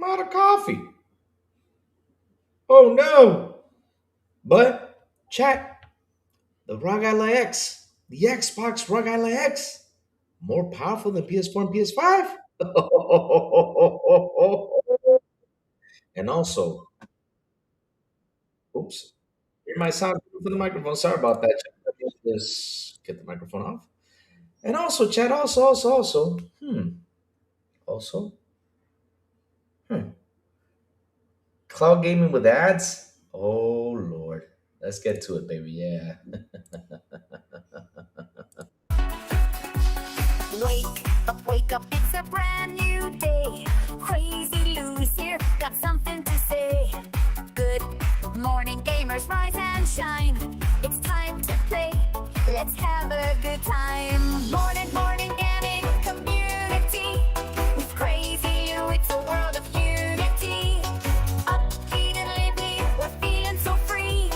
I'm out of coffee. Oh no. But chat, the ROG Ally X, the Xbox ROG Ally X, more powerful than PS4 and PS5. And also, oops, it might sound good for the microphone. Sorry about that. Chat. Let me just get the microphone off. And also, chat, also, hmm, cloud gaming with ads. Oh Lord, let's get to it, baby. Yeah. Wake up, it's a brand new day. Crazy Lou's here, got something to say. Good morning, gamers, rise and shine. It's time to play, let's have a good time. Morning, gaming community. With Crazy Lou, it's a world of unity. Upbeat and lively, we're feeling so free.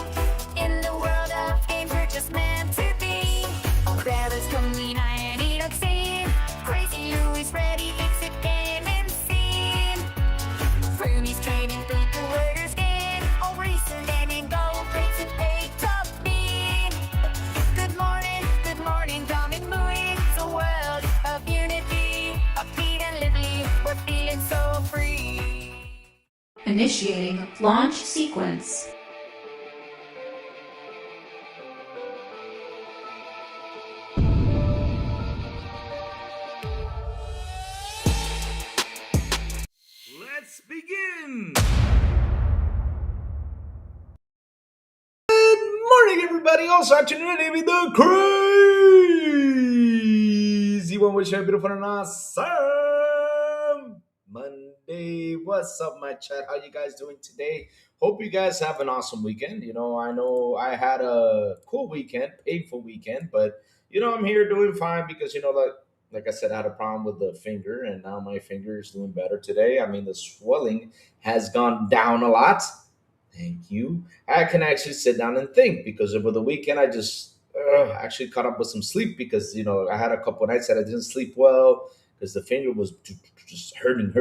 In the world of games, we're just meant to be. Brothers coming high and eat up scene. Crazy Lou is ready, it's a gaming scene. Fernie's training people where skin. All recent gaming go breaks and pay top bean. Good morning, coming moving. It's a world of unity. Upbeat and lively, we're feeling so free. Initiating launch sequence. Let's begin. Good morning, everybody. Also, afternoon, Amy the crazy one with you. Beautiful and awesome Monday. What's up, my chat? How you guys doing today? Hope you guys have an awesome weekend. I know I had a cool weekend, painful weekend, but I'm here doing fine because like I said, I had a problem with the finger, and now my finger is doing better today. I mean, the swelling has gone down a lot. Thank you. I can actually sit down and think because over the weekend I just actually caught up with some sleep because I had a couple nights that I didn't sleep well because the finger was just hurting.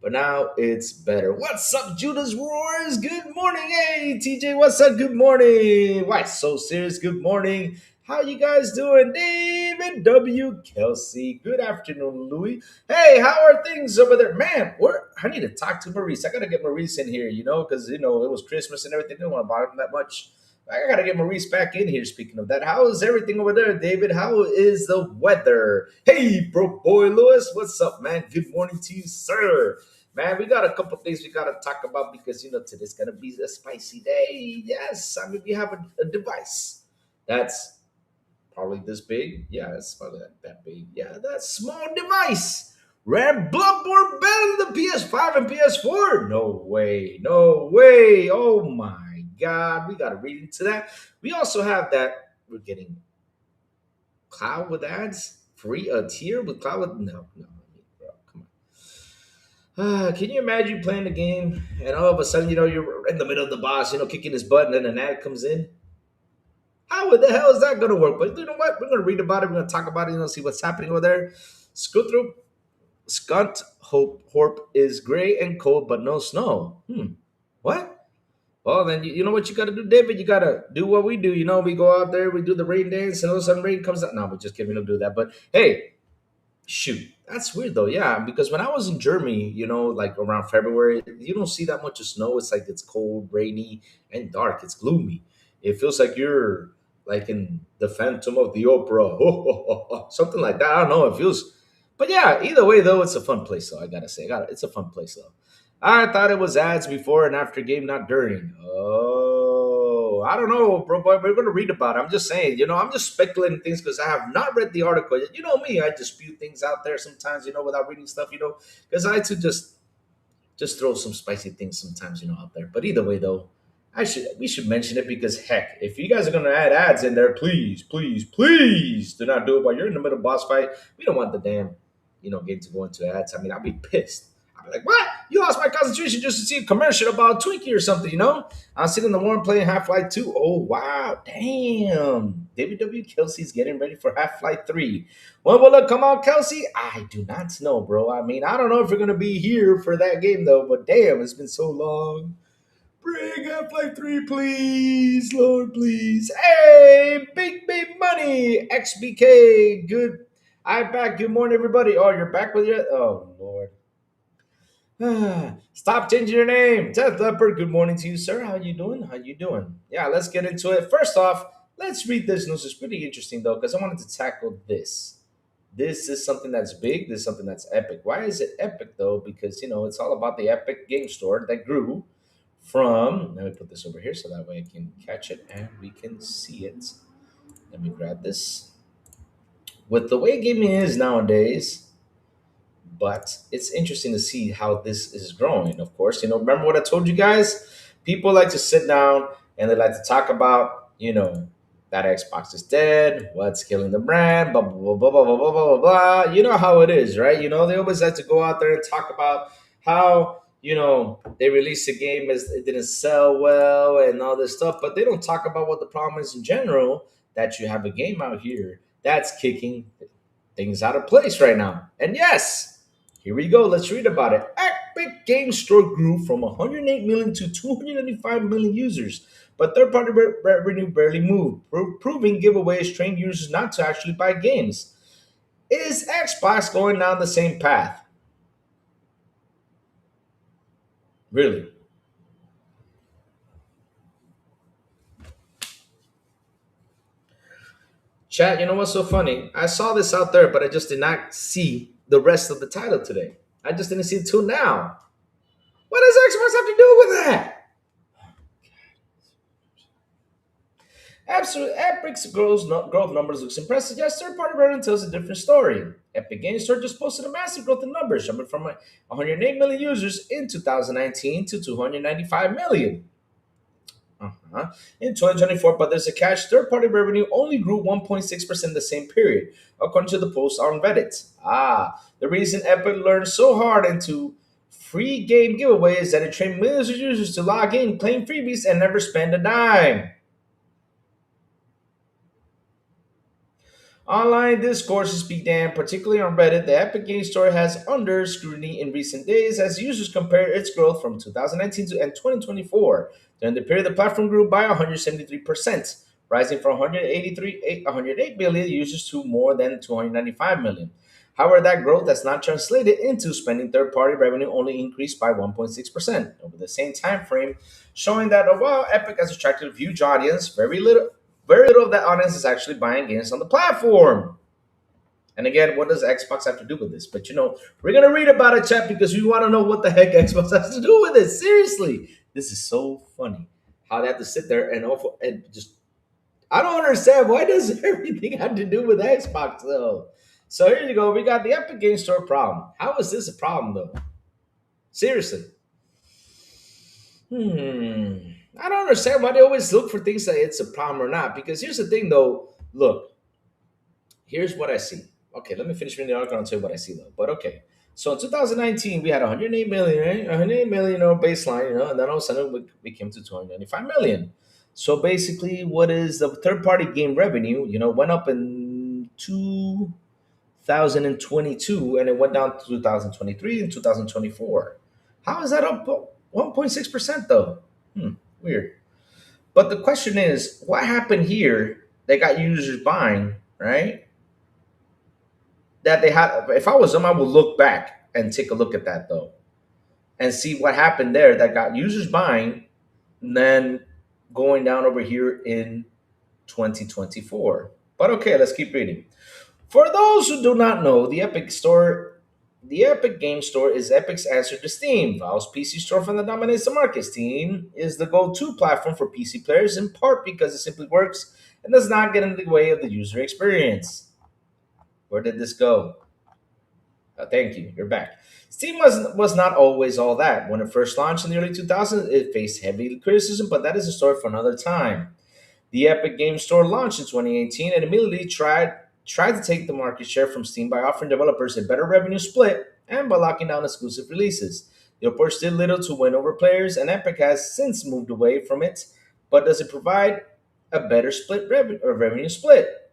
But now it's better. What's up, Judas Roars? Good morning. Hey, TJ, what's up? Good morning. Why so serious? Good morning. How you guys doing? David W. Kelsey. Good afternoon, Louis. Hey, how are things over there? Man, I need to talk to Maurice. I gotta get Maurice in here, because it was Christmas and everything. I didn't want to bother him that much. I gotta get Maurice back in here. Speaking of that, how is everything over there, David? How is the weather? Hey, bro boy Lewis, what's up, man? Good morning to you, sir. Man, we got a couple things we gotta talk about because today's gonna be a spicy day. Yes, I mean we have a device that's probably this big. Yeah, it's probably that big. Yeah, that small device. Ran Bloodborne better than the PS5 and PS4. No way. No way. Oh my God. We got to read into that. We also have that we're getting cloud with ads, free a tier with cloud with no, bro, come on. Can you imagine playing the game and all of a sudden, you're in the middle of the boss, kicking his butt, and then an ad comes in? How the hell is that going to work? But you know what? We're going to read about it. We're going to talk about it. See what's happening over there. Scuthrope, Scunt Hope Horp is gray and cold, but no snow. What? Well, then you know what you got to do, David. You got to do what we do. We go out there, we do the rain dance, and all of a sudden rain comes out. No, we're just kidding. We don't do that. But hey, shoot, that's weird though. Yeah, because when I was in Germany, like around February, you don't see that much of snow. It's like it's cold, rainy, and dark. It's gloomy. It feels like you're like in the Phantom of the Opera, something like that. I don't know. It feels, but yeah. Either way, though, it's a fun place. Though I gotta say, it's a fun place though. I thought it was ads before and after game, not during. Oh, I don't know, bro. Boy, we're gonna read about it. I'm just saying, I'm just speculating things because I have not read the article yet. You know me, I dispute things out there sometimes, without reading stuff, because I like to just throw some spicy things sometimes, out there. But either way, though, we should mention it because heck, if you guys are gonna add ads in there, please do not do it while you're in the middle of boss fight. We don't want the damn, game to go into ads. I mean, I'll be pissed. I'll be like, what? You lost my concentration just to see a commercial about Twinkie or something, I'm sitting in the morning playing Half-Life 2. Oh wow, damn. WWE Kelsey's getting ready for Half-Life 3. When will it come out, Kelsey? I do not know, bro. I mean, I don't know if we're going to be here for that game, though, but damn, it's been so long. Bring Half-Life 3, please, Lord, please. Hey, big money, XBK. Good. I'm back. Good morning, everybody. Oh, you're back with your. Oh, Lord. Stop changing your name. Death Leopard, good morning to you, sir. How you doing? How you doing? Yeah, let's get into it. First off, let's read this news. It's pretty interesting, though, because I wanted to tackle this. This is something that's big. This is something that's epic. Why is it epic, though? Because, it's all about the Epic Game Store that grew from. Let me put this over here so that way I can catch it and we can see it. Let me grab this. With the way gaming is nowadays, but it's interesting to see how this is growing. Of course, remember what I told you guys? People like to sit down and they like to talk about, that Xbox is dead, what's killing the brand, blah, blah, blah, blah, blah, blah, blah, blah, blah. You know how it is, right? They always like to go out there and talk about how, they released a game as it didn't sell well and all this stuff, but they don't talk about what the problem is in general, that you have a game out here that's kicking things out of place right now. And yes, here we go. Let's read about it. Epic Game Store grew from 108 million to 295 million users, but third-party revenue barely moved, proving giveaways trained users not to actually buy games. Is Xbox going down the same path? Really? Chat, you know what's so funny? I saw this out there, but I just did not see the rest of the title today. I just didn't see it till now. What does Xbox have to do with that? Absolute Epic's growth numbers looks impressive. Yes, third-party revenue tells a different story. Epic Games Store just posted a massive growth in numbers, jumping from 108 million users in 2019 to 295 million. In 2024, but there's a catch. Third-party revenue only grew 1.6% the same period, according to the post on Reddit. The reason Epic learned so hard into free game giveaways is that it trained millions of users to log in, claim freebies, and never spend a dime. Online discourses began, particularly on Reddit. The Epic Games Store has under scrutiny in recent days as users compare its growth from 2019 to and 2024. During the period, the platform grew by 173%, rising from 108 million users to more than 295 million. However, that growth has not translated into spending. Third-party revenue only increased by 1.6% over the same time frame, showing that while Epic has attracted a huge audience, very little of that audience is actually buying games on the platform. And again, what does Xbox have to do with this? But we're gonna read about it, chat, because we want to know what the heck Xbox has to do with it. Seriously, this is so funny how they have to sit there and just. I don't understand, why does everything have to do with Xbox though? So here you go. We got the Epic Game Store problem. How is this a problem though? Seriously. I don't understand why they always look for things that it's a problem or not. Because here's the thing, though. Look, here's what I see. Okay, let me finish reading the article and tell you what I see, though. But okay, so in 2019 we had 108 million, right? 108 million baseline, and then all of a sudden we came to 295 million. So basically, what is the third-party game revenue? Went up in 2022 and it went down to 2023 and 2024. How is that up 1.6% though? Weird. But the question is, what happened here that got users buying, right? That they had. If I was them, I would look back and take a look at that though, and see what happened there that got users buying, and then going down over here in 2024. But okay, let's keep reading. For those who do not know, the Epic Game Store is Epic's answer to Steam, Valve's PC storefront that dominates the market. Steam is the go-to platform for PC players, in part because it simply works and does not get in the way of the user experience. Where did this go? Thank you, you're back. Steam was not always all that. When it first launched in the early 2000s, it faced heavy criticism, but that is a story for another time. The Epic Game Store launched in 2018 and immediately tried to take the market share from Steam by offering developers a better revenue split and by locking down exclusive releases. The approach did little to win over players, and Epic has since moved away from it. But does it provide a better revenue split.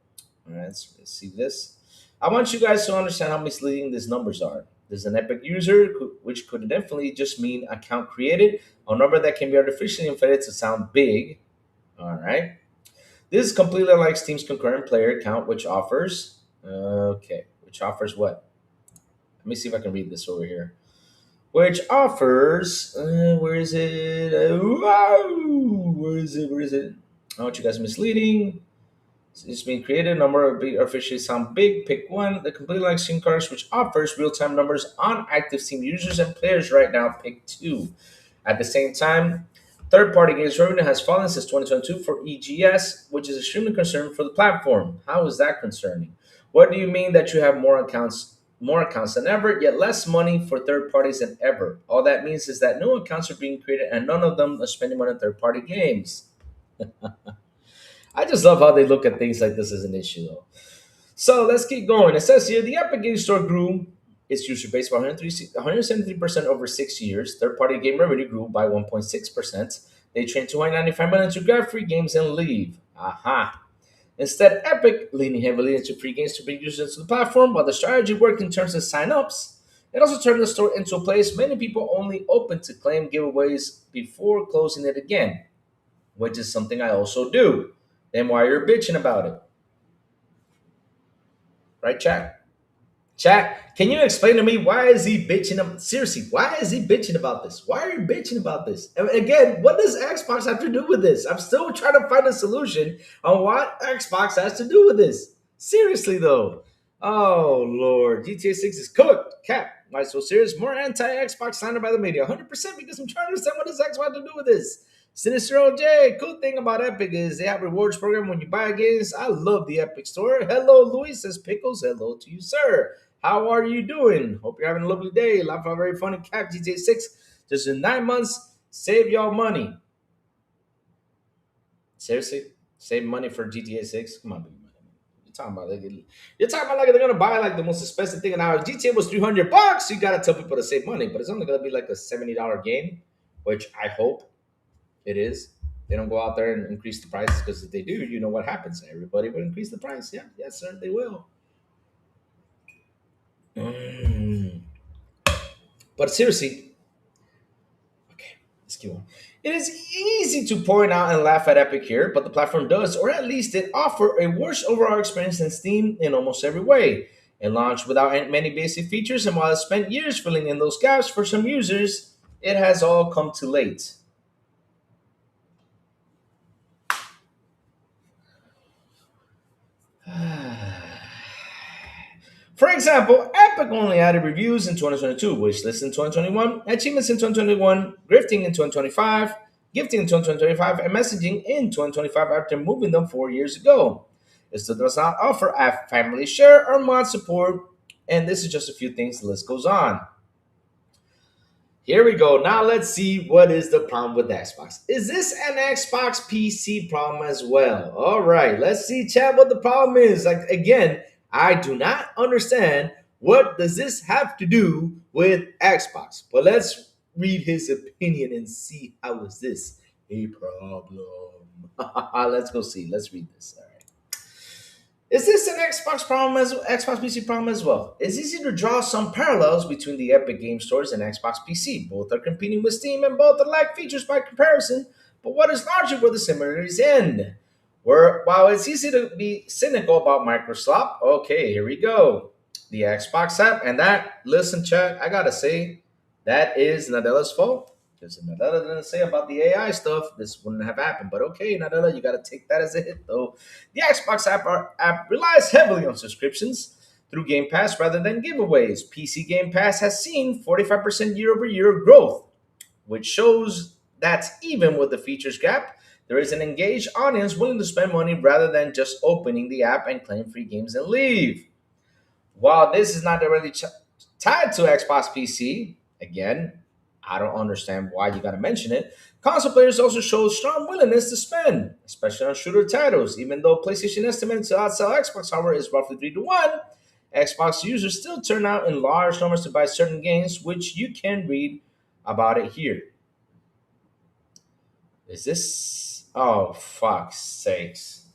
All right, let's see this. I want you guys to understand how misleading these numbers are. There's an Epic user, which could definitely just mean account created, a number that can be artificially inflated to sound big. All right. This is completely unlike Steam's concurrent player account, which offers what? Let me see if I can read this over here. Which offers, where is it? Where is it? Where is it? I want you guys misleading. It's been created. Number of big officially sound big. Pick one. The completely like Steam cards, which offers real-time numbers on active Steam users and players right now. Pick two. At the same time, third-party games revenue has fallen since 2022 for EGS, which is extremely concerning for the platform. How is that concerning? What do you mean that you have more accounts than ever, yet less money for third parties than ever? All that means is that new accounts are being created and none of them are spending money on third-party games. I just love how they look at things like this as an issue, though. So let's keep going. It says here the Epic Game Store grew its user base by 173% over 6 years. Third party game revenue grew by 1.6%. They trained 295 million to grab free games and leave. Aha. Instead, Epic, leaning heavily into free games to bring users to the platform, while the strategy worked in terms of sign-ups, it also turned the store into a place many people only open to claim giveaways before closing it again, which is something I also do. Then why you're bitching about it? Right, chat? Chat, can you explain to me why is he bitching? Seriously, why is he bitching about this? Why are you bitching about this? And again, what does Xbox have to do with this? I'm still trying to find a solution on what Xbox has to do with this. Seriously, though. Oh, Lord. GTA 6 is cooked. Cap, why so serious? More anti-Xbox slander by the media. 100% because I'm trying to understand what does Xbox have to do with this. Sinister OJ, cool thing about Epic is they have rewards program when you buy games. I love the Epic store. Hello, Louis, says Pickles. Hello to you, sir. How are you doing? Hope you're having a lovely day. Laugh out very funny cap GTA 6. Just in 9 months, save y'all money. Seriously? Save money for GTA 6? Come on, baby. You're talking about like they're gonna buy like the most expensive thing now. If GTA was $300, you gotta tell people to save money, but it's only gonna be like a $70 game, which I hope it is. They don't go out there and increase the prices because if they do, you know what happens. Everybody will increase the price. Yeah, yes, sir, they will. Mm. But seriously, okay, let's keep on. It is easy to point out and laugh at Epic here, but the platform does, or at least it offer a worse overall experience than Steam in almost every way. It launched without many basic features, and while it spent years filling in those gaps for some users, it has all come too late. For example, Epic only added reviews in 2022, wishlist in 2021, achievements in 2021, grifting in 2025, gifting in 2025, and messaging in 2025 after moving them 4 years ago. It still does not offer a family share or mod support, and this is just a few things, the list goes on. Here we go. Now let's see what is the problem with Xbox. Is this an Xbox PC problem as well? All right, let's see, chat, what the problem is. Like again, I do not understand what does this have to do with Xbox. But let's read his opinion and see how is this a problem. Let's go see. Let's read this. All right. Is this an Xbox PC problem as well? It's easy to draw some parallels between the Epic Game Stores and Xbox PC. Both are competing with Steam and both are lack features by comparison, but what is larger where the similarities end? While it's easy to be cynical about Microsoft, okay, here we go. The Xbox app, and that, listen, chat, I gotta say, that is Nadella's fault. Because if Nadella didn't say about the AI stuff, this wouldn't have happened. But okay, Nadella, you got to take that as a hit, though. The Xbox app relies heavily on subscriptions through Game Pass rather than giveaways. PC Game Pass has seen 45% year over year growth, which shows that even with the features gap, there is an engaged audience willing to spend money rather than just opening the app and claim free games and leave. While this is not directly tied to Xbox PC, again, I don't understand why you got to mention it. Console players also show strong willingness to spend, especially on shooter titles. Even though PlayStation estimated to outsell Xbox hardware is roughly 3-1, Xbox users still turn out in large numbers to buy certain games, which you can read about it here. Is this Oh, fuck's sakes.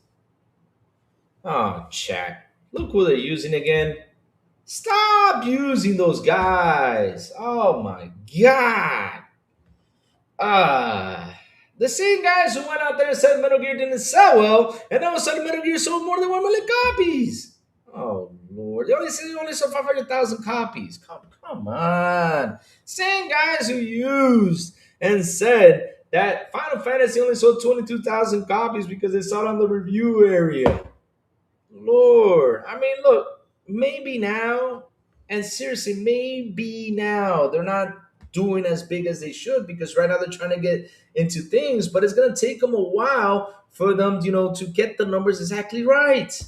Oh, chat. Look who they're using again. Stop using those guys. Oh my god. Ah. The same guys who went out there and said Metal Gear didn't sell well, and all of a sudden Metal Gear sold more than 1 million copies. Oh Lord. They only said they only sold 500,000 copies. Come on. Same guys who used and said that Final Fantasy only sold 22,000 copies because they saw it on the review area. Lord, I mean, look, maybe now, and seriously, maybe now they're not doing as big as they should because right now they're trying to get into things, but it's going to take them a while for them, to get the numbers exactly right.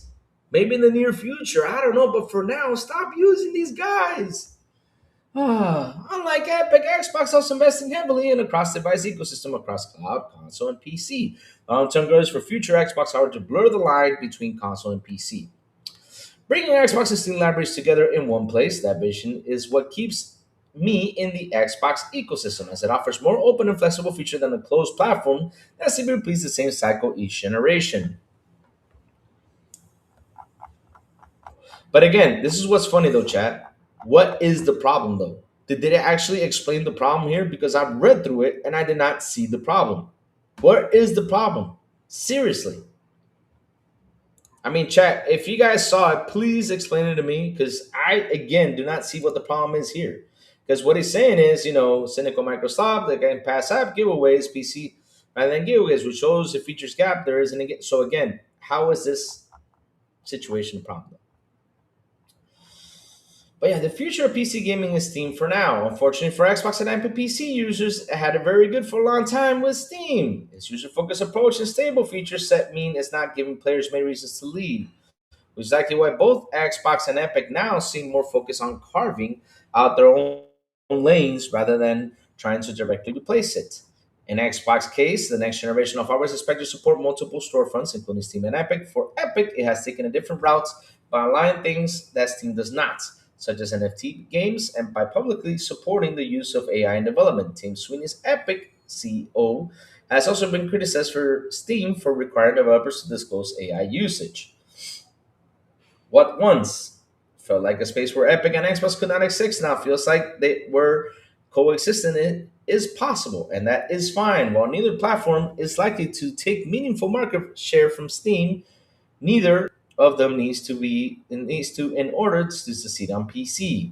Maybe in the near future, I don't know, but for now, stop using these guys. Unlike Epic, Xbox also investing heavily in a cross-device ecosystem across cloud, console, and PC. Long-term goals for future Xbox are to blur the line between console and PC. Bringing Xbox and Steam libraries together in one place, that vision is what keeps me in the Xbox ecosystem, as it offers more open and flexible features than a closed platform that simply repeats the same cycle each generation. But again, this is what's funny though, chat. What is the problem though? Did they actually explain the problem here? Because I've read through it and I did not see the problem. What is the problem? Seriously. I mean, chat, if you guys saw it, please explain it to me because I, again, do not see what the problem is here. Because what he's saying is, cynical Microsoft, the Game Pass app giveaways, PC, and then giveaways, which shows the features gap there is. And so, again, how is this situation a problem? But yeah, the future of PC gaming is Steam for now. Unfortunately for Xbox and Epic PC users, it had a very good for a long time with Steam. Its user-focused approach and stable feature set mean it's not giving players many reasons to leave, which is exactly why both Xbox and Epic now seem more focused on carving out their own lanes rather than trying to directly replace it. In Xbox case, the next generation of hardware is expected to support multiple storefronts, including Steam and Epic. For Epic, it has taken a different route by allowing things that Steam does not, such as NFT games, and by publicly supporting the use of AI in development. Tim Sweeney's Epic CEO has also been criticized for Steam for requiring developers to disclose AI usage. What once felt like a space where Epic and Xbox could not exist now feels like they were coexisting. It is possible, and that is fine. While neither platform is likely to take meaningful market share from Steam, neither of them needs to in order to succeed on PC.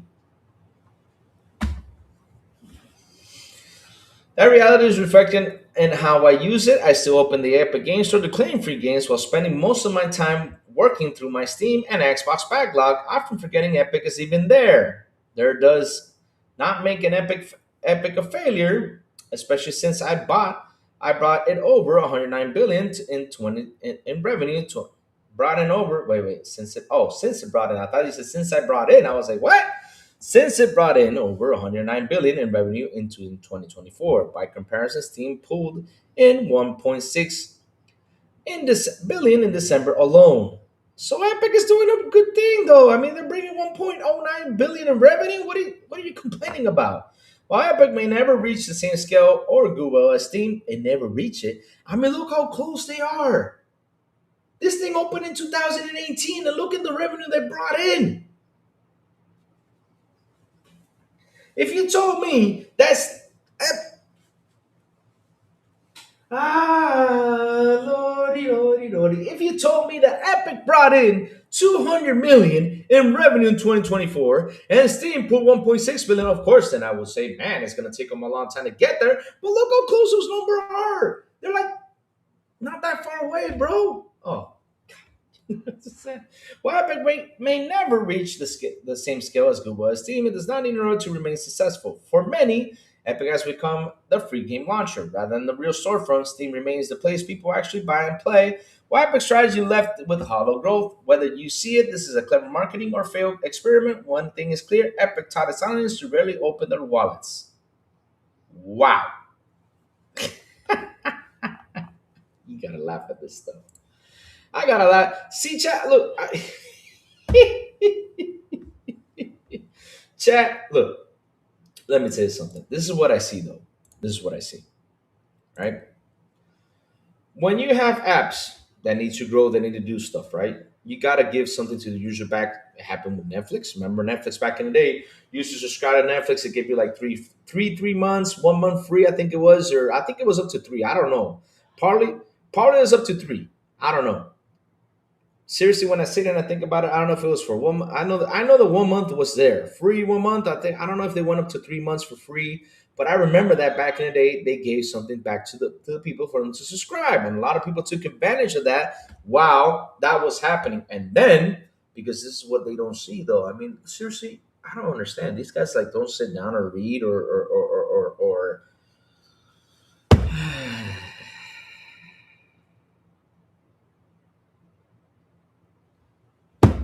That reality is reflected in how I use it. I still open the Epic Game Store to claim free games while spending most of my time working through my Steam and Xbox backlog, often forgetting Epic is even there. There does not make an Epic a failure, especially since I brought it over 109 billion in 20 in revenue to brought in over since it brought in. I thought you said since I brought in. I was like, what? Since it brought in over 109 billion in revenue into 2024. By comparison, Steam pulled in 1.6 billion in December alone. So Epic is doing a good thing, though. I mean, they're bringing 1.09 billion in revenue. What are you complaining about? While Epic may never reach the same scale or Google as Steam, it never reach it. I mean, look how close they are. This thing opened in 2018, and look at the revenue they brought in. If you told me that's lordy, lordy, lordy. If you told me that Epic brought in 200 million in revenue in 2024 and Steam put 1.6 billion, of course, then I would say, man, it's going to take them a long time to get there. But look how close those numbers are. They're like not that far away, bro. Oh, well, Epic may never reach the same scale as Google as Steam. It does not need in order to remain successful. For many, Epic has become the free game launcher. Rather than the real storefront, Steam remains the place people actually buy and play. While Epic's strategy left with hollow growth, whether you see it, this is a clever marketing or failed experiment, one thing is clear, Epic taught its audience to rarely open their wallets. Wow. You gotta laugh at this stuff. I gotta laugh. See, chat, look. Chat, look. Let me tell you something. This is what I see, though. This is what I see, right? when you have apps that need to grow, they need to do stuff, right? You got to give something to the user back. It happened with Netflix. Remember Netflix back in the day? You used to subscribe to Netflix. It gave you like 3 months, 1 month free. I think it was, or I think it was up to three. I don't know. Partly, partly it was up to three. I don't know. Seriously, when I sit and I think about it, I don't know if it was for 1 month. I know the 1 month was there, free 1 month. I don't know if they went up to 3 months for free, but I remember that back in the day they gave something back to the people for them to subscribe, and a lot of people took advantage of that while that was happening. And then because this is what they don't see, though. I mean, seriously, I don't understand. These guys like don't sit down or read or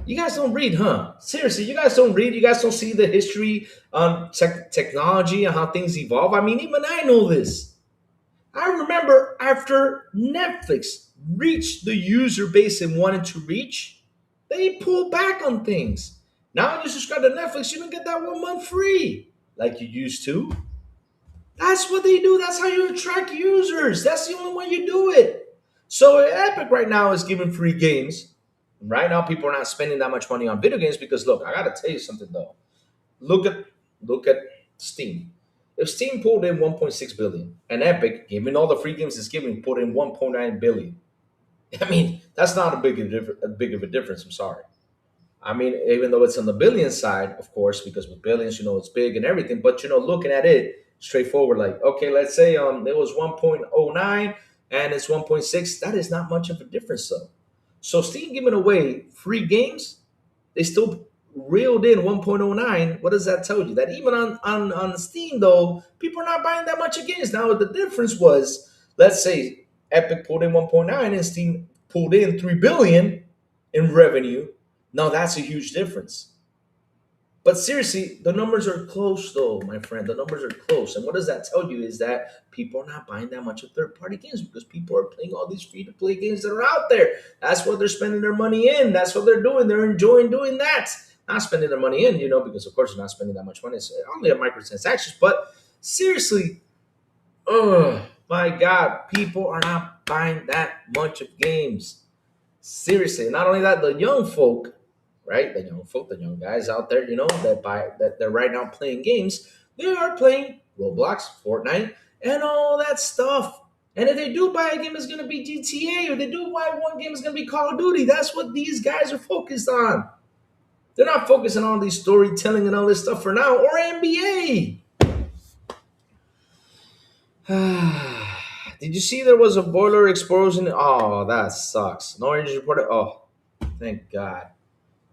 You guys don't read, huh? Seriously, you guys don't read. You guys don't see the history on technology and how things evolve. I mean, even I know this. I remember after Netflix reached the user base it wanted to reach, they pulled back on things. Now you subscribe to Netflix, you don't get that 1 month free like you used to. That's what they do. That's how you attract users. That's the only way you do it. So Epic right now is giving free games. Right now, people are not spending that much money on video games because look, I gotta tell you something though. Look at look at Steam. If Steam pulled in 1.6 billion and Epic, given all the free games it's giving, put in 1.9 billion. I mean, that's not a big of a difference. I'm sorry. I mean, even though it's on the billion side, of course, because with billions, it's big and everything. But looking at it straightforward, like okay, let's say it was 1.09 and it's 1.6. That is not much of a difference, though. So Steam giving away free games, they still reeled in 1.09. What does that tell you? That even on Steam, though, people are not buying that much of games. Now, the difference was, let's say Epic pulled in 1.9 and Steam pulled in 3 billion in revenue. Now, that's a huge difference. But seriously, the numbers are close, though, my friend. The numbers are close. And what does that tell you is that people are not buying that much of third party games because people are playing all these free to play games that are out there. That's what they're spending their money in. That's what they're doing. They're enjoying doing that. Not spending their money in, because of course you're not spending that much money. It's only a microtransactions. But seriously, oh my God, people are not buying that much of games. Seriously, not only that, the young folk, right? The young folk, the young guys out there, that they're right now playing games. They are playing Roblox, Fortnite, and all that stuff. And if they do buy a game, it's gonna be GTA, or they do buy one game, it's gonna be Call of Duty. That's what these guys are focused on. They're not focusing on these storytelling and all this stuff for now, or NBA. Did you see there was a boiler explosion? Oh, that sucks. No Orange reported. Oh, thank God.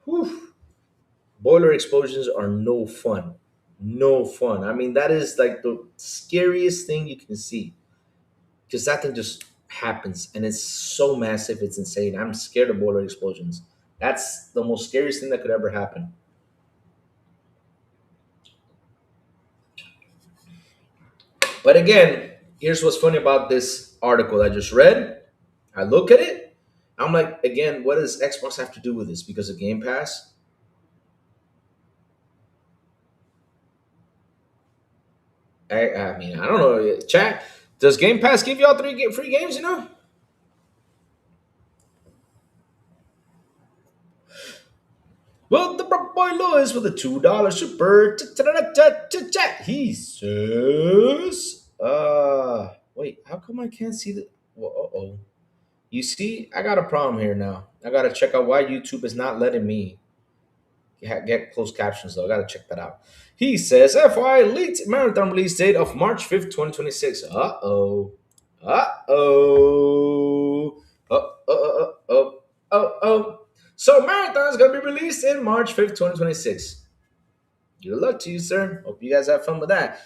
Whew. Boiler explosions are no fun. No fun. I mean, that is like the scariest thing you can see because that thing just happens and it's so massive. It's insane. I'm scared of boiler explosions. That's the most scariest thing that could ever happen. But again, here's what's funny about this article I just read. I look at it. I'm like, again, what does Xbox have to do with this? Because of Game Pass? I mean, I don't know. Chat, does Game Pass give y'all free games? Well, the boy Lewis with a $2 super chat. He says, wait, how come I can't see the? Well, oh. You see, I got a problem here now. I got to check out why YouTube is not letting me get closed captions, though. I got to check that out. He says, FYI, leaked marathon release date of March 5th, 2026. Uh-oh. Uh-oh. Uh-oh. So Marathon is going to be released in March 5th, 2026. Good luck to you, sir. Hope you guys have fun with that.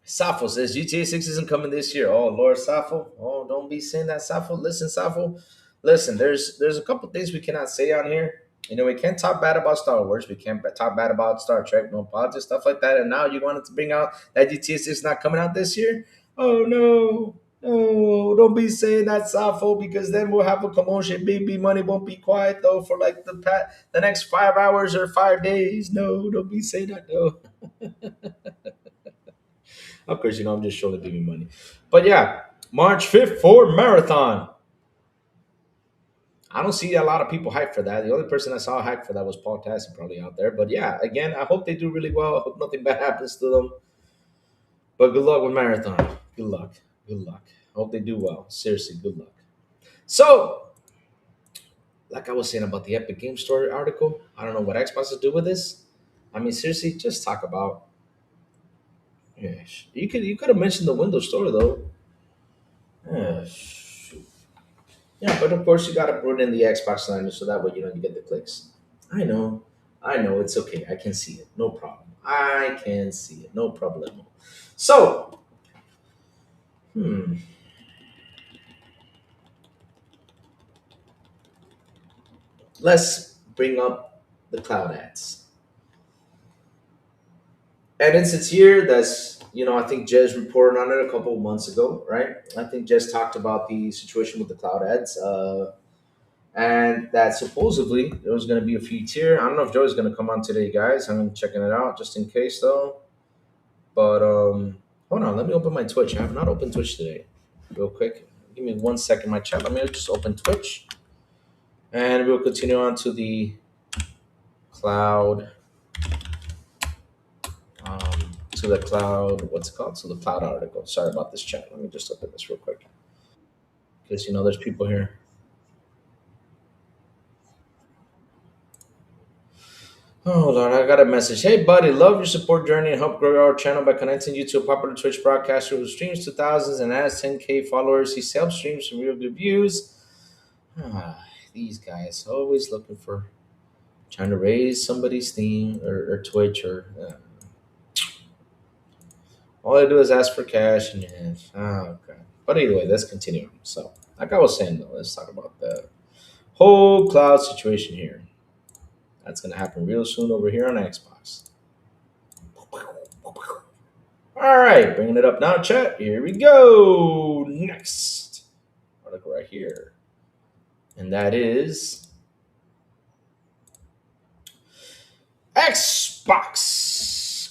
Safo says GTA 6 isn't coming this year. Oh, Lord, Safo. Oh, don't be saying that, Safo. Listen, Safo. Listen, there's a couple things we cannot say on here. We can't talk bad about Star Wars. We can't talk bad about Star Trek, no politics, stuff like that. And now you wanted to bring out that GTA 6 is not coming out this year? Oh, no. No, don't be saying that, Safo, because then we'll have a commotion. Baby money won't be quiet, though, for like the next 5 hours or 5 days. No, don't be saying that, no. Of course, I'm just showing the baby money. But yeah, March 5th for marathon. I don't see a lot of people hyped for that. The only person I saw hyped for that was Paul Tassi, probably out there. But yeah, again, I hope they do really well. I hope nothing bad happens to them. But good luck with marathon. Good luck. Good luck. I hope they do well. Seriously, good luck. So, like I was saying about the Epic Game Store article, I don't know what Xbox to do with this. I mean, seriously, just talk about. Yeah, you could have mentioned the Windows Store though. Yeah, shoot. Yeah, but of course you got to put it in the Xbox line so that way you get the clicks. I know, I know, it's okay. I can see it, no problem. I can see it, no problem. So, hmm, let's bring up the cloud ads. And it's here. I think Jez reported on it a couple of months ago, right? I think Jez talked about the situation with the cloud ads, and that supposedly there was going to be a few tier. I don't know if Joey's going to come on today, guys. I'm checking it out just in case, though. But hold on, let me open my Twitch. I have not opened Twitch today. Real quick, give me 1 second, my chat. Let me just open Twitch, and we'll continue on to the cloud. To the cloud, what's it called? To the cloud article. Sorry about this chat. Let me just open this real quick because there's people here. Oh Lord, I got a message. Hey buddy, love your support journey and help grow our channel by connecting you to a popular Twitch broadcaster who streams to thousands and has 10K followers. He self streams some real good views. Ah, these guys always looking for trying to raise somebody's theme or Twitch or all I do is ask for cash and okay. But anyway, let's continue. So, like I was saying though, let's talk about the whole cloud situation here. That's gonna happen real soon over here on Xbox. All right, bringing it up now, chat. Here we go. Next article right here, and that is Xbox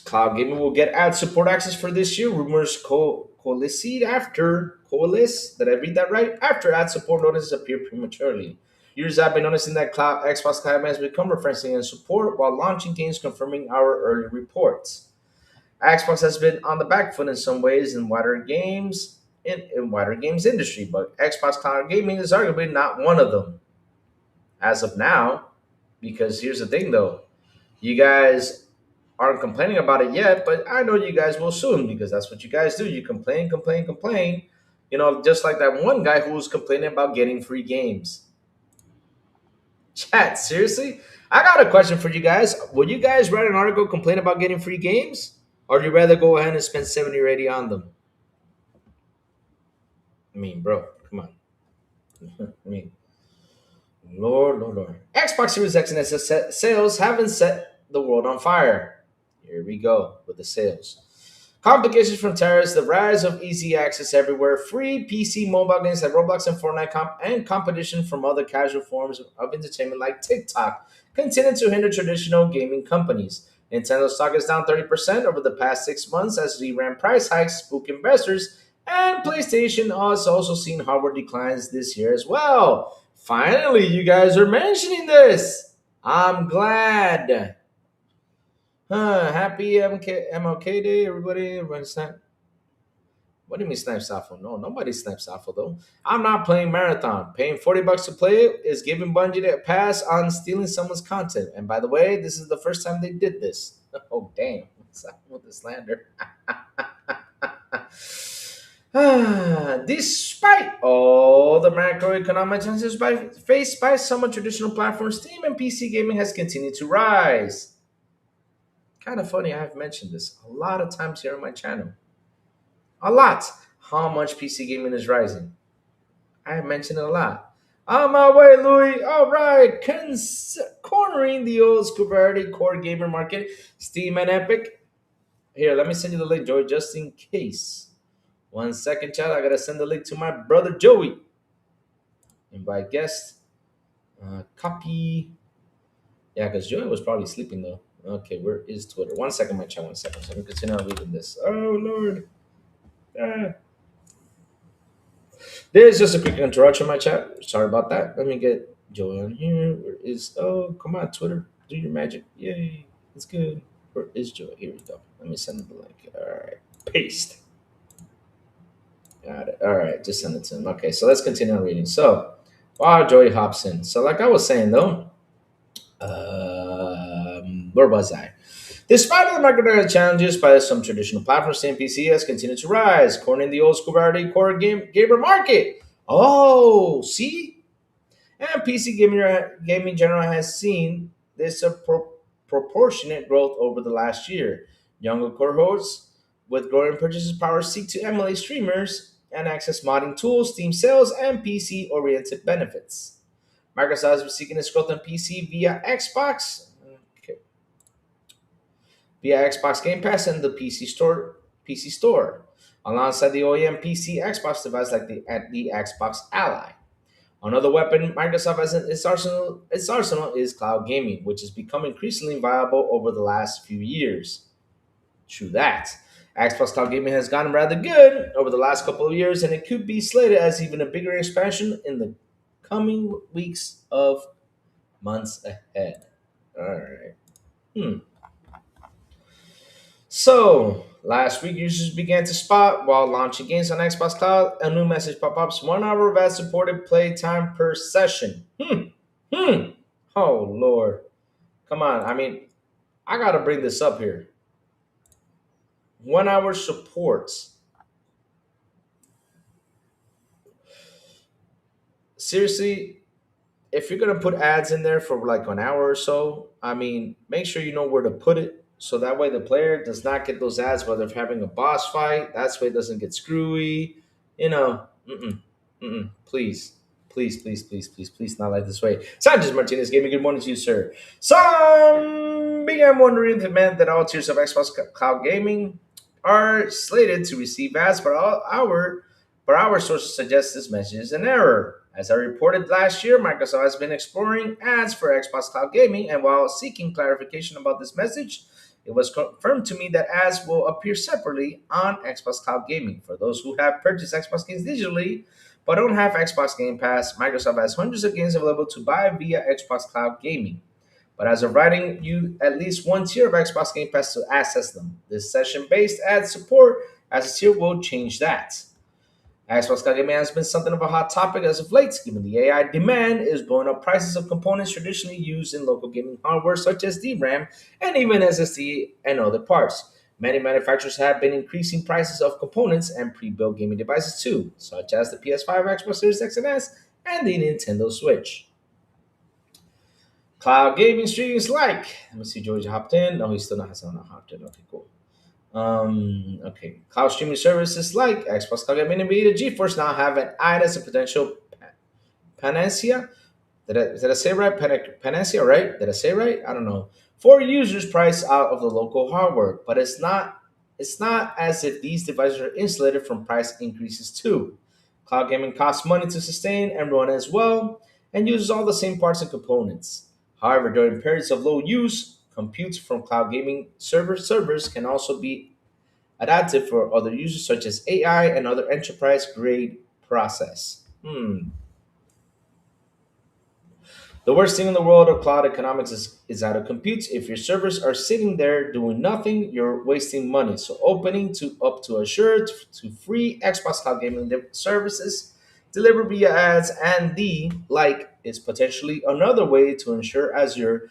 Cloud Gaming will get ad support access for this year. Rumors coalesce. Did I read that right? After ad support notices appear prematurely. Users have been noticing that Xbox Cloud has become referencing and support while launching games, confirming our early reports. Xbox has been on the back foot in some ways in wider games industry, but Xbox Cloud Gaming is arguably not one of them as of now. Because here's the thing, though, you guys aren't complaining about it yet, but I know you guys will soon because that's what you guys do. You complain, complain, complain. Just like that one guy who was complaining about getting free games. Chat, seriously? I got a question for you guys. Would you guys write an article complain about getting free games? Or do you rather go ahead and spend 70 or 80 on them? I mean, bro, come on. I mean, Lord, Lord, Lord. Xbox Series X and S sales haven't set the world on fire. Here we go with the sales. Complications from tariffs, the rise of easy access everywhere, free PC mobile games like Roblox and Fortnite, and competition from other casual forms of entertainment like TikTok continue to hinder traditional gaming companies. Nintendo stock is down 30% over the past 6 months as DRAM price hikes spook investors, and PlayStation has also seen hardware declines this year as well. Finally, you guys are mentioning this. I'm glad. Happy MLK Day, everybody. Everybody snap. What do you mean snipe Sappho? No, nobody snipes Sappho though. I'm not playing Marathon. Paying $40 to play it is giving Bungie a pass on stealing someone's content. And by the way, this is the first time they did this. Oh damn! What's up with the slander? Despite all the macroeconomic challenges faced by some of traditional platforms, Steam and PC gaming has continued to rise. Kind of funny, I have mentioned this a lot of times here on my channel. A lot. How much PC gaming is rising. I have mentioned it a lot. On my way, Louis. All right. Cornering the old Scubarity core gamer market, Steam and Epic. Here, let me send you the link, Joey, just in case. 1 second, chat. I got to send the link to my brother, Joey. Invite guest. Copy. Yeah, because Joey was probably sleeping, though. Okay, where is Twitter? 1 second, my chat. 1 second. So let me continue on reading this. Oh, Lord. Ah. There's just a quick interruption, my chat. Sorry about that. Let me get Joey on here. Where is oh come on, Twitter. Do your magic. Yay. It's good. Where is Joey? Here we go. Let me send him the link. Alright. Paste. Got it. Alright, just send it to him. Okay, so let's continue on reading. So while Joey hops in. So like I was saying though, where was I? Despite the macroeconomic challenges by some traditional platforms, CNPC has continued to rise, cornering the old school variety core gamer market. Oh, see? And PC gaming in general has seen this proportionate growth over the last year. Younger cohorts with growing purchases power seek to emulate streamers and access modding tools, Steam sales, and PC oriented benefits. Microsoft has been seeking its growth on PC okay, via Xbox Game Pass and the PC Store, alongside the OEM PC Xbox device like the Xbox Ally. Another weapon Microsoft has in its arsenal is cloud gaming, which has become increasingly viable over the last few years. True that. Xbox Cloud Gaming has gotten rather good over the last couple of years, and it could be slated as even a bigger expansion in the coming weeks of months ahead. All right. Hmm. So, last week, users began to spot while launching games on Xbox Cloud a new message pop ups 1 hour of ad supported playtime per session. Hmm. Oh, Lord. Come on. I mean, I got to bring this up here. 1 hour supports. Seriously, if you're gonna put ads in there for like an hour or so, I mean, make sure you know where to put it so that way the player does not get those ads while they're having a boss fight. That's way it doesn't get screwy. You know, please, please, not like this way. Sanchez Martinez gave me good morning to you, sir. Some began wondering if it meant that all tiers of Xbox Cloud Gaming are slated to receive ads, but our sources suggest this message is an error. As I reported last year, Microsoft has been exploring ads for Xbox Cloud Gaming, and while seeking clarification about this message, it was confirmed to me that ads will appear separately on Xbox Cloud Gaming. For those who have purchased Xbox games digitally but don't have Xbox Game Pass, Microsoft has hundreds of games available to buy via Xbox Cloud Gaming. But as of writing, you at least one tier of Xbox Game Pass to access them. This session-based ad support as a tier will change that. Xbox Cloud Gaming has been something of a hot topic as of late, given the AI demand is blowing up prices of components traditionally used in local gaming hardware such as DRAM and even SSD and other parts. Many manufacturers have been increasing prices of components and pre-built gaming devices too, such as the PS5, Xbox Series X and S, and the Nintendo Switch. Cloud gaming streams like, let me see, George hopped in. No, he still not hopped in. Okay, cool. Okay. Cloud streaming services like Xbox Cloud Gaming and Nvidia GeForce now have an eyed as a potential panacea. Did I say right? Panacea, right? Did I say right? I don't know. For users priced out of the local hardware, but it's not as if these devices are insulated from price increases too. Cloud gaming costs money to sustain and run as well, and uses all the same parts and components. However, during periods of low use, compute from cloud gaming servers can also be adaptive for other users such as AI and other enterprise grade process. The worst thing in the world of cloud economics is out of compute. If your servers are sitting there doing nothing, you're wasting money. So opening to up to Azure to free Xbox Cloud Gaming services delivered via ads and the like is potentially another way to ensure Azure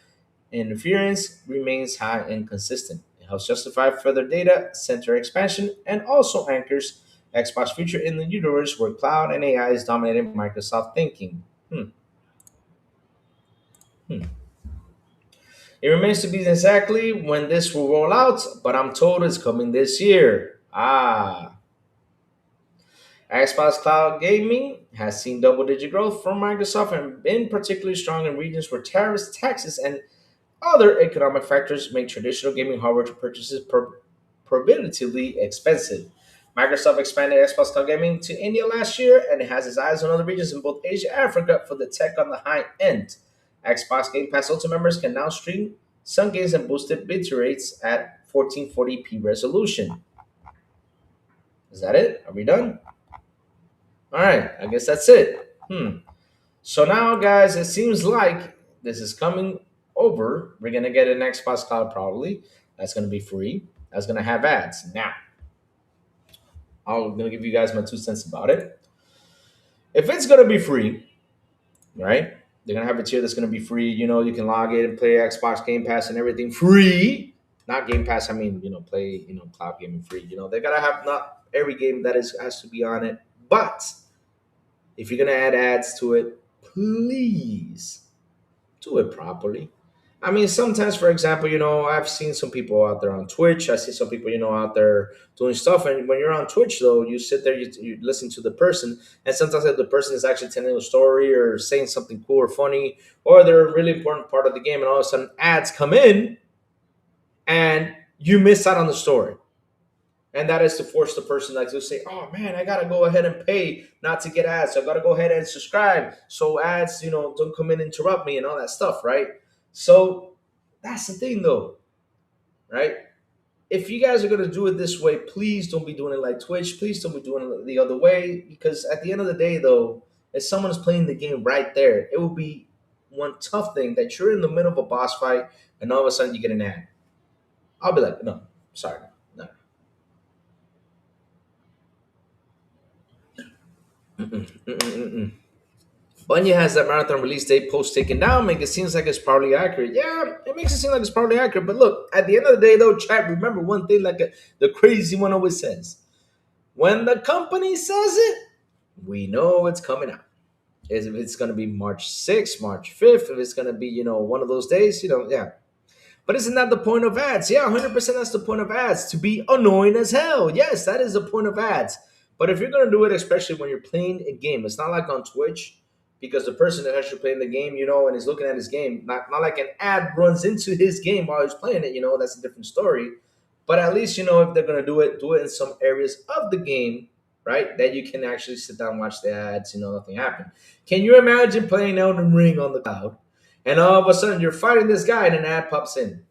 interference remains high and consistent. It helps justify further data center expansion and also anchors Xbox future in the universe where cloud and AI is dominating Microsoft thinking. Hmm. Hmm. It remains to be exactly when this will roll out, but I'm told it's coming this year. Xbox Cloud Gaming has seen double digit growth from Microsoft and been particularly strong in regions where tariffs, taxes, and other economic factors make traditional gaming hardware purchases prohibitively expensive. Microsoft expanded Xbox Cloud Gaming to India last year, and it has its eyes on other regions in both Asia and Africa for the tech on the high end. Xbox Game Pass Ultimate members can now stream some games and boosted bit rates at 1440p resolution. Is that it? Are we done? All right, I guess that's it. So now, guys, it seems like this is coming over. We're gonna get an Xbox Cloud probably. That's gonna be free. That's gonna have ads. Now, I'm gonna give you guys my 2 cents about it. If it's gonna be free, right? They're gonna have a tier that's gonna be free. You can log in and play Xbox Game Pass and everything free. Not Game Pass. I mean, play cloud gaming free. They gotta have not every game that is has to be on it, but if you're gonna add ads to it, please do it properly. I mean, sometimes, for example, I've seen some people out there on Twitch. I see some people, out there doing stuff. And when you're on Twitch, though, you sit there, you listen to the person, and sometimes if the person is actually telling a story or saying something cool or funny, or they're a really important part of the game, and all of a sudden ads come in, and you miss out on the story. And that is to force the person like to say, "Oh man, I gotta go ahead and pay not to get ads. So I gotta go ahead and subscribe so ads, don't come in and interrupt me and all that stuff, right?" So that's the thing, though, right? If you guys are gonna do it this way, please don't be doing it like Twitch. Please don't be doing it the other way, because at the end of the day, though, if someone is playing the game right there, it will be one tough thing that you're in the middle of a boss fight and all of a sudden you get an ad. I'll be like, no, sorry, no. Mm-mm, mm-mm, mm-mm. Bungie has that marathon release date post taken down, make it seems like it's probably accurate. Yeah, it makes it seem like it's probably accurate. But look, at the end of the day, though, chat, remember one thing like the crazy one always says. When the company says it, we know it's coming out. If it's going to be March 6th, March 5th, if it's going to be, one of those days, yeah. But isn't that the point of ads? Yeah, 100% that's the point of ads, to be annoying as hell. Yes, that is the point of ads. But if you're going to do it, especially when you're playing a game, it's not like on Twitch, because the person that actually playing the game, and is looking at his game, not like an ad runs into his game while he's playing it, that's a different story. But at least, if they're going to do it in some areas of the game, right, that you can actually sit down and watch the ads, nothing happened. Can you imagine playing Elden Ring on the cloud, and all of a sudden you're fighting this guy and an ad pops in?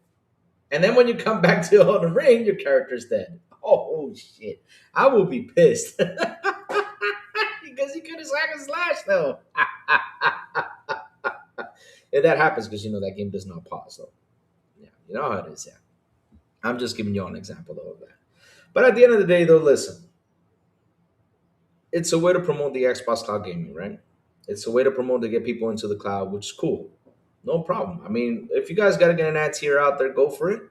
And then when you come back to Elden Ring, your character's dead. Oh, shit. I will be pissed. Because he could have slack and slash, though. And that happens because, that game does not pause, though. Yeah, you know how it is, yeah. I'm just giving you an example, though, of that. But at the end of the day, though, listen. It's a way to promote the Xbox Cloud Gaming, right? It's a way to promote to get people into the cloud, which is cool. No problem. I mean, if you guys got to get an ad tier out there, go for it.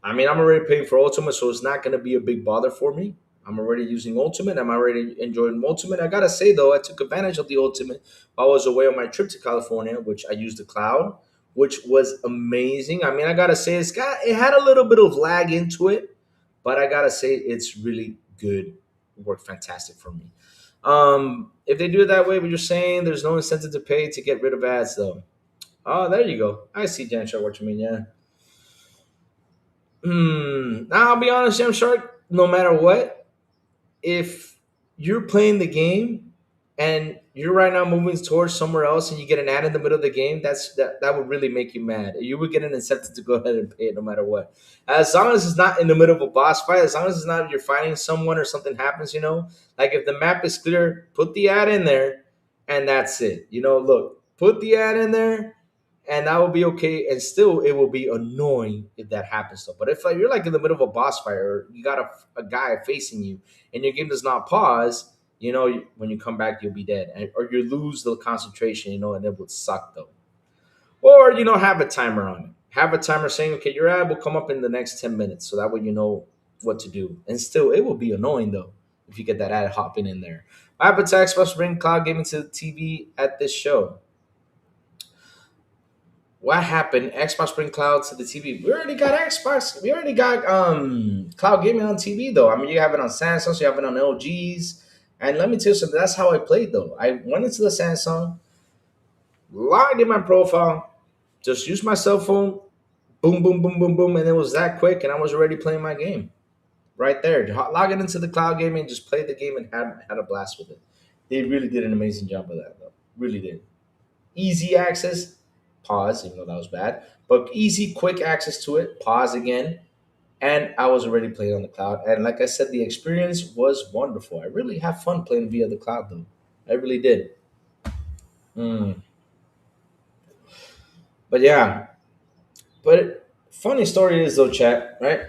I mean, I'm already paying for Ultimate, so it's not going to be a big bother for me. I'm already using Ultimate. I'm already enjoying Ultimate. I got to say, though, I took advantage of the Ultimate while I was away on my trip to California, which I used the cloud, which was amazing. I mean, I got to say, it had a little bit of lag into it, but I got to say, it's really good. It worked fantastic for me. If they do it that way, what you're saying, there's no incentive to pay to get rid of ads, though. Oh, there you go. I see, Jan Shark, what you mean, yeah. Now, I'll be honest, Jam Shark, no matter what, if you're playing the game and you're right now moving towards somewhere else and you get an ad in the middle of the game, that would really make you mad. You would get an incentive to go ahead and pay it no matter what. As long as it's not in the middle of a boss fight, as long as it's not you're fighting someone or something happens, like if the map is clear, put the ad in there and that's it. Look, put the ad in there and that will be okay. And still, it will be annoying if that happens. Though, but if you're like in the middle of a boss fight, or you got a guy facing you, and your game does not pause, when you come back, you'll be dead, or you lose the concentration, and it would suck though. Or have a timer on it. Have a timer saying, okay, your ad will come up in the next 10 minutes, so that way you know what to do. And still, it will be annoying though if you get that ad hopping in there. My appetite must bring cloud gaming to the TV at this show. What happened? Xbox bring cloud to the TV. We already got Xbox. We already got cloud gaming on TV though. I mean, you have it on Samsung, so you have it on LGs. And let me tell you something. That's how I played though. I went into the Samsung, logged in my profile, just used my cell phone, boom, boom, boom, boom, boom, and it was that quick, and I was already playing my game right there. Logging into the cloud gaming, just played the game and had a blast with it. They really did an amazing job of that though. Really did. Easy access. Pause, even though that was bad, but easy, quick access to it. Pause again, and I was already playing on the cloud. And like I said, the experience was wonderful. I really have fun playing via the cloud, though. I really did. Mm. But yeah, but funny story is though, chat, right?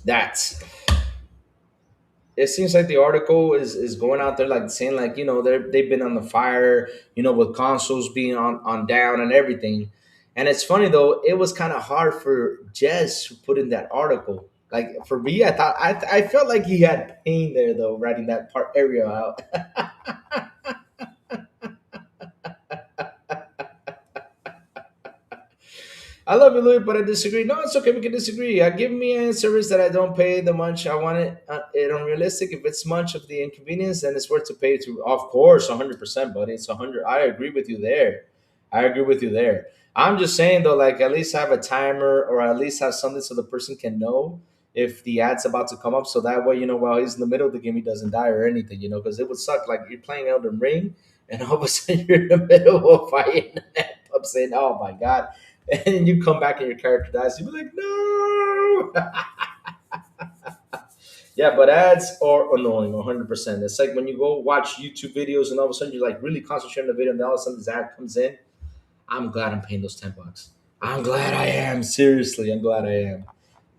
That's it seems like the article is going out there like saying like they've been on the fire, with consoles being on down and everything. And it's funny though, it was kind of hard for Jess to put in that article. Like for me, I felt like he had pain there though, writing that part area out. I love you, Louis, but I disagree. No, it's okay. We can disagree. Give me a service that I don't pay the much. I want it unrealistic. If it's much of the inconvenience, then it's worth to pay to. Of course, 100%, buddy. It's 100. I agree with you there. I agree with you there. I'm just saying though, like at least have a timer or at least have something so the person can know if the ad's about to come up, so that way while he's in the middle of the game, he doesn't die or anything. Because it would suck. Like you're playing Elden Ring, and all of a sudden you're in the middle of fighting, and I'm saying, "Oh my god." And you come back and your character dies, you'd be like, no. Yeah, but ads are annoying 100%. It's like when you go watch YouTube videos and all of a sudden you're like really concentrating on the video and all of a sudden this ad comes in. I'm glad I'm paying those $10. I'm glad I am. Seriously, I'm glad I am.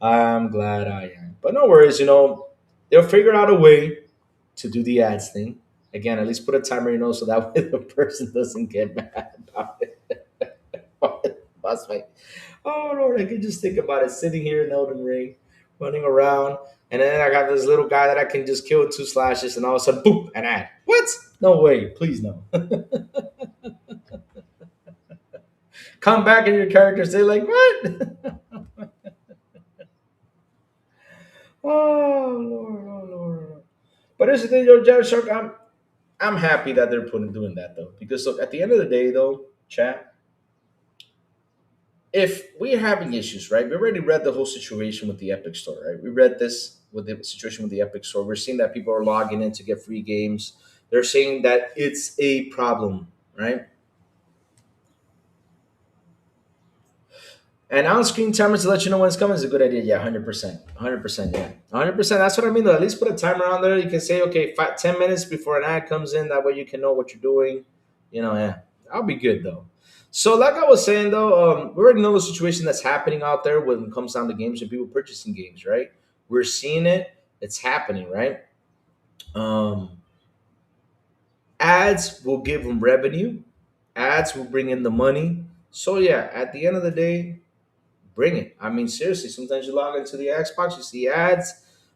I'm glad I am. But no worries, they'll figure out a way to do the ads thing. Again, at least put a timer, so that way the person doesn't get mad about it. Boss fight. Oh Lord, I can just think about it sitting here in Elden Ring, running around, and then I got this little guy that I can just kill with two slashes, and all of a sudden, boom, an ad. What? No way, please no. Come back and your characters, they're like, what? Oh Lord, oh Lord. But here's the thing, though, Jared Shark, I'm happy that they're doing that though, because look, at the end of the day, though, chat, if we're having issues, right? We already read the whole situation with the Epic Store, right? We read this with the situation with the Epic Store. We're seeing that people are logging in to get free games. They're saying that it's a problem, right? And on-screen timers to let you know when it's coming is a good idea. Yeah, 100%. 100%, yeah. 100%. That's what I mean, though. At least put a timer on there. You can say, okay, 10 minutes before an ad comes in. That way you can know what you're doing. Yeah. I'll be good, though. So, like I was saying, though, we already know the situation that's happening out there when it comes down to games and people purchasing games, right? We're seeing it. It's happening, right? Um, Ads will give them revenue. Ads will bring in the money. So, yeah, at the end of the day, bring it. I mean, seriously, sometimes you log into the Xbox, you see ads.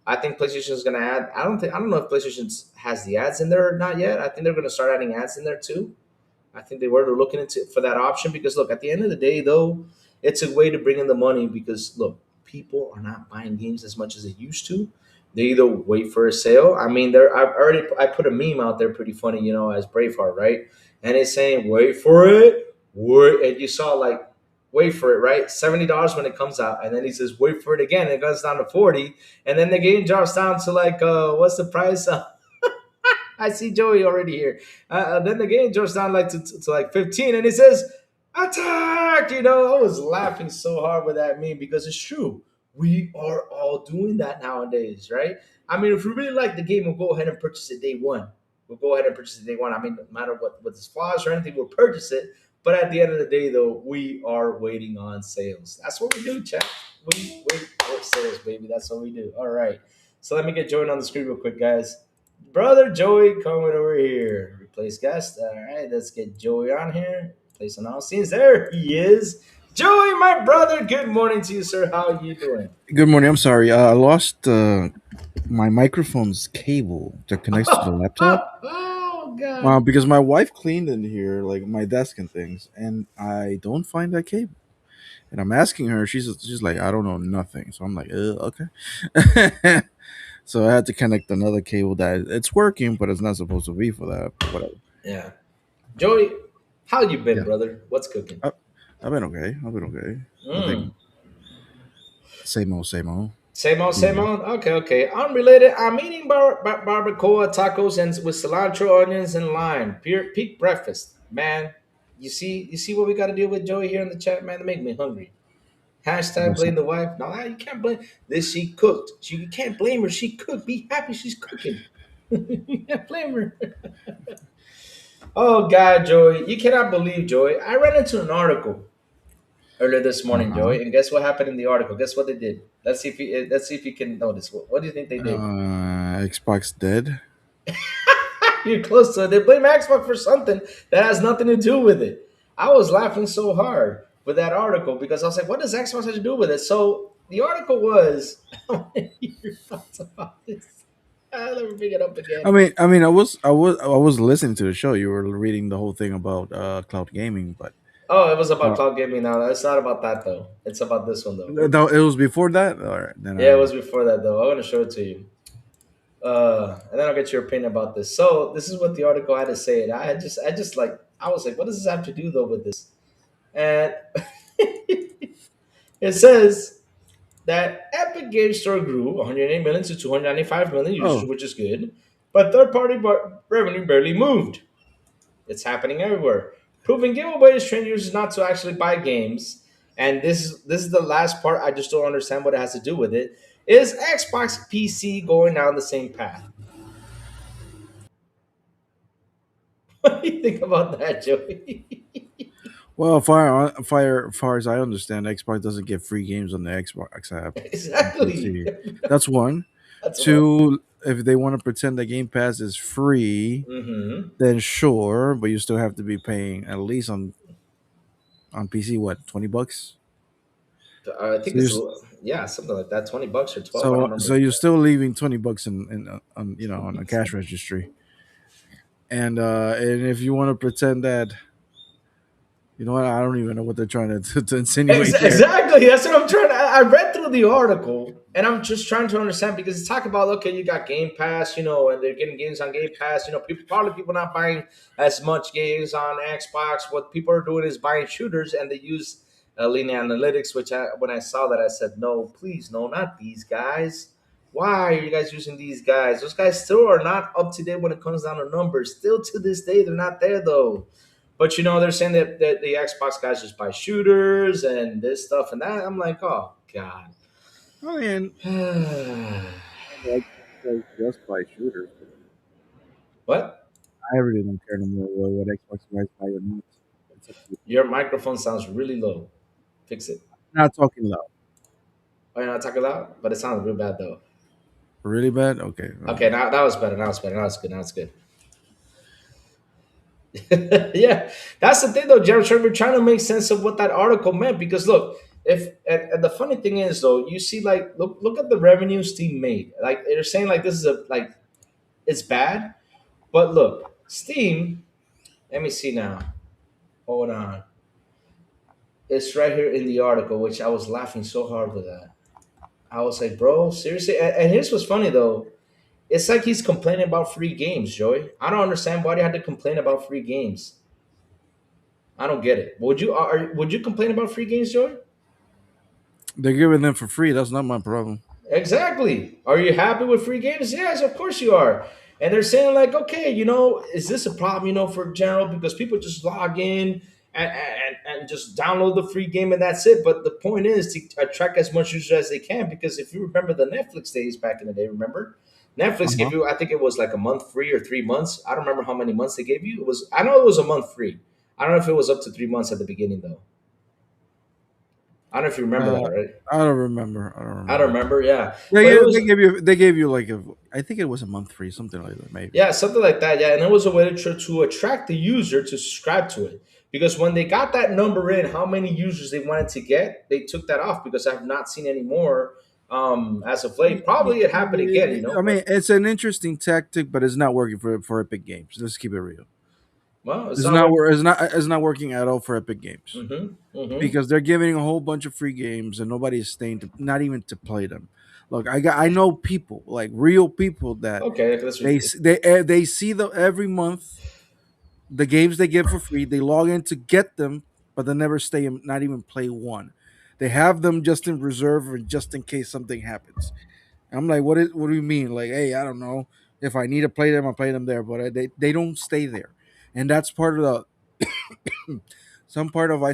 I think PlayStation is going to add. I don't know if PlayStation has the ads in there or not yet. I think they're going to start adding ads in there too. I think they were looking into for that option because look, at the end of the day, though, it's a way to bring in the money because look, people are not buying games as much as they used to. They either wait for a sale. I mean, I put a meme out there pretty funny, as Braveheart, right? And it's saying wait for it, wait, and you saw like wait for it, right? $70 when it comes out, and then he says wait for it again. And it goes down to 40, and then the game drops down to like what's the price? I see Joey already here. Then the game drops down like to like 15, and it says attack. I was laughing so hard with that meme because it's true. We are all doing that nowadays, right? I mean, if we really like the game, we'll go ahead and purchase it day one. We'll go ahead and purchase it day one. I mean, no matter what its flaws or anything, we'll purchase it. But at the end of the day, though, we are waiting on sales. That's what we do, chat. We wait for sales, baby. That's what we do. All right. So let me get Joey on the screen real quick, guys. Brother Joey coming over here. Replace guest. All right, let's get Joey on here. Replace on all scenes. There he is. Joey, my brother. Good morning to you, sir. How are you doing? Good morning. I'm sorry. I lost my microphone's cable that connects to the laptop. Oh God. Because my wife cleaned in here, like my desk and things, and I don't find that cable. And I'm asking her. She's like, I don't know nothing. So I'm like, okay. So I had to connect another cable that it's working, but it's not supposed to be for that. But whatever. Yeah. Joey, how you been, Yeah, brother? What's cooking? I, I've been okay. I've been okay. Mm. Nothing. Same old, same old. Same old, same Usual. old. Okay, okay. Unrelated. I'm eating barbacoa tacos and with cilantro, onions, and lime. Pure peak breakfast, man. You see what we got to deal with, Joey, here in the chat, man. They make me hungry. Hashtag What's blame up? the wife. No, you can't blame this. She cooked. You can't blame her. She cooked. Be happy she's cooking. Yeah, flamer. Oh God, Joey, you cannot believe, Joey. I ran into an article earlier this Uh morning, huh. Joey, and guess what happened in the article? Guess what they did? Let's see if you can notice. What do you think they did? Xbox dead. You're close to it. They blame Xbox for something that has nothing to do with it. I was laughing so hard with that article because I was like, what does Xbox have to do with it? So the article was, I want to hear your thoughts about this. Let me bring it up again. I was listening to the show. You were reading the whole thing about cloud gaming, but Oh, it was about uh, cloud gaming now. It's not about that though. It's about this one though. no, it was before that. All right, then I Yeah, it don't was know. before that though. I want to show it to you. And then I'll get your opinion about this. So this is what the article had to say. And I just like, I was like, what does this have to do though with this? And it says that Epic Game Store grew 108 million to 295 million users, Oh, which is good, but third-party revenue barely moved. It's happening everywhere, proving giveaways train users not to actually buy games. And this is the last part. I just don't understand what it has to do with it. Is Xbox PC going down the same path? What do you think about that, Joey? well, far as I understand, Xbox doesn't get free games on the Xbox app on Exactly. PC. That's one. That's one. Two, if they want to pretend that Game Pass is free, Mm-hmm. then sure, but you still have to be paying at least on PC. What, $20? I think So you're it's s- yeah, something like that. $20 or 12. I don't so remember. you're still leaving $20 in on on a cash registry, and if you want to pretend that, you know what, I don't even know what they're trying to insinuate there. Exactly. That's what I'm trying to. I read through the article and I'm just trying to understand because it's talk about okay, you got Game Pass, and they're getting games on Game Pass. People not buying as much games on Xbox. What people are doing is buying shooters and they use linear analytics. Which when I saw that, I said, no, please, no, not these guys. Why are you guys using these guys? Those guys still are not up to date when it comes down to numbers. Still to this day, they're not there though. But they're saying that the Xbox guys just buy shooters and this stuff and that. I'm like, oh god. I mean, like just buy shooters. What? I really don't care no more what Xbox guys buy or not. It's up to you. Your microphone sounds really low. Fix it. Not talking loud. Oh, you're not talking loud, but it sounds real bad though. Really bad. Okay. Okay, now that was better. Now it's better. Now it's good. Now it's good. Yeah, that's the thing though, Jared. We're trying to make sense of what that article meant because look, if and the funny thing is though, you see like look at the revenue Steam made. Like they're saying like this is a like it's bad, but look, Steam. Let me see now. Hold on. It's right here in the article, which I was laughing so hard with that. I was like, bro, seriously? And here's what's funny though. It's like he's complaining about free games, Joey. I don't understand why they had to complain about free games. I don't get it. Would you complain about free games, Joey? They're giving them for free. That's not my problem. Exactly. Are you happy with free games? Yes, of course you are. And they're saying like, okay, is this a problem, for general because people just log in and just download the free game and that's it. But the point is to attract as much users as they can because if you remember the Netflix days back in the day, remember Netflix gave Uh-huh. you, I think it was like a month free or 3 months. I don't remember how many months they gave you. I know it was a month free. I don't know if it was up to 3 months at the beginning though. I don't know if you remember that, Uh, right? I don't remember. I don't I don't remember. remember. Yeah, They but it gave, was. they gave you like a, I think it was a month free, something like that, maybe. Yeah, something like that. Yeah, and it was a way to attract the user to subscribe to it. Because when they got that number in, how many users they wanted to get, they took that off because I have not seen any more as of late. Probably it happened again, I but mean, it's an interesting tactic, but it's not working for Epic Games. Let's keep it real. well, it's It's not not working. wor- it's not working at all for Epic Games Mm-hmm. Mm-hmm. because they're giving a whole bunch of free games and nobody's staying to, not even to play them. Look, I know people, like real people, that Okay, let's they read. s- they see the every month the games they get for free. They log in to get them, but they never stay and not even play one. They have them just in reserve or just in case something happens. I'm like, what do you mean? Like, hey, I don't know. If I need to play them, I play them there, but they don't stay there, and that's part of the some part of I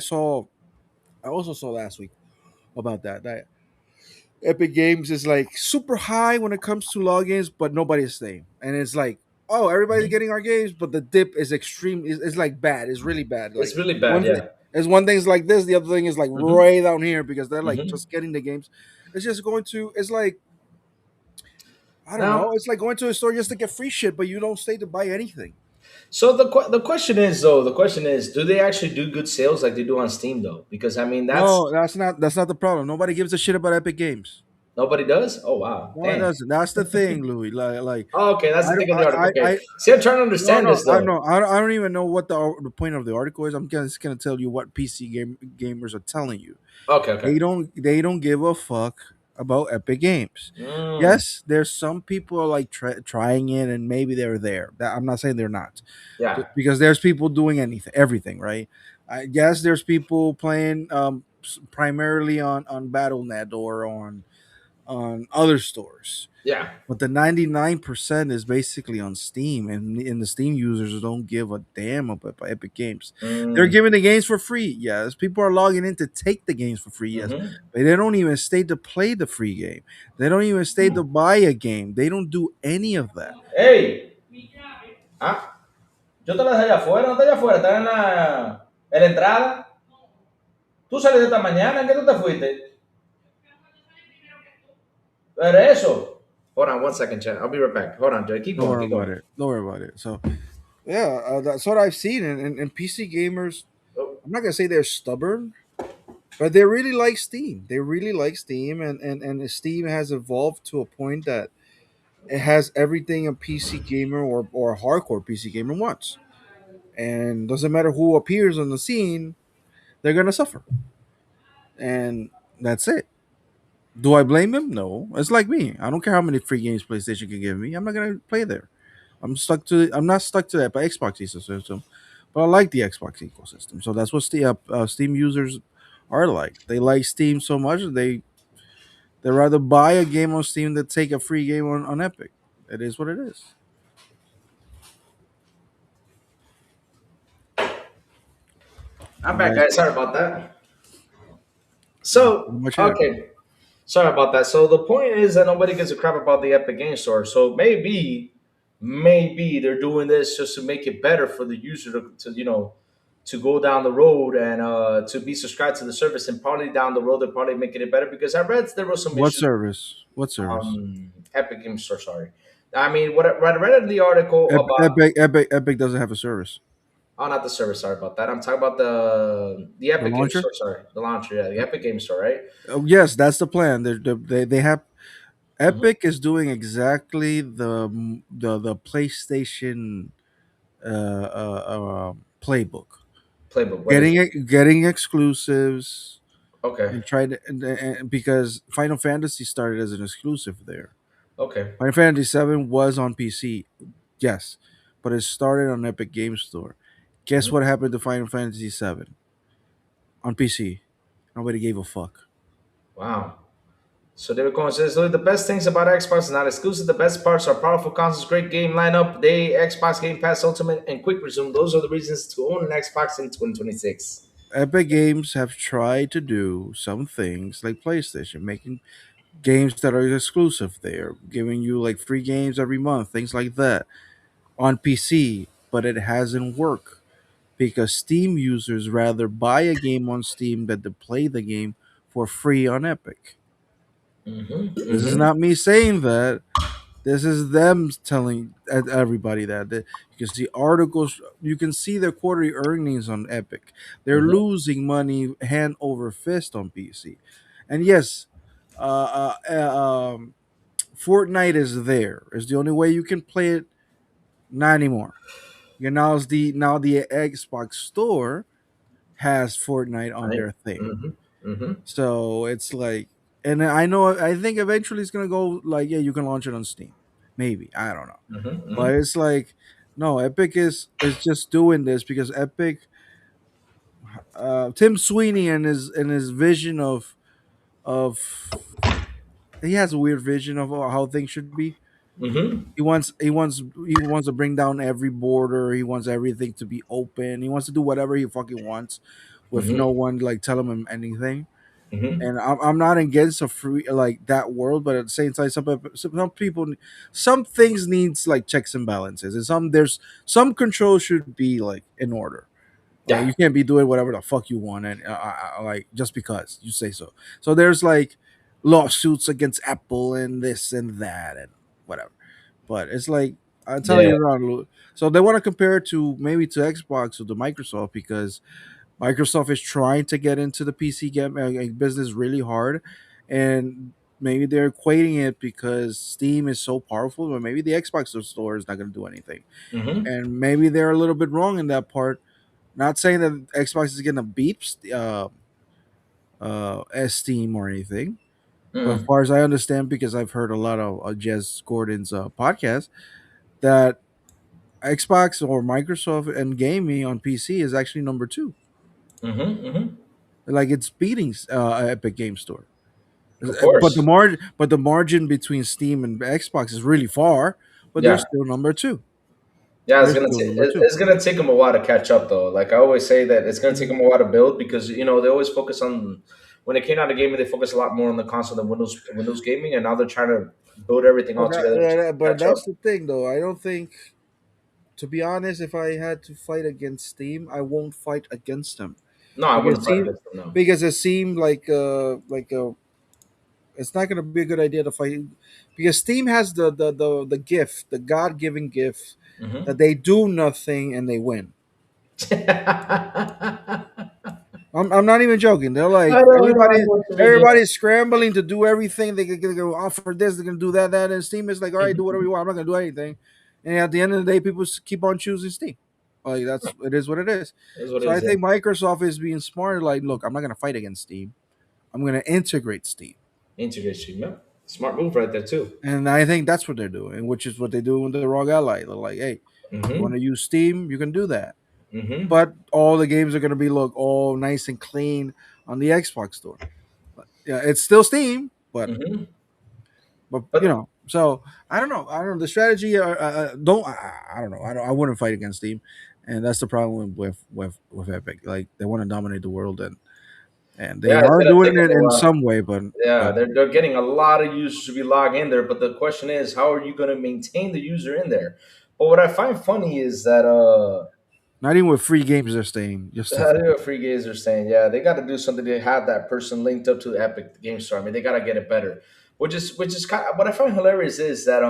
also saw last week about that. Epic Games is like super high when it comes to logins, but nobody's staying. And it's like, oh, everybody's Mhm. getting our games, but the dip is extreme. It's like bad. It's really bad. Like It's really bad, one thing yeah. is one thing's like this, the other thing is like Hmm. way down here because they're like Hmm. just getting the games. It's just going to. It's like I don't know. Now, It's like going to a store just to get free shit, but you don't stay to buy anything. so the question is though, the question is, do they actually do good sales like they do on Steam though? Because I mean, that's No, that's not the problem. Nobody gives a shit about Epic Games. nobody does. Oh wow, No, it damn. doesn't. That's the thing, Louis. Like Oh, okay, that's I the don't, thing on the article. Okay, I see, I'm trying to no, understand no, this though. I don't even know what the point of the article is. I'm just gonna tell you what gamers are telling you. Okay, okay. They don't give a fuck about Epic Games. Mm, Yes, there's some people like trying it, and maybe they're there. I'm not saying they're not, yeah, because there's people doing everything, right? I guess there's people playing primarily on BattleNet or on other stores, yeah. but the 99% is basically on Steam, and the Steam users don't give a damn about Epic Games. They're Mm, giving the games for free, yes. People are logging in to take the games for free, yes. mm-hmm. But they don't even stay to play the free game. They don't even stay to buy a game. They don't do any of that. Hey, ah, yo te la dejé allá afuera, no está allá afuera, está en la entrada. Tú saliste esta mañana, ¿en qué tú te fuiste? Pero eso. Hold on one second, chat. I'll be right back. Hold on, Jay. Keep Don't going, worry keep about going. it. Don't worry about it. So yeah, that's what I've seen. And PC gamers, Oh, I'm not gonna say they're stubborn, but they really like Steam. They really like Steam, and Steam has evolved to a point that it has everything a PC gamer or a hardcore PC gamer wants. And doesn't matter who appears on the scene, they're gonna suffer. And that's it. Do I blame him? No. It's like me. I don't care how many free games PlayStation can give me. I'm not gonna play there. I'm not stuck to that by Xbox ecosystem, but I like the Xbox ecosystem. So that's what Steam users are like. They like Steam so much that they rather buy a game on Steam than take a free game on Epic. It is what it is. I'm And back, that guys. Sorry about that. that's So, pretty much it. okay. Sorry about that. So the point is that nobody gives a crap about the Epic Game Store. So maybe they're doing this just to make it better for the user to to go down the road and to be subscribed to the service. And probably down the road they're probably making it better because I read there was some What issues. service? What service? Epic Game Store. Sorry. I mean, what I read in the article about. Epic doesn't have a service. Oh, not the service. Sorry about that. I'm talking about the The Epic Game launcher? Store. Sorry, the launcher. Yeah, the Epic Game Store. Right. Oh, yes, that's the plan. They have Hmm. Epic is doing exactly the PlayStation playbook, Playbook. What is it? getting exclusives Okay. and trying to because Final Fantasy started as an exclusive there. Okay. Final Fantasy 7 was on PC, yes, but it started on Epic Game Store. Guess Mhm. what happened to Final Fantasy 7 on PC? Nobody gave a fuck. Wow. So they were going to say, so the best things about Xbox is not exclusive. The best parts are powerful consoles, great game lineup, they Xbox Game Pass Ultimate, and quick resume. Those are the reasons to own an Xbox in 2026. Epic Games have tried to do some things like PlayStation, making games that are exclusive there, giving you like free games every month, things like that on PC, but it hasn't worked because Steam users rather buy a game on Steam than to play the game for free on Epic. Mm-hmm. This is Mm-hmm. not me saying that. This is them telling everybody that you can see articles, you can see their quarterly earnings on Epic. They're Mm-hmm. losing money hand over fist on PC. And yes, Fortnite is there. It's the only way you can play it. Not anymore. Now the Xbox Store has Fortnite on Right. their thing. Mm-hmm. Mm-hmm. So it's like, and I think eventually it's gonna go like, yeah, you can launch it on Steam, maybe, I don't know, Mm-hmm. but Mm-hmm. it's like, no, Epic is just doing this because Epic, Tim Sweeney and his vision of he has a weird vision of how things should be. Mm-hmm. He wants to bring down every border. He wants everything to be open. He wants to do whatever he fucking wants with Mm-hmm. no one like telling him anything. Mm-hmm. And I'm not against a free like that world, but at the same time, some people, some things needs like checks and balances, and there's some control should be like in order. Like Yeah. you can't be doing whatever the fuck you want, and like just because you say so. So there's like lawsuits against Apple and this and that and whatever. But it's like I'm telling Yeah. you, Ron. So they want to compare it to maybe to Xbox or to Microsoft because Microsoft is trying to get into the PC game business really hard, and maybe they're equating it because Steam is so powerful, but maybe the Xbox store is not going to do anything, Mm-hmm. and maybe they're a little bit wrong in that part. Not saying that Xbox is going to beat as Steam or anything, but as Mm. far as I understand, because I've heard a lot of Jez Gordon's podcast, that Xbox or Microsoft and gaming on PC is actually number two. Mm-hmm. Mm-hmm. Like it's beating Epic Game Store. Of But course. the margin between Steam and Xbox is really far, but they're Yeah. still number two. Yeah, They're still number two. it's gonna take them a while to catch up though. Like I always say that it's gonna take Mhm. them a while to build because they always focus on when it came out of gaming they focus a lot more on the console than Windows gaming, and now they're trying to build everything all together to But catch that's up. the thing, though. I don't think, to be honest, if I had to fight against Steam, I won't fight against them No, I because wouldn't fight Steam against them. No. because it seemed like a it's not going to be a good idea to fight because Steam has the gift, the God given gift Hmm. that they do nothing and they win. I'm not even joking. They're like I know what you mean. Yeah. everybody's scrambling to do everything. They're gonna go offer this, they're gonna do that, and Steam is like, all right, do whatever Mhm. you want. I'm not gonna do anything. And at the end of the day, people keep on choosing Steam. Like that's it is what it is. That's what it So I is. Yeah. think Microsoft is being smart. Like, look, I'm not gonna fight against Steam. I'm gonna integrate Steam. Integration. Yeah. Smart move right there too. And I think that's what they're doing, which is what they do with the ROG Ally. They're like, hey, you want Mm-hmm. to use Steam, you can do that. Mm-hmm. But all the games are going to be look all nice and clean on the Xbox store. But, yeah, it's still Steam, Mm-hmm. but But so I don't know. I don't know the strategy. Don't I don't know. I wouldn't fight against Steam, and that's the problem with Epic. Like they want to dominate the world, and they yeah, it's are gonna take doing them it a in while. some way, Yeah, but they're getting a lot of users to be logged in there, but the question is, how are you going to maintain the user in there? But what I find funny is that not even with free games they're staying. Just I know free games are saying, yeah, they got to do something to have that person linked up to the Epic Game Store. I mean, they got to get it better. Which is kind of, what I find hilarious is that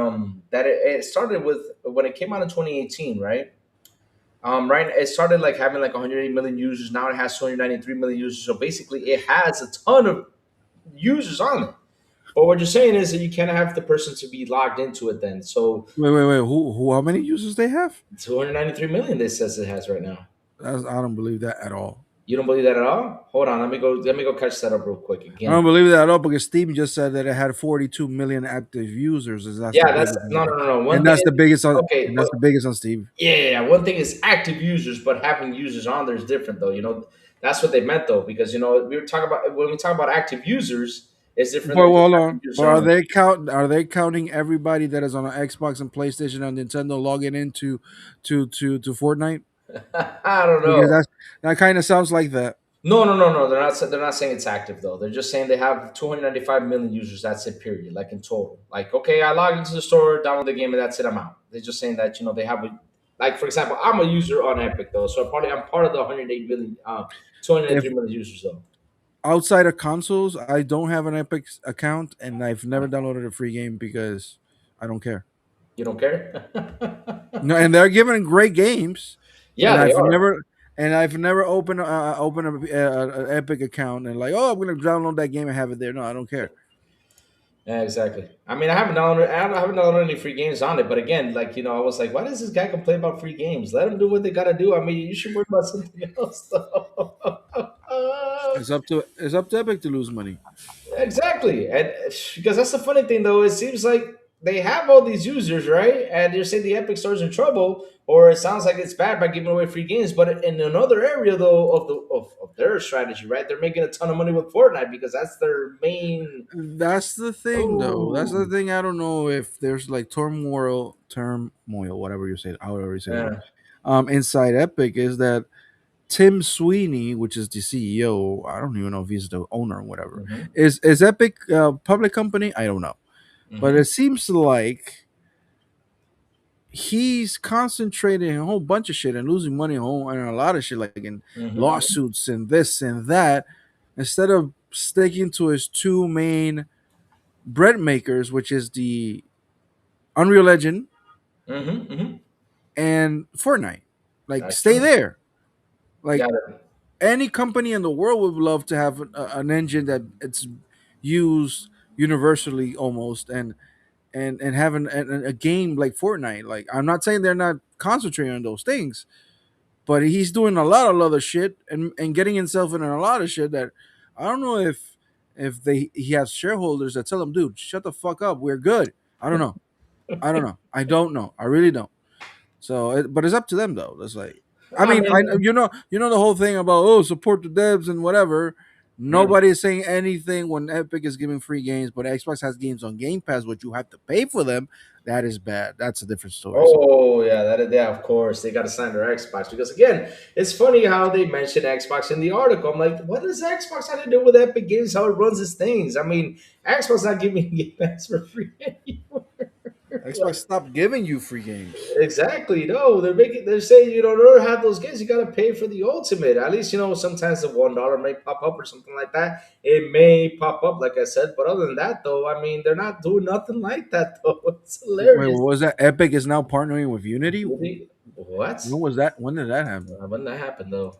it started with when it came out in 2018, right? Right, it started like having like 108 million users. Now it has 293 million users. So basically, it has a ton of users on it. But what you're saying is that you can't have the person to be logged into it then. So wait. Who? How many users they have? 293 million, this says it has right now. I don't believe that at all. You don't believe that at all? Hold on, let me go catch that up real quick I again. don't believe that at all because Steam just said that it had 42 million active users, and that's the Yeah, that's biggest, no, no, no, no. and One thing that's is the biggest on, okay, and but that's the biggest on Steam. yeah, yeah, yeah. One thing is active users, but having users on there is different, though. That's what they meant, though, because we were talking about when we talk about active users, it's different But than just hold having on, users but on there. are they counting everybody that is on an Xbox and PlayStation and Nintendo logging into to Fortnite? I don't Because know. that kind of sounds like that. No, no, no, no. They're not saying it's active though. They're just saying they have 295 million users. That's it. Period. Like in total. Like okay, I log into the store, download the game, and that's it. I'm out. They're just saying that they have a like for example, I'm a user on Epic though, so I'm part of the 108 million, If 293 million users though. outside of consoles, I don't have an Epic account, and I've never downloaded a free game because I don't care. You don't care? No, and they're giving great games, Yeah, and they are. I've never opened a Epic account and like, oh, I'm gonna download that game and have it there. No, I don't care. Yeah, exactly. I mean, I haven't downloaded any free games on it, but again, like I was like, why does this guy complain about free games? Let them do what they gotta do. I mean, you should worry about something else, though. It's up to Epic to lose money. Exactly, and because that's the funny thing, though, it seems like they have all these users, right? And you're saying the Epic Store's in trouble, or it sounds like it's bad by giving away free games. But in another area, though, of their strategy, right? They're making a ton of money with Fortnite because that's their main. That's the thing, though. That's the Oh, thing. I don't know if there's like turmoil, whatever you say, however you say that. yeah. Inside Epic is that Tim Sweeney, which is the CEO, I don't even know if he's the owner or whatever. Mm-hmm. Is Epic a public company? I don't know, but Mm-hmm. it seems like he's concentrating a whole bunch of shit and losing money on a lot of shit, like in Mm-hmm. lawsuits and this and that, instead of sticking to his two main bread makers, which is the Unreal Engine Mm-hmm. Mm-hmm. and Fortnite. Like, That's stay true. there. Got Like, it. any company in the world would love to have an engine that it's used universally almost, and having a game like Fortnite. Like, I'm not saying they're not concentrating on those things, but he's doing a lot of other shit and getting himself in a lot of shit that I don't know if they he has shareholders that tell him, dude, shut the fuck up, we're good. I don't know. I don't know. I don't know. I really don't. So, but it's up to them though. That's like, I I mean, I mean, the whole thing about, oh, support the devs and whatever. mm. Nobody is saying anything when Epic is giving free games, but Xbox has games on Game Pass, which you have to pay for them. That is bad. That's a different story. So, Oh yeah, yeah, of course they got to sign their Xbox because again, it's funny how they mention Xbox in the article. I'm like, what does Xbox have to do with Epic Games? How it runs its things? I mean, Xbox not giving Game Pass for free anymore. Xbox stopped giving you free games. Exactly. No, they're saying in order to have those games, you gotta pay for the ultimate. At least sometimes the $1 may pop up or something like that. It may pop up, like I said, but other than that, though, I mean, they're not doing nothing like that though. It's Wait, hilarious. what was that? Epic is now partnering with Unity. Really? What? When was that? When did that happen? When that happened though?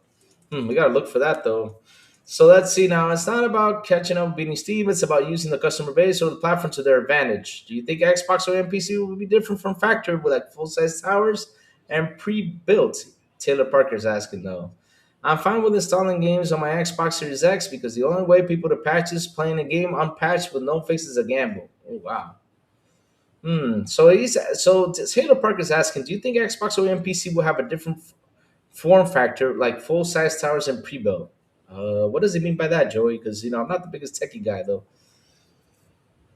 We gotta look for that though. So let's see now. It's not about catching up, beating Steam. It's about using the customer base or the platform to their advantage. Do you think Xbox or NPC will be different from Factory with like full size towers and pre-built? Taylor Parker's asking though. I'm fine with installing games on my Xbox Series X because the only way people to patch is playing a game unpatched with no fix is a gamble. Oh wow. So Taylor Parker's asking, do you think Xbox or NPC will have a different form factor like full size towers and pre-built? What does he mean by that, Joey? Because I'm not the biggest techie guy though.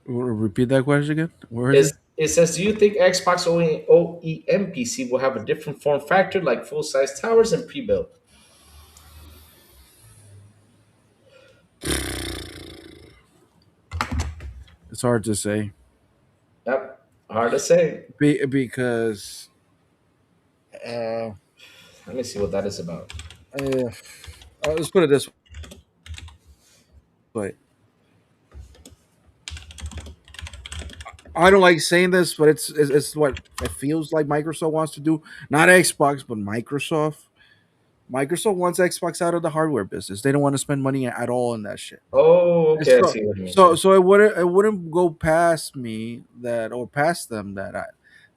Repeat that question again. Where is it? It says, do you think Xbox OEM PC will have a different form factor like full size towers and pre-built? It's hard to say. Yep, hard to say. Because uh, Let me see what that is about. uh, let's put it this way. I don't like saying this, but it's what it feels like Microsoft wants to do. Not Xbox, but Microsoft. Microsoft wants Xbox out of the hardware business. They don't want to spend money at all in that shit. Oh, And okay, I see what you mean. so it wouldn't go past me that or past them that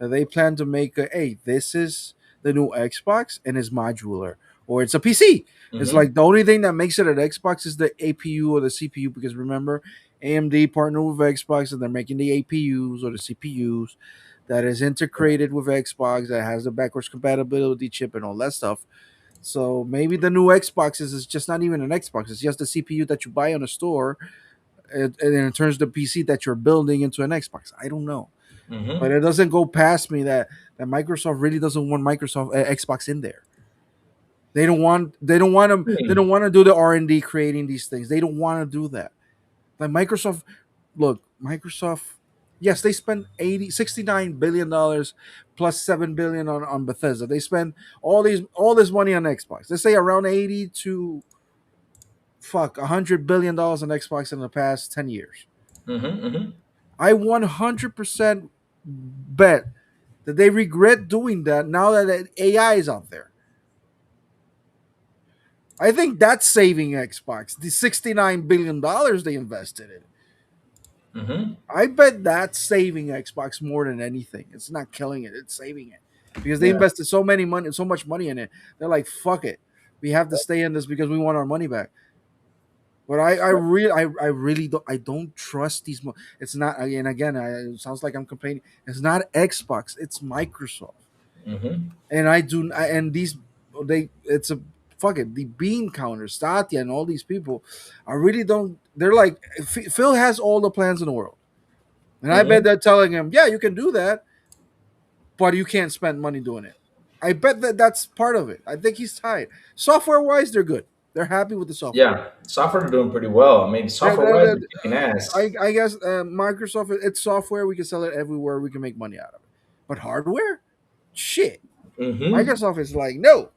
they plan to make a, hey, this is the new Xbox and it's modular or it's a PC. It's Mm-hmm. like the only thing that makes it an Xbox is the APU or the CPU, because remember, AMD partnered with Xbox and they're making the APUs or the CPUs that is integrated with Xbox, that has the backwards compatibility chip and all that stuff. So maybe the new Xbox is just not even an Xbox. It's just a CPU that you buy on a store, and then it turns the PC that you're building into an Xbox. I don't know, but Mm-hmm. it doesn't go past me that Microsoft really doesn't want Microsoft Xbox in there. They Hmm. don't want to do the R&D creating these things. They don't want to do that. Like Microsoft, look, Microsoft. Yes, they spend 69 billion dollars plus 7 billion on Bethesda. They spend all this money on Xbox. They say around 80 to $100 billion on Xbox in the past 10 years. Mm-hmm. Mm-hmm. I 100% bet that they regret doing that now that AI is out there. I think that's saving Xbox. The $69 billion they invested in. Mm-hmm. I bet that's saving Xbox more than anything. It's not killing it; it's saving it because they Yeah. invested so much money in it. They're like, "Fuck it, we have to stay in this because we want our money back." But I really don't trust these. It's not, and again, it sounds like I'm complaining. It's not Xbox; it's Microsoft, Mm-hmm. and and these it's a fuck it. The bean counters, Satya, and all these people, I really don't. They're like, Phil has all the plans in the world. And I bet Mm-hmm. they're telling him, yeah, you can do that, but you can't spend money doing it. I bet that that's part of it. I think he's tied. Software wise, they're good. They're happy with the software. Yeah, software are doing pretty well. I mean, They're, software they're, wise, they're, they're kicking ass. I guess Microsoft, it's software. We can sell it everywhere. We can make money out of it. But hardware, shit. Mm-hmm. Microsoft is like no.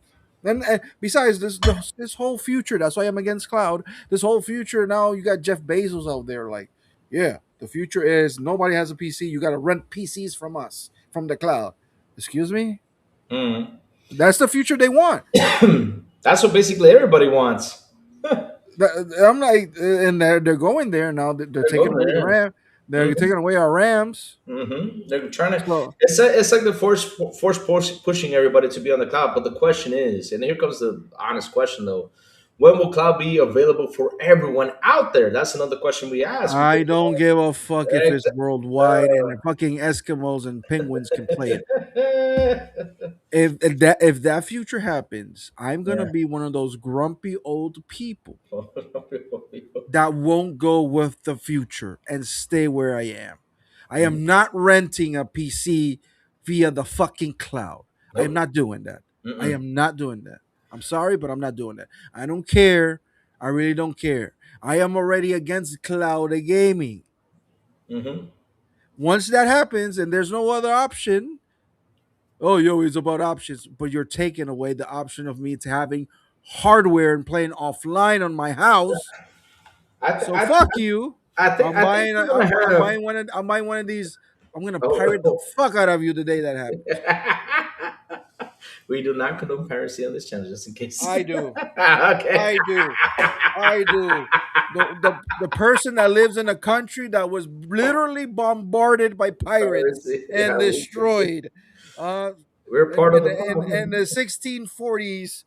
And besides this whole future, that's why I'm against cloud. This whole future now, you got Jeff Bezos out there like, yeah, the future is nobody has a PC. You got to rent PCs from us from the cloud. Excuse me. Mm. That's the future they want. That's what basically everybody wants. I'm like, and they're going there now. They're They're taking going away the there. RAM. They're Mm-hmm. taking away our RAMs. Mm-hmm. They're trying to. So It's like the pushing everybody to be on the cloud. But the question is, and here comes the honest question though: when will cloud be available for everyone out there? That's another question we ask because I don't give a fuck if it's worldwide and uh, the fucking Eskimos and penguins can play it. If that future happens, I'm gonna yeah. be one of those grumpy old people that won't go with the future and stay where I am. I Mhm. am not renting a PC via the fucking cloud. I am Nope. not doing that. I Mm-mm. am not doing that. I'm sorry, but I'm not doing that. I don't care. I really don't care. I am already against cloud gaming. Mm-hmm. Once that happens and there's no other option, oh, yo, it's about options, but you're taking away the option of me to having hardware and playing offline on my house. I, th- So I, fuck you. I think we're gonna I'm have. buying I'm buying one of these. I'm gonna pirate the Oh, fuck out of you the day that happens. we do not condone piracy on this channel, just in case. I do. Okay. I do. I do. The person that lives in a country that was literally bombarded by pirates Piracy. and Yeah, destroyed. Uh, we're part of the in problem. the 1640s,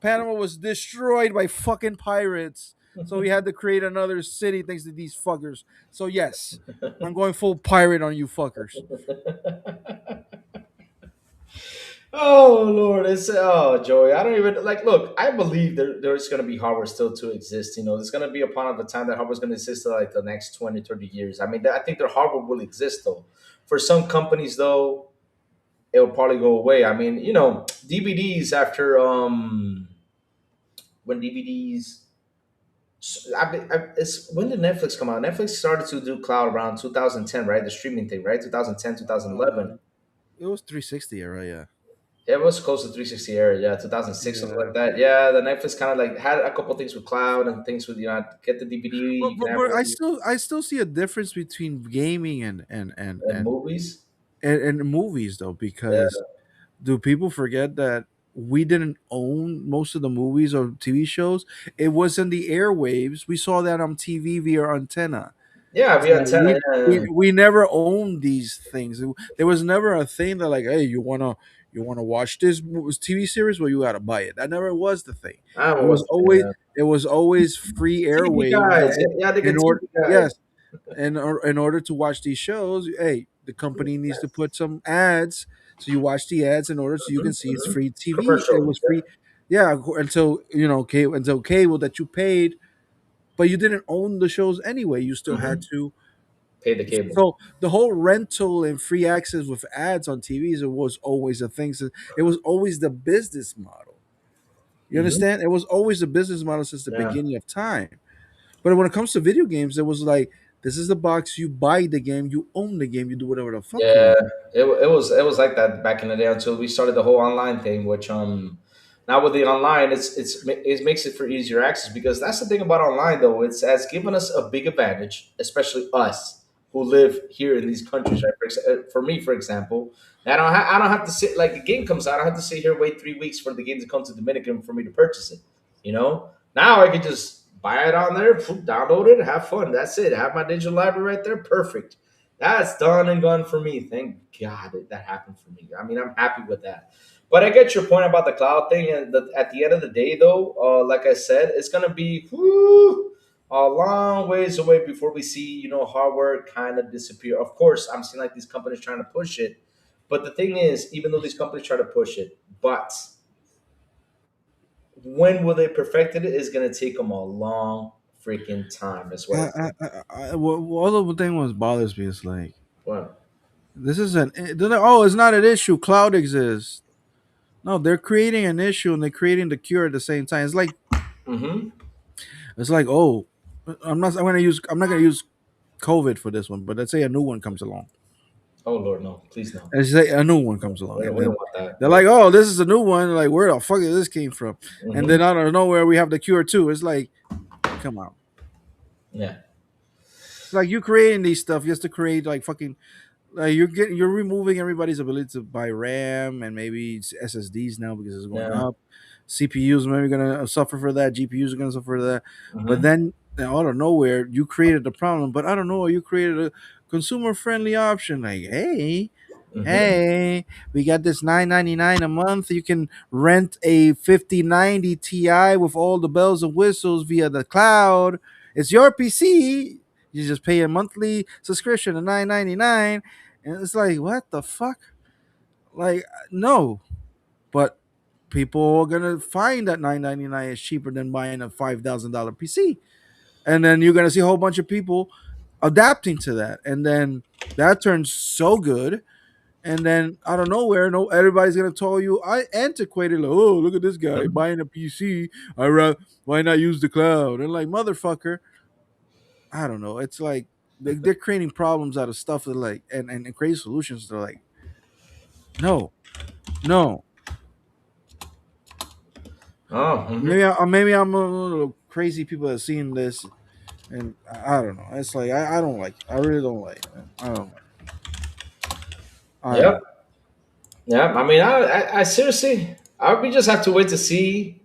Panama was destroyed by fucking pirates. So we had to create another city thanks to these fuckers. So yes, I'm going full pirate on you fuckers. Oh Lord, it's Joey. I don't even like. Look, I believe there's going to be hardware still to exist. You know, there's going to be a point of the time that hardware's going to exist for like the next 20, 30 years. I mean, I think their hardware will exist though. For some companies though, it'll probably go away. I mean, you know, DVDs after when DVDs. It's when did Netflix come out? Netflix started to do cloud around 2010, right? The streaming thing, right? 2010, 2011. Uh, it was 360 era, yeah. Yeah, it was close to 360 era. Yeah, 2006, something Yeah. like that. Yeah, the Netflix kind of like had a couple things with cloud and things with, get the DVD, But, you can but, have but it I still see a difference between gaming in movies. and movies though, Yeah. because do people forget that we didn't own most of the movies or TV shows? It was in the airwaves. We saw that on TV via antenna. Yeah, we So had 10. Yeah. we never owned these things. There was never a thing that like, hey, you wanna watch this TV series? Well, you gotta buy it. That never was the thing. I It was was the thing. always it was always free TV airwaves. guys. Yeah, they In get order, TV guys. yes, in order to watch these shows, hey, the company needs to put some ads. So you watch the ads in order so you Hmm. can see it's free TV. It Commercial. was free, yeah. Until until cable that you paid, but you didn't own the shows anyway. You still Yeah. had to. Pay the cable. So the whole rental and free access with ads on TVs, it was always a thing. So it was always the business model. You Hmm. understand? It was always the business model since the Yeah. beginning of time. But when it comes to video games, it was like this is the box. You buy the game, you own the game, you do whatever the fuck you Yeah, want. it was like that back in the day until we started the whole online thing, which now with the online it makes it for easier access because that's the thing about online though it's has given us a big advantage, especially us who live here in these countries. Right, for me, for example, I don't have to sit like the game comes out. I don't have to sit here wait 3 weeks for the game to come to Dominican for me to purchase it. You know, now I can just buy it on there, download it, have fun. That's it. Have my digital library right there. Perfect. That's done and gone for me. Thank God that happened for me. I mean, I'm happy with that. But I get your point about the cloud thing. And at the end of the day, though, like I said, it's gonna be a long ways away before we see hardware kind of disappear. Of course, I'm seeing like these companies trying to push it, but the thing is, even though these companies try to push it, but when will they perfect it? Is gonna take them a long freaking time. Is what I think. All the thing was bothers me is like Well, this is they're like, oh, it's not an issue. Cloud exists. No, they're creating an issue and they're creating the cure at the same time. Mm-hmm. It's like, oh, I'm not gonna use COVID for this one, but let's say a new one comes along. Oh Lord, no, please no. Let's say a new one comes along, and We don't then want that. they're Yeah. like, oh, this is a new one. Like, where the fuck did this came from? And Mm-hmm. then out of nowhere, we have the cure too. It's like, come on. Yeah. It's like you creating these stuff just to create like fucking you're removing everybody's ability to buy RAM and maybe SSDs now because it's going Yeah. up. CPUs maybe gonna suffer for that. GPUs are gonna suffer for that. But Mm-hmm. then out of nowhere, you created the problem. But I don't know, you created a consumer friendly option. Like, hey, Mm-hmm. hey, we got this 9.99 a month. You can rent a 5090 Ti with all the bells and whistles via the cloud. It's your PC. You just pay a monthly subscription of 9.99, and it's like, what the fuck? Like, no. But people are gonna find that 9.99 is cheaper than buying a $5,000 PC, and then you're gonna see a whole bunch of people adapting to that, and then that turns so good. And then out of nowhere, no, everybody's gonna tell you I antiquated. Like, oh, look at this guy buying a PC. Why not use the cloud? And like, motherfucker, I don't know. It's like they're creating problems out of stuff that like and create solutions. They're like, no, no. Oh. Mm-hmm. Maybe I'm a little crazy. People that seen this, and I don't know. It's like I don't like. It. I really don't like. It. I don't like. It. I Yep. don't. Yeah. I mean, I seriously, we just have to wait to see.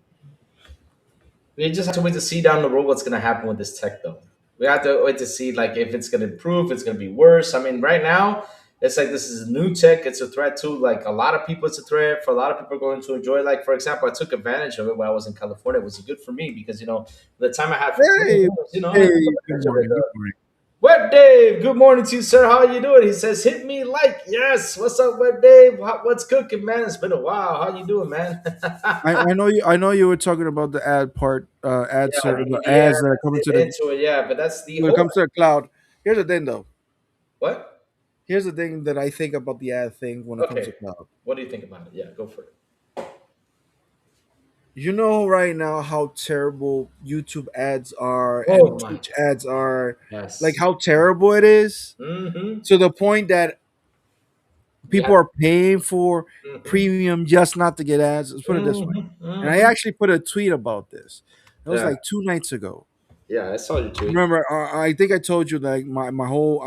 We just have to wait to see down the road what's gonna happen with this tech, though. We have to wait to see like if it's gonna improve, it's gonna be worse. I mean, right now it's like this is new tech. It's a threat to like a lot of people. It's a threat for a lot of people going to enjoy. Like for example, I took advantage of it when I was in California. It was good for me because the time I had for playing Hey, games, I hey. took Good advantage of it. morning. Good morning. Web Dave, good morning to you, sir. How are you doing? He says, "Hit me like yes." What's up, Web Dave? What's cooking, man? It's been a while. How you doing, man? I know you. I know you were talking about the ad part, Yeah, like the yeah, ads that are coming let's to get the into it. Yeah, but that's the when it whole comes to the cloud. Here's the thing, though. what? Here's the thing that I think about the ad thing when it comes to Okay, cloud. what do you think about it? Yeah, go for it. You know right now how terrible YouTube ads are and Oh my, Twitch ads are, like yes. how terrible it is Mm-hmm. to the point that You people have. are paying for Mm-hmm. premium just not to get ads. Let's put it this way. Mm-hmm. And I Mm-hmm. actually put a tweet about this. It was Yeah, like 2 nights ago. yeah. I saw your tweet. Remember, I think I told you like my whole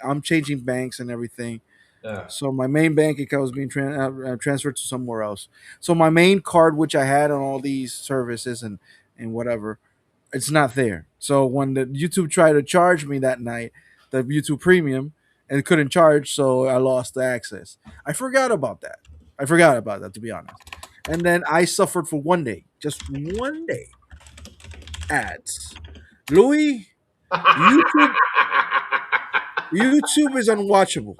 I'm changing banks and everything. Yeah, So my main bank account was being transferred to somewhere else. So my main card, which I had on all these services and whatever, it's not there. So when the YouTube tried to charge me that night, the YouTube Premium, and it couldn't charge, so I lost the access. I forgot about that. I forgot about that, to be honest. And then I suffered for 1 day, just 1 day, ads. Louis, YouTube YouTube is unwatchable.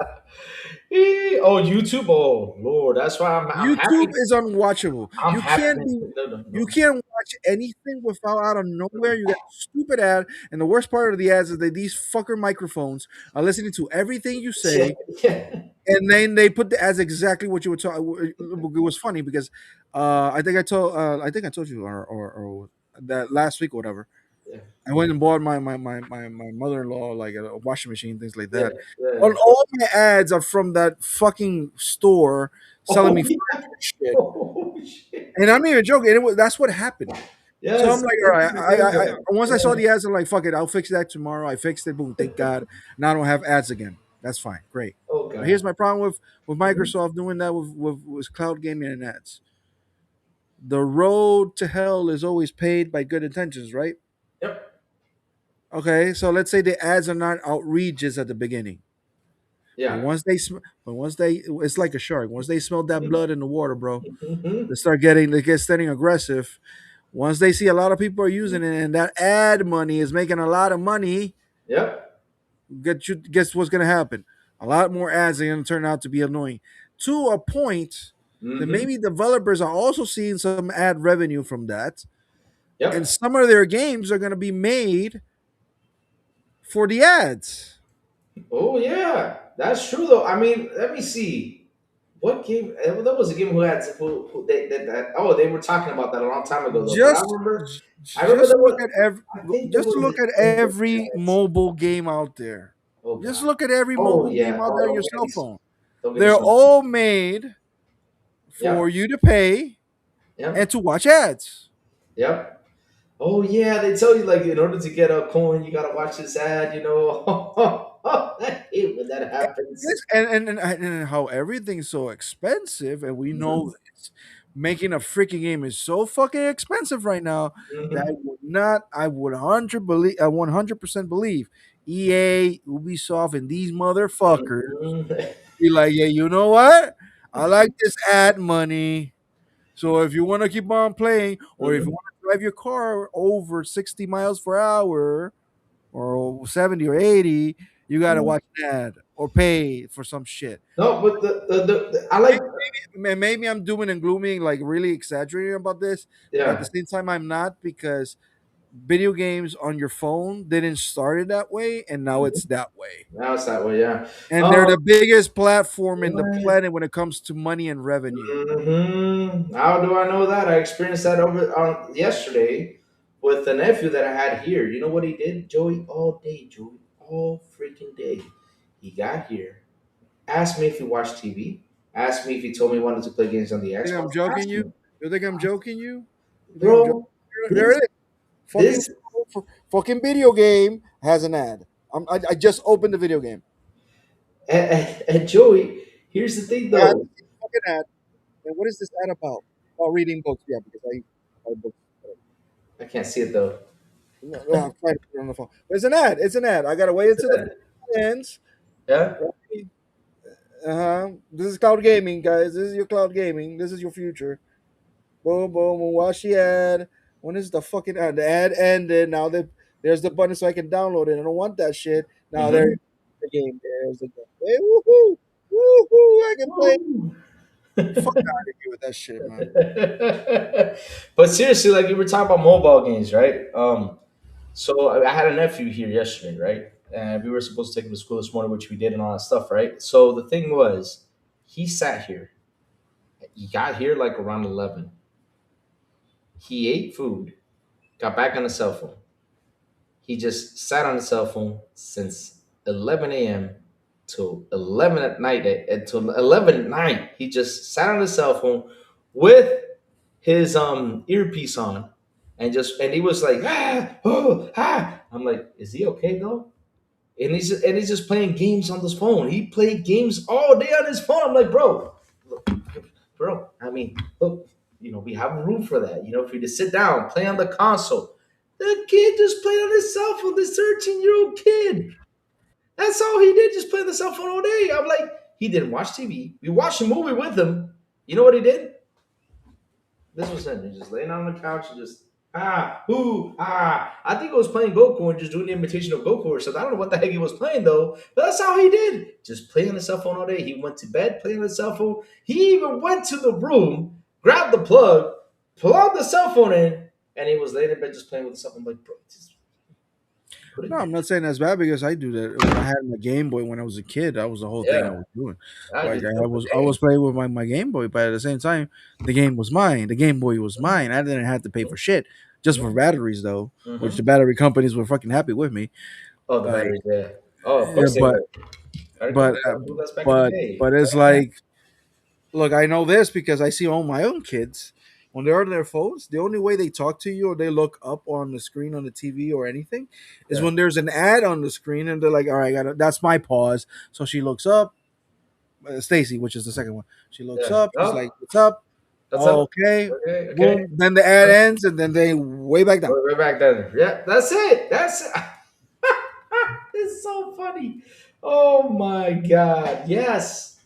Oh, YouTube. Oh Lord, that's why I'm YouTube happy. is unwatchable. I'm happy. No, no, You no. can't watch anything without out of nowhere. You got a stupid ad, and the worst part of the ads is that these fucker microphones are listening to everything you Yeah, say, yeah, and then they put the ads exactly what you were talking. It was funny because I think I told you or that last week or whatever. yeah, I went and bought my mother in law like a washing machine, things like yeah, that. yeah. On all my ads are from that fucking store selling Oh me yeah. furniture and shit. Oh shit. And I'm not even joking. That's what happened. So I'm Yes. like, all right. Once I saw the ads, I'm like, fuck it, I'll fix that tomorrow. I fixed it. Boom, thank God. Now I don't have ads again. That's fine, great. Oh But here's god. my problem with Mhm. Microsoft doing that with cloud gaming and ads. The road to hell is always paved by good intentions, right? Yep. Okay, so let's say the ads are not outrageous at the beginning, but Yeah. once they, it's like a shark. Once they smell that blood in the water, bro, Hmm. they get starting aggressive. Once they see a lot of people are using it and that ad money is making a lot of money, Yep. guess what's gonna happen? A lot more ads are gonna turn out to be annoying to a point that Hmm. maybe developers are also seeing some ad revenue from that, and Yep. some of their games are gonna be made for the ads. Oh yeah. That's true though. I mean, let me see. What game? That was a game who had who oh, they were talking about that a long time ago though. But Just I remember just there look was at every I think there just was look at an every mobile game out there. oh Just god. look at every Oh mobile yeah. game out Oh, there on your cell phone. don't get me They're started. all made for Yep. you to pay and Yep. to watch ads. Yep. Oh yeah, they tell you like in order to get a coin, you gotta watch this ad. You know, I hate when that Yes, happens. and how everything's so expensive, and we know Mhm. this. Making a freaking game is so fucking expensive right now that Mhm. I would 100% believe EA, Ubisoft, and these motherfuckers Mhm. be like, yeah, you know what? I like this ad money. So if you want to keep on playing, or if you Mhm. want to drive your car over 60 miles per hour, or 70 or 80, you gotta watch an ad or pay for some shit. No, but I like Maybe I'm dooming and glooming, like really exaggerating about this, but at the yeah. same time, I'm not, because video games on your phone didn't start it that way, and now it's Mhm. that way. Now it's that way. Yeah. And they're Um. the biggest platform in the What? planet when it comes to money and revenue. How do I know that? I experienced that over on yesterday with a nephew that I had here. You know what he did, Joey? All day, Joey, all freaking day. He got here, asked me if he watched TV, asked me if he told me he wanted to play games on the You think I'm Xbox. joking Asked you? me, You think I'm joking you? You think I'm joking? bro, There this it is. Fucking this fucking video game has an ad. I just opened the video game. and Joey. Here's the thing, I had though. to see the fucking ad. And what is this ad about? About reading books, yeah, because I books. I can't see it though. No, no, I'm trying to put it on the phone. But it's an ad. It's an ad. I gotta wait until the phone ends. Yeah. Uh-huh. This is cloud gaming, guys. This is your cloud gaming. This is your future. Boom, boom. We'll watch the ad. When is the fucking ad? The ad ended. Now there's the button so I can download it. I don't want that shit. Now there's Mm-hmm. the game. There's the game. Hey, woohoo! Woohoo! I can play. Fuck out of here with that shit, man. But seriously, like you were talking about mobile games, right? So I had a nephew here yesterday, right? And we were supposed to take him to school this morning, which we did and all that stuff, right? So the thing was, he sat here. He got here like around 11. He ate food, got back on the cell phone. He just sat on the cell phone since 11 a.m. to 11 at night. Until 11 at night, he just sat on the cell phone with his earpiece on, and he was like ah oh ah. I'm like, is he okay though? And he's just playing games on this phone. He played games all day on his phone. I'm like, look, bro. I mean, look, we have room for that. For you to sit down, play on the console. The kid just played on his cell phone. This 13-year-old kid. That's all he did. Just play on the cell phone all day. I'm like, he didn't watch TV. We watched a movie with him. You know what he did? This was him. He just laying on the couch and just I think he was playing Goku and just doing the imitation of Goku or something. I don't know what the heck he was playing though, but that's how he did. Just play on the cell phone all day. He went to bed playing on the cell phone. He even went to the room, grabbed the plug, plugged the cell phone in, and he was laying in bed just playing with the cell phone. I'm like, bro, just put No, it down. I'm not saying that's bad, because I do that. When I had my Game Boy when I was a kid, that was the whole thing I Yeah, was doing. I Like did the I same. was playing with my Game Boy, but at the same time, the game was mine. The Game Boy was mine. I didn't have to pay for shit, just for batteries though, which Mm-hmm. the battery companies were fucking happy with me. Oh, the Like, batteries, yeah. Oh, of yeah, course they were. Battery but companies uh, got to do this back in the day. but it's like, look, I know this because I see all my own kids when they're on their phones. The only way they talk to you or they look up on the screen on the TV or anything is Yeah, when there's an ad on the screen, and they're like, "All right, that's my pause." So she looks up, Stacy, which is the second one. She looks yeah. up. She's like, Oh, "What's up?" that's up. Okay, Okay, okay. boom. Then the ad ends, and then they way back down. We're back then. Yeah, that's it. That's it. It's so funny. Oh my god. Yes.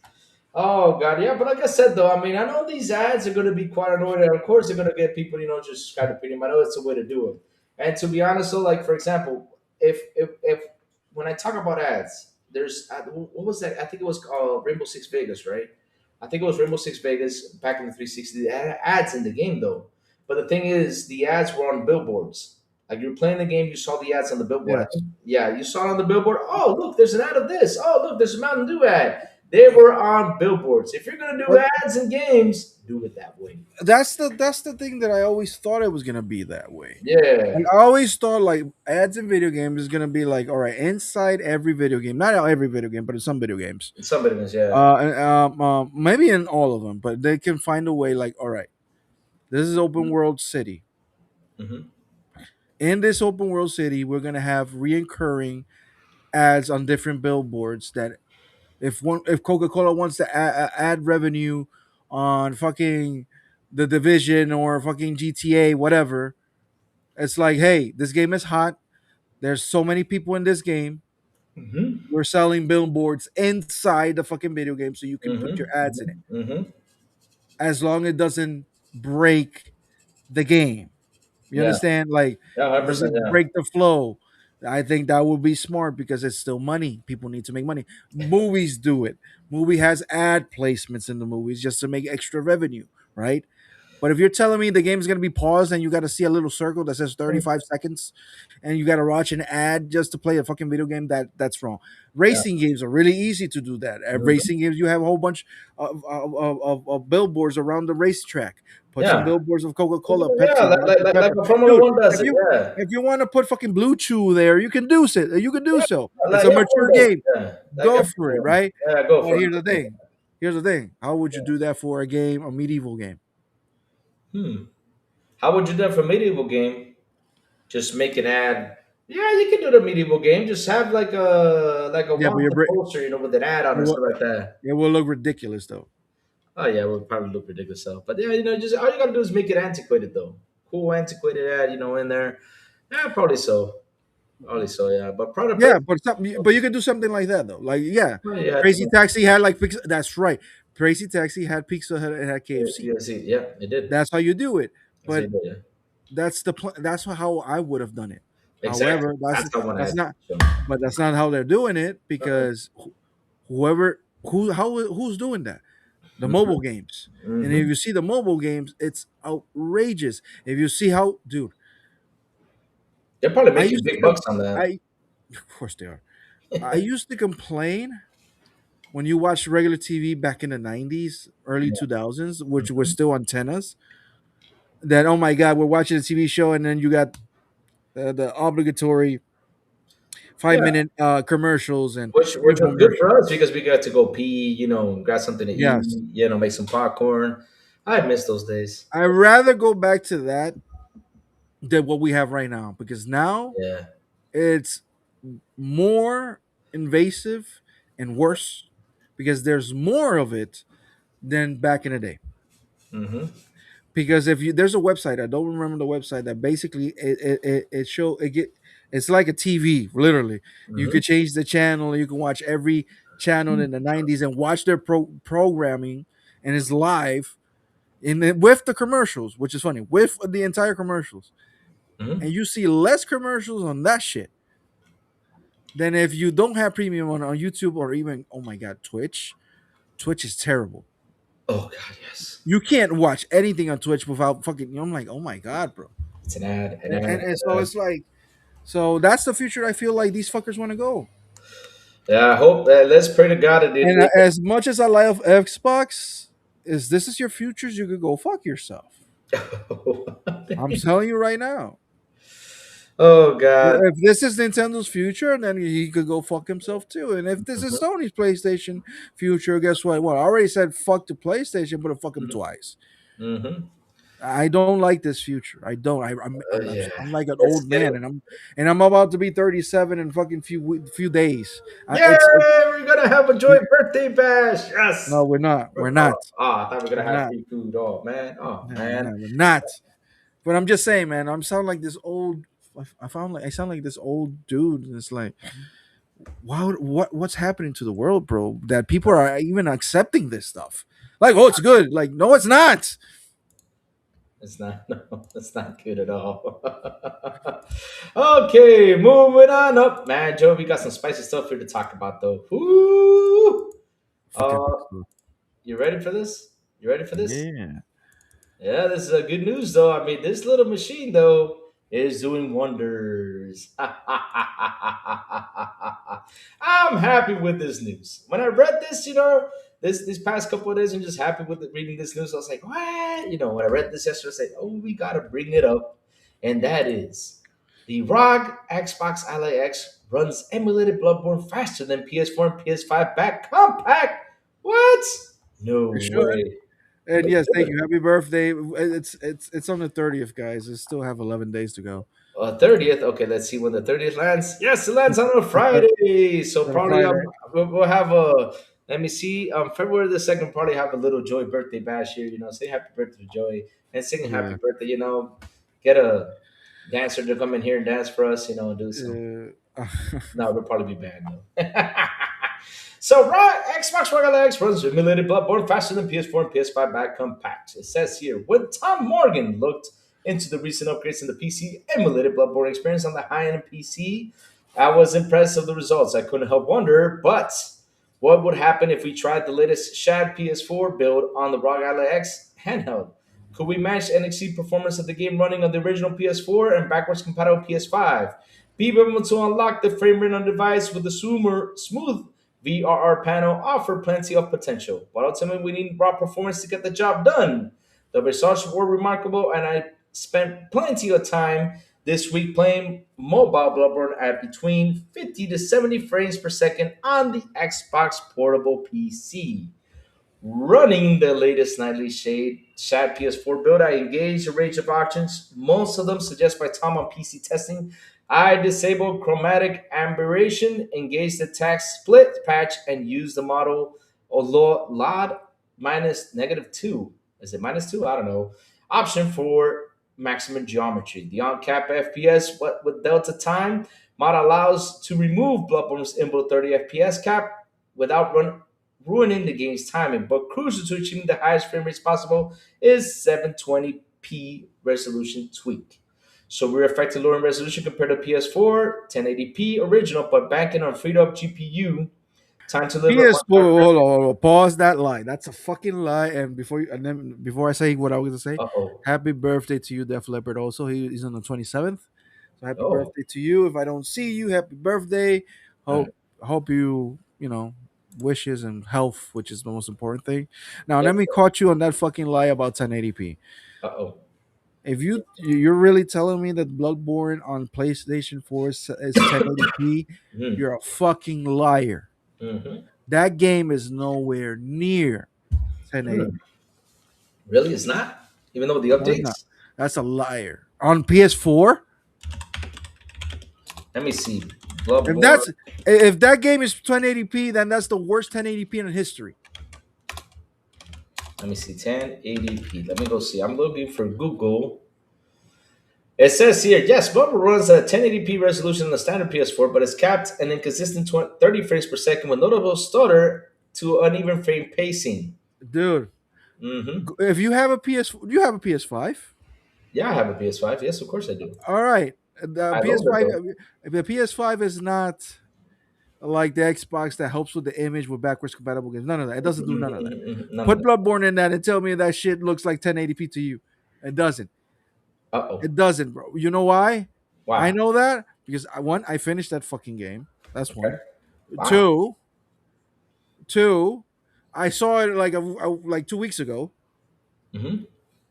Oh god. Yeah, but like I said though, I mean, I know these ads are going to be quite annoying, and of course they're going to get people, just kind of pity. I know it's a way to do it. And to be honest, though, like for example, if when I talk about ads, there's what was that? I think it was Rainbow Six Vegas, right? I think it was Rainbow Six Vegas back in the 360. They had ads in the game though, but the thing is, the ads were on billboards. Like you were playing the game, you saw the ads on the billboard. Yes. Yeah, you saw it on the billboard. Oh, look, there's an ad of this. Oh, look, there's a Mountain Dew ad. They were on billboards. If you're gonna do But ads in games, do it that way. that's the thing that I always thought it was gonna be that way. Yeah, Like I always thought like ads in video games is gonna be like, all right, inside every video game, not every video game, but in some video games, somebody knows. Yeah. maybe in all of them, but they can find a way. Like, all right, this is open world city. Hmm. In this open world city, we're gonna have reoccurring ads on different billboards. That if Coca Cola wants to add revenue on fucking the Division or fucking GTA, whatever, it's like, hey, this game is hot. There's so many people in this game. Hmm. We're selling billboards inside the fucking video game so you can put Hmm. your ads in it. Hmm. As long as it doesn't break the game. You Yeah. understand? Like Yeah. 100%. doesn't Yeah. break the flow. I think that would be smart because it's still money. People need to make money. Movies do it. Movie has ad placements in the movies just to make extra revenue, right? But if you're telling me the game is going to be paused and you got to see a little circle that says 35 seconds and you got to watch an ad just to play a fucking video game, that's wrong. Yeah. Racing games are really easy to do that. At Hmm. racing games, you have a whole bunch of billboards around the racetrack. Put some Yeah. billboards of Coca Cola, Yeah. Pepsi, Dr. Like Pepper. a Formula Dude, One does if it. you Yeah. if you want to put fucking Blue Chew there, you can do so. You can do so. It's Like a yeah, Formula mature does. game. Yeah. Like Go a for it, Formula One. right? Yeah. Go But for here's the it. thing. Here's the thing. How would you do that for a game, a medieval game? Hmm. How would you do that for medieval game? Just make an ad. Yeah, you can do the medieval game. Just have like a Yeah, but wanted poster, with an ad on it or will, stuff like that. it will look ridiculous though. Oh yeah, it would probably look ridiculous. So, but yeah, just all you gotta do is make it antiquated though. Cool antiquated ad, in there. Yeah, probably so. Probably so. Yeah, but product Yeah, placement. but you can do something like that though. Like yeah, You had Crazy to. Taxi had like that's right. Crazy Taxi had Pizza Hut and had KFC. You see, yeah, it did. That's how you do it. That's how But you do it, yeah. that's how I would have done it. Exactly. However, that's That's the one I that's had. not but that's not how they're doing it Uh-uh. because whoever who's doing that? The Mm-hmm. mobile games. And if Mm-hmm. you see the mobile games, it's outrageous. If you see how dude, They're probably I making used to big bucks on that. I of course they are. I used to complain when you watched regular TV back in the 90s, early Yeah. 2000s, which was Mhm. still antennas, that oh my god, we're watching a TV show and then you got the obligatory five Yeah. minute commercials and Which was good infomercials. for us because we got to go pee, grab something to eat, Yes, make some popcorn. I miss those days. I'd rather go back to that than what we have right now because now Yeah. it's more invasive and worse because there's more of it than back in the day. Mm-hmm. Because if you there's a website, I don't remember the website, that basically it show it get it's like a TV literally. You Mm-hmm. could change the channel, you can watch every channel in the 90s and watch their programming, and it's live with the commercials, which is funny, with the entire commercials. Mm-hmm. And you see less commercials on that shit than if you don't have premium on YouTube or even, oh my god, Twitch is terrible. Oh God, yes. You can't watch anything on Twitch without fucking, I'm like, oh my god, bro. It's an ad, an and, ad, and, an and so ad. it's like, so that's the future I feel like these fuckers want to go. Yeah, I hope. Let's pray to God that And as much as I love Xbox, is this is your futures, you could go fuck yourself. I'm telling you right now. Oh God. If this is Nintendo's future, then he could go fuck himself too. And if this is Sony's PlayStation future, guess what? Well, I already said fuck the PlayStation, but fuck him twice. Mm-hmm. I don't like this future. I don't. Yeah. I'm like an It's old man, getting. and I'm about to be 37 in fucking few days. Yay! We're gonna have a joint birthday bash. No, Yes. we're not. We're Oh, not. I thought we are gonna We're have not. free food. Oh man. Oh No, we're man. not. We're not. But I'm just saying, man. I'm sound like this old. I sound like this old dude. And it's like, wow, what's happening to the world, bro? That people are even accepting this stuff. Like, oh, it's good. Like, no, it's not. It's not. No, it's not good at all. Okay, moving on up, man. Joe, we got some spicy stuff here to talk about, though. Ooh. Fuck Uh, Epic Store. you ready for this? You ready for this? Yeah. Yeah, this is good news, though. I mean, this little machine, though, is doing wonders. I'm happy with this news. When I read this, this past couple of days, I'm just happy with reading this news. I was like, what? When I read this yesterday, I said, oh, we gotta bring it up, and that is the ROG Xbox Ally X runs emulated Bloodborne faster than PS4 and PS5 back compact. What? No It should. way. And It yes, thank should. you. Happy birthday. It's on the 30th, guys. I still have 11 days to go. 30th. Okay, let's see when the 30th lands. Yes, it lands on a Friday. So On a probably Friday. we'll have a. Let me see. February the 2nd, probably have a little Joy birthday bash here. Say happy birthday to Joy and sing happy Yeah. birthday. Get a dancer to come in here and dance for us. Do some. Uh, No, we'll probably be banned though. So Xbox One X runs emulated Bloodborne faster than PS4 and PS5 back compact. It says here, when Tom Morgan looked into the recent upgrades in the PC emulated Bloodborne experience on the high-end PC, I was impressed with the results. I couldn't help wonder, but what would happen if we tried the latest Shad PS4 build on the ROG Ally X handheld? Could we match and exceed performance of the game running on the original PS4 and backwards compatible PS5? Be able to unlock the frame rate on device with the smooth VRR panel offer plenty of potential, but ultimately we need raw performance to get the job done. The results were remarkable, and I spent plenty of time this week playing mobile Bloodborne at between 50 to 70 frames per second on the Xbox portable PC. Running the latest nightly Shad PS4 build, I engaged a range of options, most of them suggested by Tom on PC testing. I disabled chromatic aberration, engaged the task split patch, and used the model LOD minus -2. Is it -2? I don't know. Option for maximum geometry. The on-cap FPS with delta time mod allows to remove Bloodborne's inbuilt 30 FPS cap without ruining the game's timing, but crucial to achieving the highest frame rates possible is 720p resolution tweak. So we're affecting lower resolution compared to PS4, 1080p original, but banking on freed up GPU, time to deliver much PS4. higher frame Hold on, rate. hold on. Pause that lie. That's a fucking lie. And before I say what I was gonna say, Uh oh. happy birthday to you, Def Leppard. Also, he's on the 27th. So happy Oh. birthday to you. If I don't see you, happy birthday. All right. Hope you wishes and health, which is the most important thing. Now let Yes. me caught you on that fucking lie about 1080p. Uh oh. If you're really telling me that Bloodborne on PlayStation 4 is 1080p, Mm-hmm. you're a fucking liar. Mm-hmm. That game is nowhere near Hmm. 1080p. Really? It's not? Even though with the No, it's not. updates? That's a liar. On PS4, Let me see. if Bloodborne. that's if that game is 1080p, then that's the worst 1080p in history. Let me see. 1080p. Let me go see. I'm looking for Google. It says here, yes, Bloodborne runs at 1080p resolution on the standard PS4, but it's capped and inconsistent 30 frames per second with notable stutter to uneven frame pacing. Dude, Hmm. if you have a you have a PS5. Yeah, I have a PS5. Yes, of course I do. All right. The I love it PS5 though. if the PS5 is not like the Xbox that helps with the image with backwards compatible games. None of that. It doesn't do none of that. None of Put that. Bloodborne in that and tell me that shit looks like 1080p to you. It doesn't. Uh oh. It doesn't, bro. You know why? I Wow. know that because I finished that fucking game. That's Okay. one. Wow. Two, two, I saw it like 2 weeks ago, Hmm.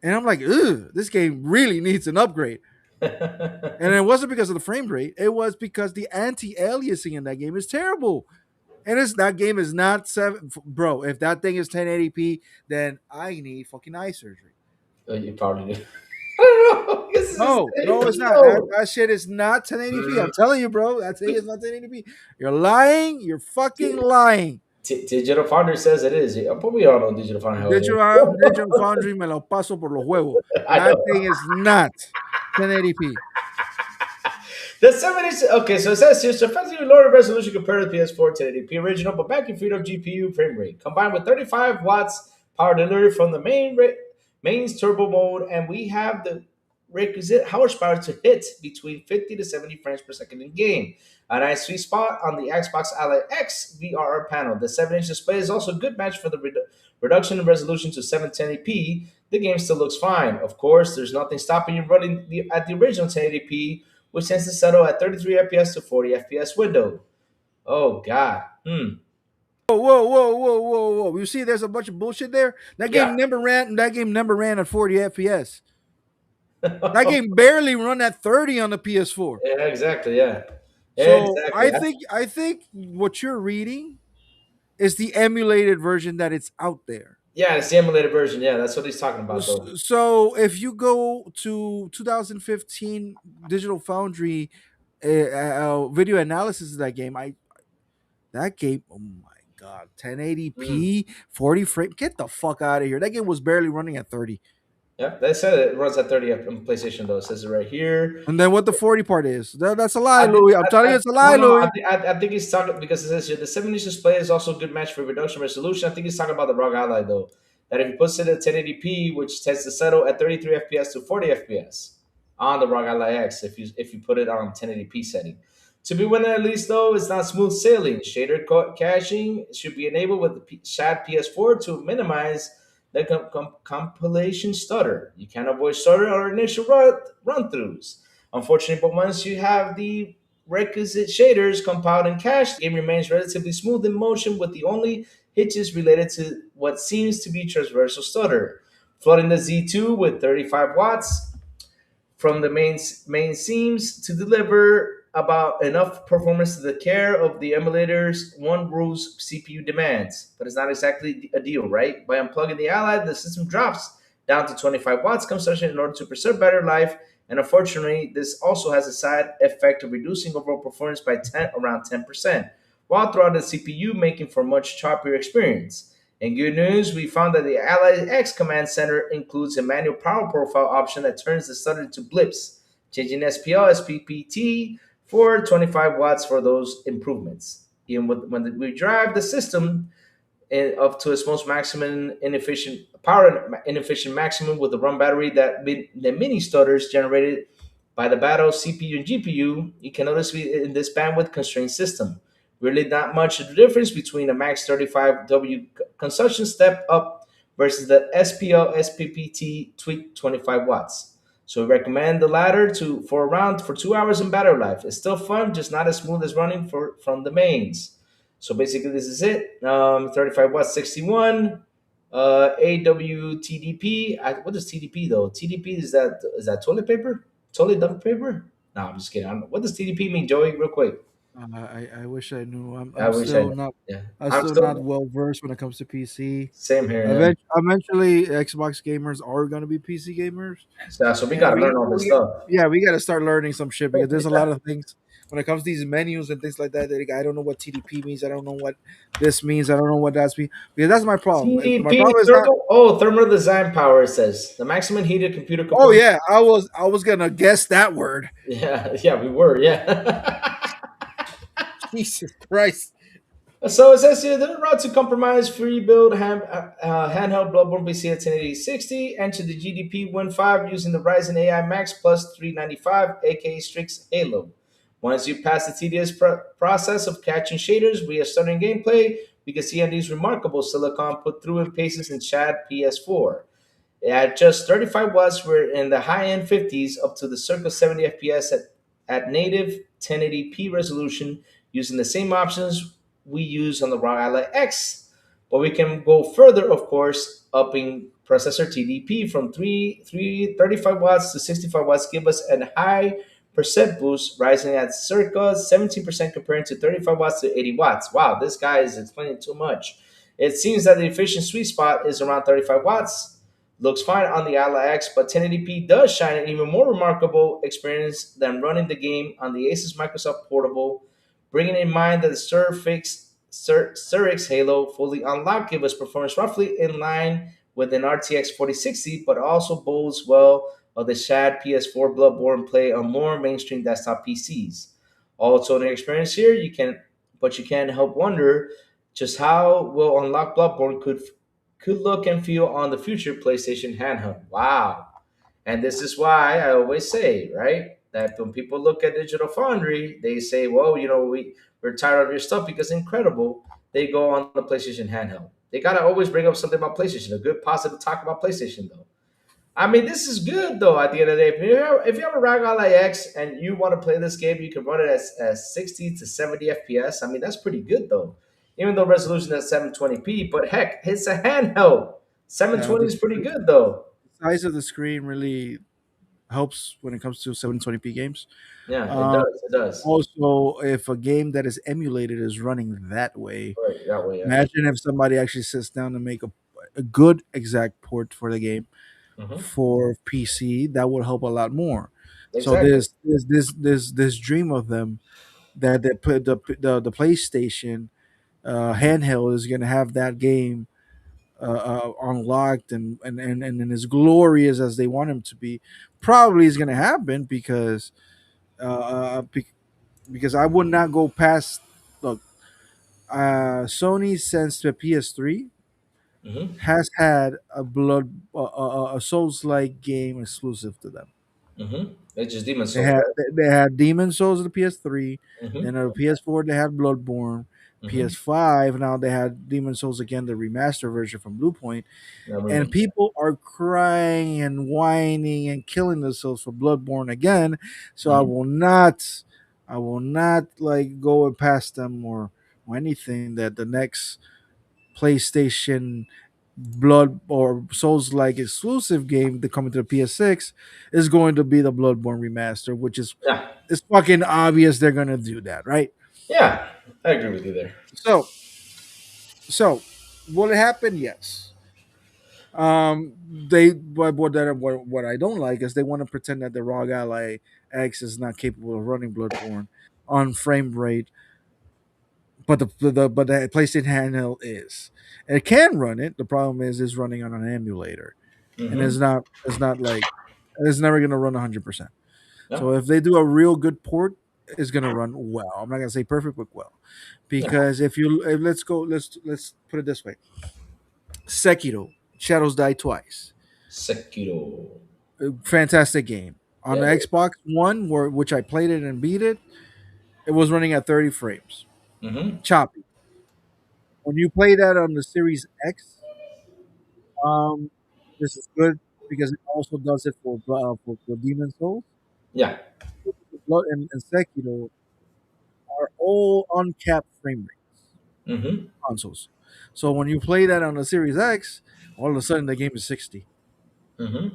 and I'm like, ugh, this game really needs an upgrade. And it wasn't because of the frame rate; it was because the anti-aliasing in that game is terrible. And that game is not bro. If that thing is 1080p, then I need fucking eye surgery. You probably do. I don't know. This is just No, no, it's not. though. That shit is not 1080p. Mm. I'm telling you, bro. That thing is not 1080p. You're lying. You're fucking lying. Digital Foundry says it is. But we all know Digital Foundry how it is. Digital Foundry me lo paso por los huevos. I That know. thing is not 1080p. The 70, okay, so it says here, surprisingly lower resolution compared to the PS4 1080p original, but back in freed up GPU frame rate. Combined with 35 watts power delivery from the mains turbo mode, and we have the requisite horsepower to hit between 50 to 70 frames per second in game. A nice sweet spot on the Xbox Ally X VRR panel. The 7-inch display is also a good match for the reduction in resolution to 710p. The game still looks fine. Of course, there's nothing stopping you running at the original 1080p, which tends to settle at 33 FPS to 40 FPS window. Oh God. Hmm. Whoa, whoa, whoa, whoa, whoa, whoa! You see, there's a bunch of bullshit there. That Yeah. game never ran. That game never ran at 40 FPS. That game barely run at 30 on the PS4. Yeah, exactly. Yeah. So Exactly. I think what you're reading is the emulated version that it's out there. Yeah, it's the emulated version. Yeah, that's what he's talking about, though. So if you go to 2015 Digital Foundry video analysis of that game, I that game, oh my god, Mm. 1080p, 40 frame, get the fuck out of here. That game was barely running at 30. Yeah, they said it runs at 30 on PlayStation, though. It says it right here. And then what the 40 part is? That's a lie, I think, Louis. I'm telling you, it's a no, lie, no, Louis. I think he's talking because it says here the 7-inch display is also a good match for reduction resolution. I think he's talking about the ROG Ally though. That if he puts it at 1080p, which tends to settle at 33 FPS to 40 FPS on the ROG Ally X, if you put it on 1080p setting. To be winning at least though, it's not smooth sailing. Shader caching should be enabled with the SHAD PS4 to minimize the compilation stutter. You can't avoid stutter or initial run-throughs. Unfortunately, but once you have the requisite shaders compiled and cached, the game remains relatively smooth in motion with the only hitches related to what seems to be transversal stutter. Flooding the Z2 with 35 watts from the main seams to deliver about enough performance to the care of the emulators one rules CPU demands. But it's not exactly a deal, right? By unplugging the Ally, the system drops down to 25 watts consumption in order to preserve battery life. And unfortunately, this also has a side effect of reducing overall performance by around 10%, while throughout the CPU making for a much choppier experience. In good news, we found that the Ally X command center includes a manual power profile option that turns the stutter into blips, changing SPL SPPT for 25 watts for those improvements. Even when we drive the system up to its most maximum inefficient power inefficient maximum with the run battery that the mini stutters generated by the battle CPU and GPU, you can notice in this bandwidth constrained system. Really not much of a difference between a max 35W consumption step up versus the SPL SPPT tweak 25 watts. So we recommend the latter for around for 2 hours in battery life. It's still fun, just not as smooth as running from the mains. So basically, this is it. 35 watts, 61. AWTDP. What is TDP though? TDP is that toilet paper? Toilet dump paper? No, I'm just kidding. I don't know. What does TDP mean, Joey? Real quick. I wish I knew. I wish I knew. Yeah, I'm I'm still not still well versed when it comes to PC. same here. Eventually, Xbox gamers are going to be PC gamers, Yeah. So we and gotta learn all this stuff. we got to start learning some shit because there's a lot of things when it comes to these menus and things like that. That I don't know what TDP means. I don't know what this means. I don't know what that's mean. Because that's my problem. My TDP problem is not. thermal design power. It says the maximum heated computer Oh component. yeah, I was gonna guess that word. Yeah, yeah, we were. Yeah. Jesus Christ. So it says here the route to compromise free build handheld Bloodborne PC at 1080-60. Enter the GDP Win 5 using the Ryzen AI Max Plus 395, aka Strix Halo. Once you pass the tedious process of catching shaders, we are starting gameplay. We can see on these remarkable silicon put through in paces in Chad PS4. At just 35 watts, we're in the high end 50s up to the circa 70 FPS at native 1080p resolution using the same options we use on the ROG Ally X. But we can go further, of course, upping processor TDP from 35 watts to 65 watts, give us a high percent boost, rising at circa 17% comparing to 35 watts to 80 watts. Wow, this guy is explaining too much. It seems that the efficient sweet spot is around 35 watts. Looks fine on the Ally X, but 1080p does shine an even more remarkable experience than running the game on the Asus Microsoft Portable. Bringing in mind that the Surix Halo fully unlocked give us performance roughly in line with an RTX 4060, but also bodes well of the Shad PS4 Bloodborne play on more mainstream desktop PCs. Also, in the experience here, you can't help wonder just how will unlock Bloodborne could look and feel on the future PlayStation handheld. Wow. And this is why I always say, right, that when people look at Digital Foundry, they say, well, we're tired of your stuff because it's incredible. They go on the PlayStation handheld. They got to always bring up something about PlayStation, a good positive talk about PlayStation, though. I mean, this is good though. At the end of the day, if you have a ROG Ally X and you want to play this game, you can run it as 60 to 70 FPS. I mean, that's pretty good though. Even though resolution is 720p, but heck, it's a handheld. Yeah, 720 is pretty good though. the size of the screen really helps when it comes to 720p games. Yeah, it Um, does. It does. Also, if a game that is emulated is running that way, Right, that way, yeah. imagine if somebody actually sits down to make a good exact port for the game Hmm. for PC. That would help a lot more. So Exactly. this dream of them that they put the PlayStation handheld is going to have that game unlocked and as glorious as they want him to be, probably is going to happen because uh, uh, be- because I would not go past. Look, Sony since the PS3 Hmm. has had a Souls like game exclusive to them. Hmm. It's just Demon They Souls, had right? they had Demon Souls of the PS3, then Hmm. on the PS4 they had Bloodborne, Hmm. PS5 now they had Demon Souls again, the remaster version from Bluepoint, I and remember. people are crying and whining and killing themselves for Bloodborne again. So Hmm. I will not like go past them or anything that the next PlayStation Blood or Souls like exclusive game to come into the PS6 is going to be the Bloodborne remaster, which is Yeah. it's fucking obvious they're gonna do that, right? Yeah. I agree with you there. So so will it happen? Yes. They but what I don't like is they want to pretend that the ROG Ally X is not capable of running Bloodborne on frame rate, but the PlayStation handheld is. It can run it. The problem is it's running on an emulator, and Hmm. it's not like it's never gonna run 100%. Yeah. So if they do a real good port, it's gonna run well. I'm not gonna say perfect, but well, Yeah. because let's put it this way: Sekiro, Shadows Die Twice, Sekiro. fantastic game on Yeah, the it is. Xbox One, which I played it and beat it. It was running at 30 frames, Hmm. choppy. When you play that on the Series X, um, this is good because it also does it for Demon Souls. Yeah. Blood and Sekiro are all uncapped frame rates Hmm. consoles. So when you play that on the Series X, all of a sudden the game is 60. Hmm.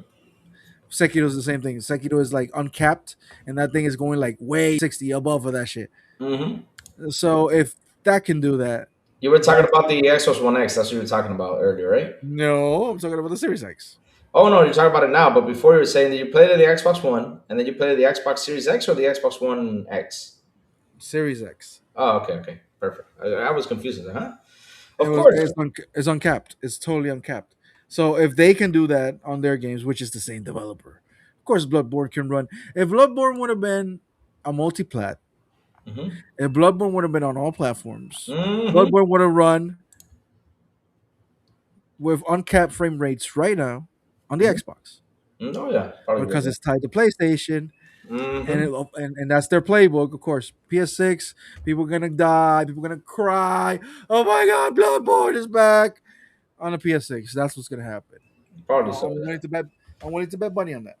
Sekiro is the same thing. Sekiro is like uncapped, and that thing is going like way 60 above of that shit. Hmm. So if that can do that, You were talking why? about the Xbox One X. That's what you were talking about earlier, right? No, I'm talking about the Series X, Oh no, you're talking about it now. But before you were saying that you played it the Xbox One, and then you played the Xbox Series X or the Xbox One X. Series X. Oh, okay, okay, perfect. I was confused. Huh? It Of was course. it's uncapped. It's totally uncapped. So if they can do that on their games, which is the same developer, of course Bloodborne can run. If Bloodborne would have been a multi-plat, Hmm. if Bloodborne would have been on all platforms, Hmm. Bloodborne would have run with uncapped frame rates right now on the Hmm. Xbox Oh yeah, probably because would. it's tied to PlayStation and Hmm. and that's their playbook. Of course, PS6, people are gonna die, people are gonna cry. Oh my God, Bloodborne is back on the PS6. That's what's gonna happen. Probably so. I'm Yeah. willing to bet. I'm willing to bet money on that.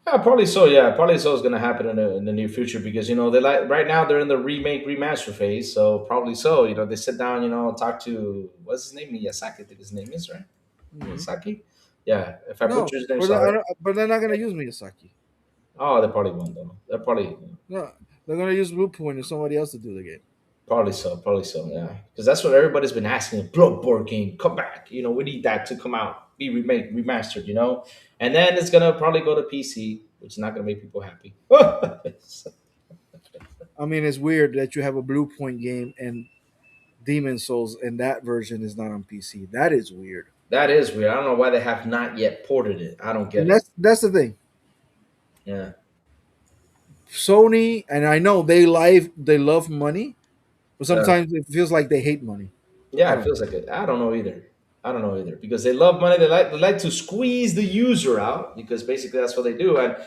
Yeah, probably so. Yeah, probably so is going to happen in the near future because they like right now they're in the remake remaster phase. So probably so. They sit down. Talk to what's his name, Miyazaki. I think his name is right. Hmm. Miyazaki. Yeah. If I No, butcher his name, but I sorry. don't, but they're not gonna use Miyazaki. Oh, they probably won't though. They're No, they're gonna use Bluepoint or somebody else to do the game. probably so. Probably so. Yeah, because that's what everybody's been asking. Bloodborne game, come back. We need that to come out, be remade, remastered. And then it's gonna probably go to PC, which is not gonna make people happy. I mean, it's weird that you have a Bluepoint game and Demon Souls, and that version is not on PC. That is weird. That is weird. I don't know why they have not yet ported it. I don't get And it. that's the thing. Yeah. Sony, and I know they love money, but Yeah. sometimes it feels like they hate money. Yeah, I it don't feels know. like it. I don't know either. I don't know either because they love money. They like to squeeze the user out because basically that's what they do. And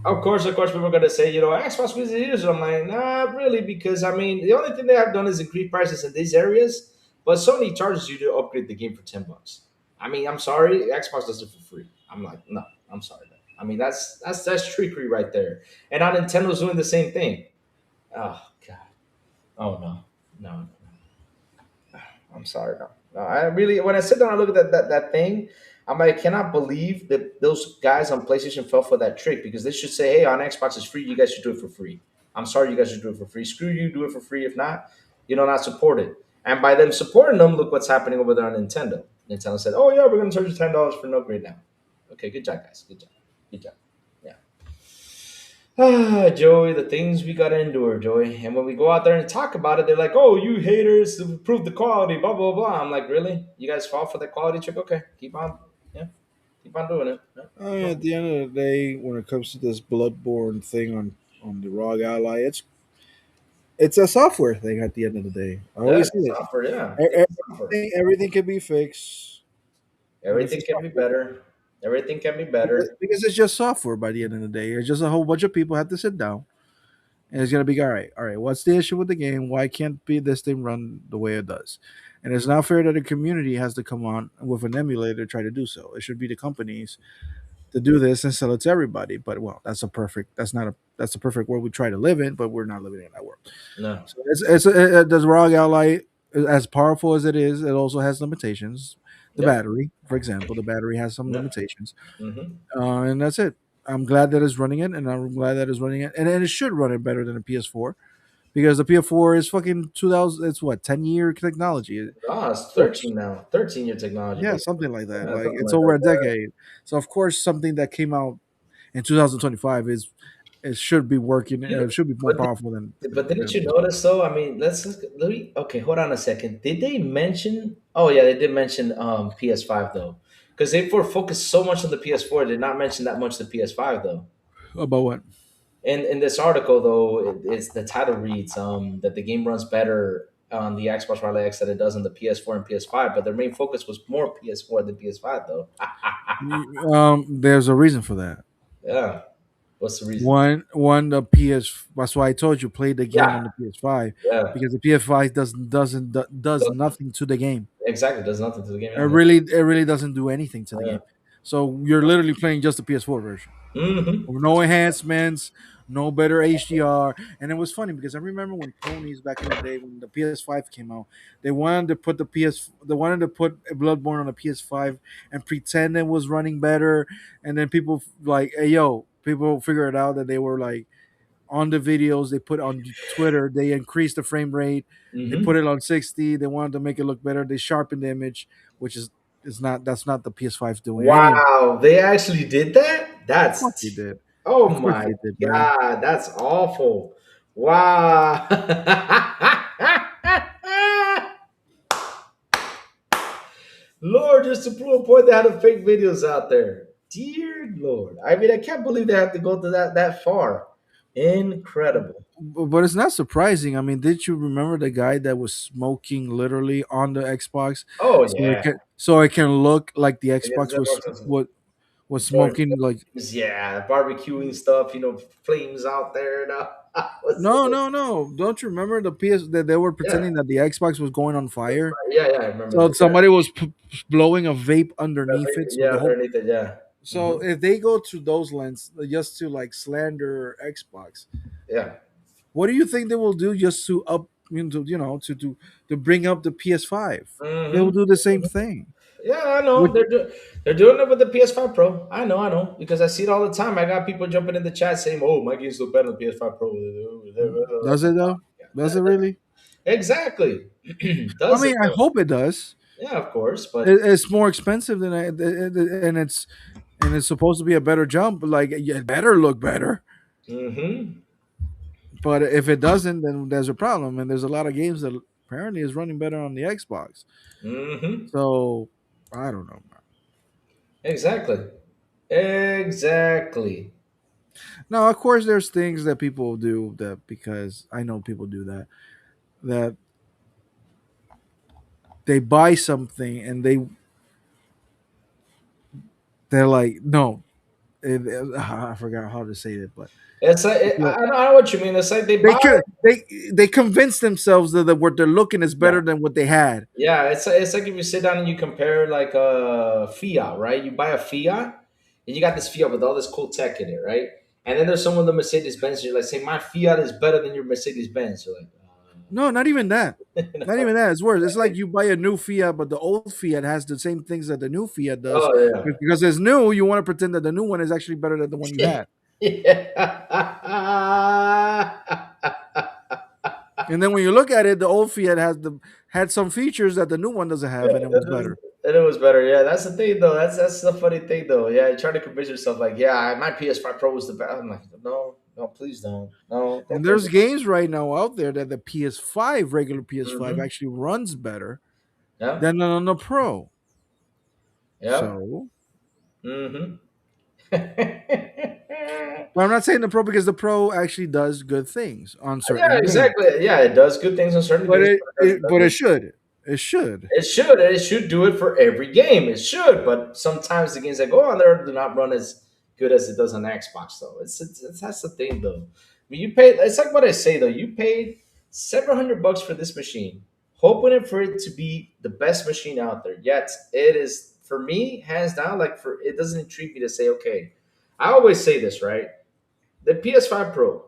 of course, people are gonna say, Xbox squeezes the user. I'm like, not really, because I mean, the only thing they have done is increase prices in these areas, but Sony charges you to upgrade the game for $10. I mean, I'm sorry, Xbox does it for free. I'm like, no, I'm sorry. Man. I mean, that's trickery right there. And now Nintendo's doing the same thing. Oh God. Oh no. No. I'm sorry. No. No. I really, when I sit down and look at that thing, I'm like, I cannot believe that those guys on PlayStation fell for that trick because they should say, hey, on Xbox it's free. You guys should do it for free. I'm sorry, you guys should do it for free. Screw you, do it for free. If not, not support it. And by them supporting them, look what's happening over there on Nintendo. Nintendo said, oh yeah, we're gonna charge you $10 for an upgrade now. Okay, good job, guys. Good job. Good job. Yeah. Ah, Joey, the things we gotta endure, Joey. And when we go out there and talk about it, they're like, "Oh, you haters improve the quality." Blah blah blah. I'm like, really? You guys fall for the quality trick? Okay, keep on, yeah, keep on doing it. Yeah, I keep mean, on. at the end of the day, when it comes to this Bloodborne thing on the ROG Ally, it's a software thing. At the end of the day, I Yeah, always say it's it. software. Yeah, it's software. Everything can be fixed when it's a Everything can be software. better. Everything can be Because, better. because it's just software by the end of the day. It's just a whole bunch of people have to sit down and it's gonna be all right. All right, what's the issue with the game? Why can't be this thing run the way it does? And it's not fair that the community has to come on with an emulator to try to do so. It should be the companies to do this and sell it to everybody. But well, that's a perfect world we try to live in, but we're not living in that world. No. So does ROG Ally, as powerful as it is, it also has limitations. The Yep. battery, for example, the battery has some No. limitations, Mm-hmm. and that's it. I'm glad that it's running it, and I'm glad that it's running it, and it should run it better than a PS4 because the PS4 is fucking 2000. It's what 10-year technology. Ah, it's So 13 now. 13-year technology, yeah, basically. something like that. Yeah, Like something it's like over that. a decade. So of course, something that came out in 2025 is it should be working. Yeah. It should be more But powerful than But didn't than you PS4. notice though? I mean, let me okay, hold on a second. Did they mention? Oh yeah, they did mention PS5 though, because they were focused so much on the PS4, they did not mention that much the PS5 though. About what? In this article though, it's the title reads that the game runs better on the Xbox One X than it does on the PS4 and PS5, but their main focus was more PS4 than PS5 though. There's a reason for that. Yeah, what's the reason? One the PS. That's why I told you play the game Yeah, on the PS5 yeah, because the PS5 does nothing to the game. exactly. Does nothing to the game. It really doesn't do anything to the Yeah. game. So you're literally playing just the PS4 version. Mm-hmm. No enhancements, no better HDR. And it was funny because I remember when Ponies back in the day when the PS5 came out, they wanted to put Bloodborne on the PS5 and pretend it was running better. And then people like, hey yo, people figured out that they were like on the videos they put on Twitter, they increased the frame rate, they Mm-hmm. put it on 60, they wanted to make it look better, they sharpened the image, which is not that's not the PS5 doing any of it. Wow, they actually did that? Of course they That's did. oh Of course my they did, man. god, that's awful. Wow. Lord, just to prove a point, they had the fake videos out there. Dear Lord. I mean, I can't believe they have to go to that far. Incredible. But it's not surprising. I mean, did you remember the guy that was smoking literally on the Xbox, Oh so yeah. it can look like the I guess Xbox that was was blowing smoking like flames, yeah, barbecuing stuff, flames out there. No, no, no, no. Don't you remember the PS that they were yeah, pretending that the Xbox was going on fire? yeah, yeah. I remember So that. Yeah, somebody was blowing a vape underneath it. So yeah, the whole underneath it. Yeah, so if they go to those lengths just to like slander Xbox, yeah. what do you think they will do just to up to bring up the PS5? They will hmm do the same thing. Yeah, I know. Which They're doing it with the PS5 Pro. I know, because I see it all the time. I got people jumping in the chat saying, "Oh, my game's still better than the PS5 Pro." does it though? Does it really? Exactly. I Does it mean, I though? hope it does. Yeah, of course. But It's more expensive than and it's supposed to be a better jump. Like it better look better. hmm But if it doesn't, then there's a problem. And there's a lot of games that apparently is running better on the Xbox. hmm So I don't know. exactly, exactly. Now, of course, there's things that people do that because I know people do that they buy something and they're like no, I forgot how to say it, but It's like it's like I know what you mean. It's like they they buy. could they convince themselves that what they're looking is Yeah, better than what they had. yeah. It's like if you sit down and you compare like a Fiat, right? You buy a Fiat, and you got this Fiat with all this cool tech in it, right? And then there's someone the Mercedes Benz. You're like, say my Fiat is better than your Mercedes Benz. You're like, No, not even that. you Not know? even that. It's worse. It's like you buy a new Fiat, but the old Fiat has the same things that the new Fiat does. Oh But because it's new, you want to pretend that the new one is actually better than the one you yeah. had. Yeah. And then when you look at it, the old Fiat had some features that the new one doesn't have, and it was better. And it was better. Yeah, that's the thing though. That's the funny thing though. Yeah, you try to convince yourself like, yeah, my PS5 Pro was the best. I'm like, no, no, please don't. No, don't And think there's it. games right now out there that the PS5, regular PS5, Mm-hmm. actually runs better Yeah. than on the Pro. Yeah. So, Mm-hmm. but I'm not saying the Pro because the Pro actually does good things on Yeah, certain games. exactly. Yeah, it does good things on certain But games, it, but it but it should. It should. it should. And it should do it for every game. It should. But sometimes the games that go on there do not run as good as it does on Xbox, though. It's that's the thing, though. I mean, you paid. It's like what I say, though. You paid $700 for this machine, hoping it for it to be the best machine out there. Yet it is for me, hands down. Like for it doesn't intrigue me to say, okay. I always say this, right? The PS5 Pro,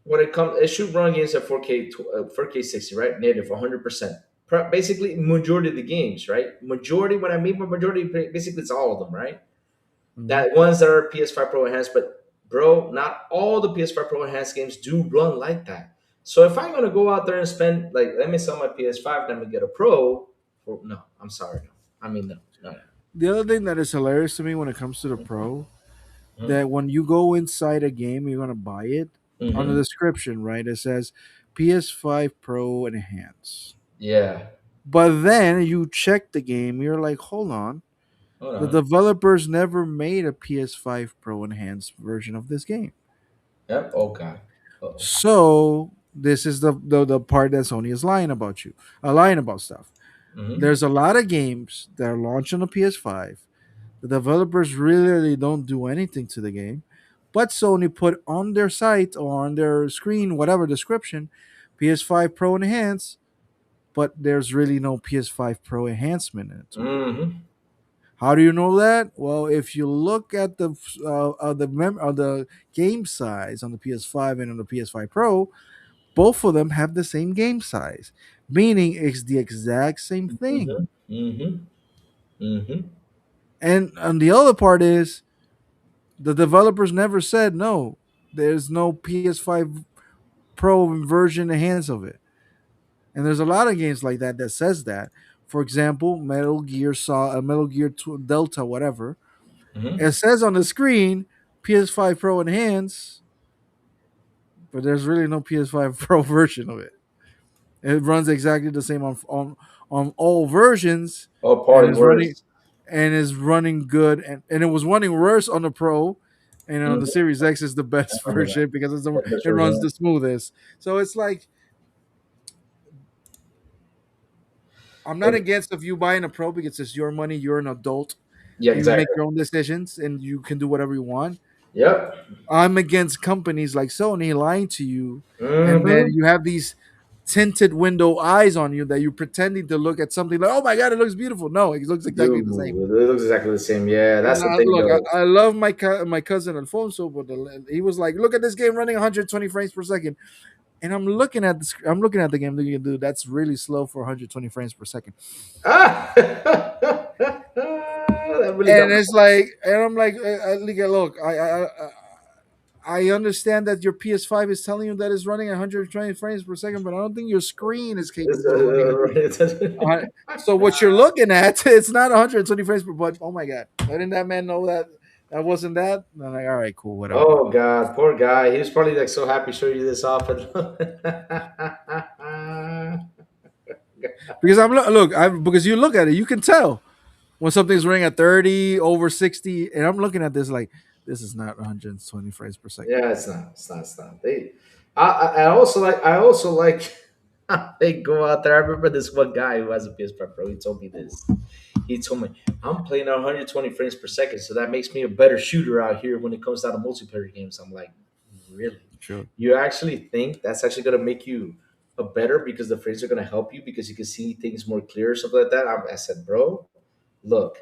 when it comes, it should run games at 4K 60, right? Native 100%. Basically, majority of the games, right? Majority, when I mean by majority, basically it's all of them, right? Mhm. That ones that are PS5 Pro enhanced, but bro, not all the PS5 Pro enhanced games do run like that. So if I'm gonna go out there and spend like, let me sell my PS5, then we get a Pro. No, I'm sorry, no. I mean, no, no. The other thing that is hilarious to me when it comes to the Pro, Mm-hmm. that when you go inside a game, you're gonna buy it. On the Mm-hmm. description, right, it says PS5 Pro Enhance. Yeah. But then you check the game, you're like, hold on, Hold the on. developers never made a PS5 Pro Enhanced version of this game. Yep. Oh God. Uh-oh. So this is the part that Sony is lying about you, lying about stuff. Mm-hmm. There's a lot of games that are launched on the PS5. The developers really don't do anything to the game, but Sony put on their site or on their screen, whatever description, PS5 Pro Enhanced, but there's really no PS5 Pro enhancement into it. Mm-hmm. How do you know that? Well, if you look at the game size on the PS5 and on the PS5 Pro, both of them have the same game size, meaning it's the exact same thing. Mm-hmm. Mm-hmm. Mm-hmm. And the other part is the developers never said no. There's no PS5 Pro version enhanced of it, and there's a lot of games like that that says that. For example, Metal Gear Delta, whatever. Mm-hmm. It says on the screen PS5 Pro enhanced, but there's really no PS5 Pro version of it. It runs exactly the same on all versions, Oh, and party is running words. good, and it was running worse on the Pro, and on the Mm-hmm. Series X is the I best remember that. version because Yeah, that's it right. runs Yeah. the smoothest. So it's like I'm not It- against if you buying a Pro because it's your money, you're an adult, yeah, you make exactly. your own decisions, and you can do whatever you want. Yep. I'm against companies like Sony lying to you, and then Mm-hmm. you have these tinted window eyes on you that you're pretending to look at something like, oh my god, it looks beautiful. No, it looks exactly Dude, the same. it looks exactly the same. Yeah, And that's the thing, look, though. I love my cousin Alfonso, but he was like, look at this game running 120 frames per second, and I'm looking at the game, thinking, dude, that's really slow for 120 frames per second. Ah, that really got And my. it's like, and I'm like, look, I understand that your PS5 is telling you that it's running 120 frames per second, but I don't think your screen is capable of running 100. So what you're looking at, it's not 120 frames per. But oh my god, didn't that man know that that wasn't that? And I'm like, all right, cool, whatever. Oh God, poor guy. He was probably like so happy showing you this off. Because because you look at it, you can tell when something's running at 30 over 60, and I'm looking at this like this is not 120 frames per second. Yeah, it's not. It's not. It's not. I also like. I also like. They go out there. I remember this one guy who has a PS5 Pro. He told me this. He told me I'm playing at 120 frames per second, so that makes me a better shooter out here when it comes down to multiplayer games. I'm like, really? Sure. You actually think that's actually gonna make you a better because the frames are gonna help you because you can see things more clear or something like that? I said, bro, look,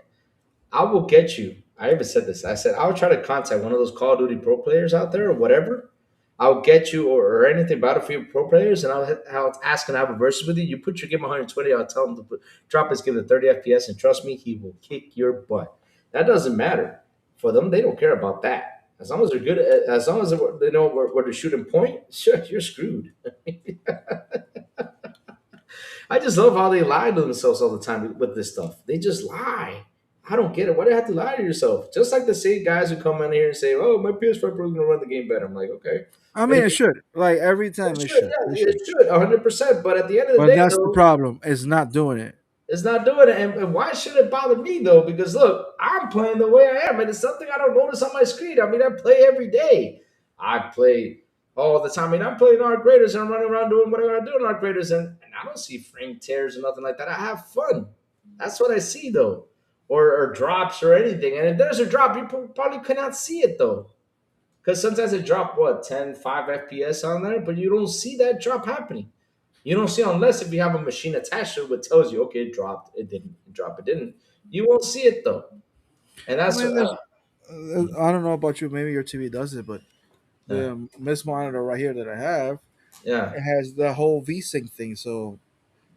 I will get you. I even said this. I said I'll try to contact one of those Call of Duty pro players out there or whatever. I'll get you or anything Battlefield pro players, and I'll ask him to have a versus with you. You put your game 120. I'll tell him to drop his game to 30 FPS, and trust me, he will kick your butt. That doesn't matter for them. They don't care about that. As long as they're good, as long as they know where to shoot and point, sure, you're screwed. I just love how they lie to themselves all the time with this stuff. They just lie. I don't get it. Why do you have to lie to yourself? Just like the same guys who come in here and say, "Oh, my PS5 Pro is going to run the game better." I'm like, okay, I but mean, it should. Like every it time, it should, should. It yeah, should. it should, 100%. But at the end of the But day, that's the though, problem. Is not doing it. it's not doing it. And why should it bother me though? Because look, I'm playing the way I am, and it's something I don't notice on my screen. I mean, I play every day. I play all the time. I mean, I'm playing art graders and I'm running around doing what I gotta do in art graders, and I don't see frame tears or nothing like that. I have fun. That's what I see though, or drops or anything. And if there's a drop, you probably cannot see it though, because sometimes it drop what 10, 5 FPS on there, but you don't see that drop happening. You don't see unless if you have a machine attached to it, what tells you, okay, it dropped, it didn't, it dropped, it didn't. You won't see it though, and I that's mean, there's. I don't know about you. Maybe your TV does it, but yeah, the Miss monitor right here that I have, yeah, it has the whole VSync thing, so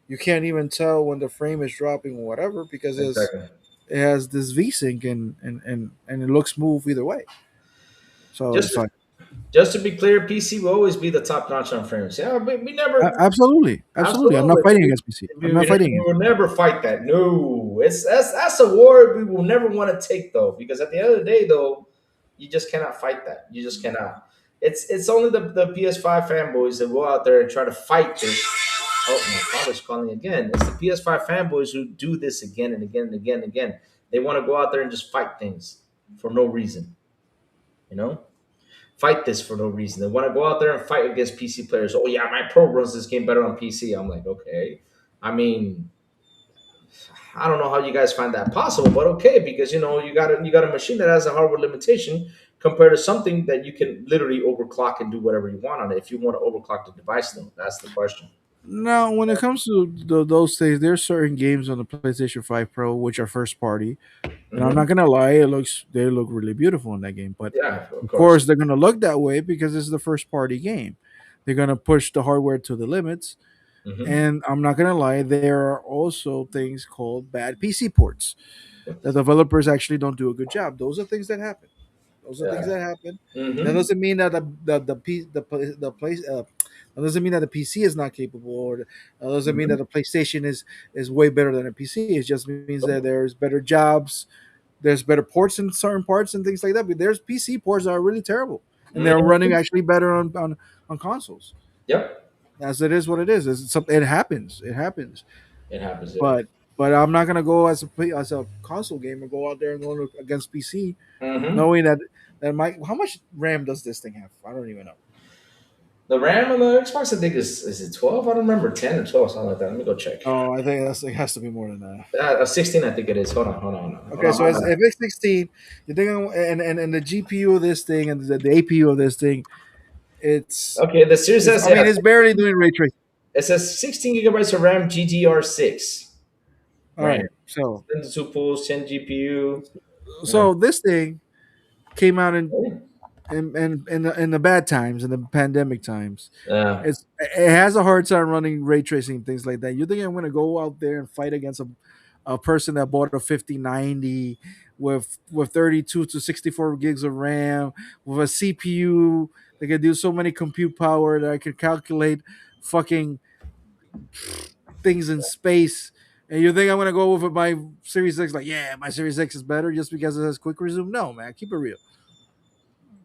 you can't even tell when the frame is dropping or whatever because exactly. it has this VSync and it looks smooth either way. So Just it's to, like just to be clear, PC will always be the top notch on frames. Yeah, we never absolutely, absolutely. I'm not absolutely. fighting against PC. I'm not fighting We against. will never fight that. No, that's a war we will never want to take though, because at the end of the day, though, you just cannot fight that. You just cannot. It's only the PS5 fanboys that go out there and try to fight this. Oh, my father's calling again. It's the PS5 fanboys who do this again and again and again and again. They want to go out there and just fight things for no reason. You know, fight this for no reason. They want to go out there and fight against PC players. Oh yeah, my pro runs this game better on PC. I'm like, okay. I mean, I don't know how you guys find that possible, but okay, because you got a machine that has a hardware limitation compared to something that you can literally overclock and do whatever you want on it. If you want to overclock the device, though, that's the question. Now, when it comes to those things, there's certain games on the PlayStation 5 Pro which are first party, and I'm not Hmm. gonna lie, they look really beautiful in that game. But Yeah, of of course. course, they're gonna look that way because it's the first party game. They're gonna push the hardware to the limits, Hmm. and I'm not gonna lie, there are also things called bad PC ports. The developers actually don't do a good job. Those are things that happen. Those are things Yeah. that happen. That Hmm. doesn't mean that the place that doesn't mean that the PC is not capable, or that doesn't mean Hmm. that the PlayStation is way better than a PC. It just means that there's better jobs, there's better ports in certain parts and things like that. But there's PC ports that are really terrible, and they're running Hmm. actually better on consoles. Yep. As it is what it is. It happens. It happens. It happens. Yeah. But I'm not gonna go as a console gamer go out there and go against PC, Hmm. knowing that my how much RAM does this thing have? I don't even know. The RAM on the Xbox, I think is it 12? I don't remember, 10 or 12, something like that. Let me go check. Oh, I think it has to be more than that. 16, I think it is. Hold Okay, on. so My bad. if it's 16, you think and the GPU of this thing and the APU of this thing, Okay, the Series it's S, I yeah, mean it's barely doing ray tracing. it says 16 gigabytes of RAM, GDR6 All RAM, right, so 32 pools, 10 GPU. Yeah. this thing came out Oh, in the bad times, in the pandemic times. yeah. It has a hard time running ray tracing things like that. You think I'm going to go out there and fight against a person that bought a 5090 with 32 to 64 gigs of RAM with a CPU that can do so many compute power that I can calculate fucking things in space. And you think I'm gonna go with my Series X? Like, yeah, my Series X is better just because it has quick resume? No, man, keep it real.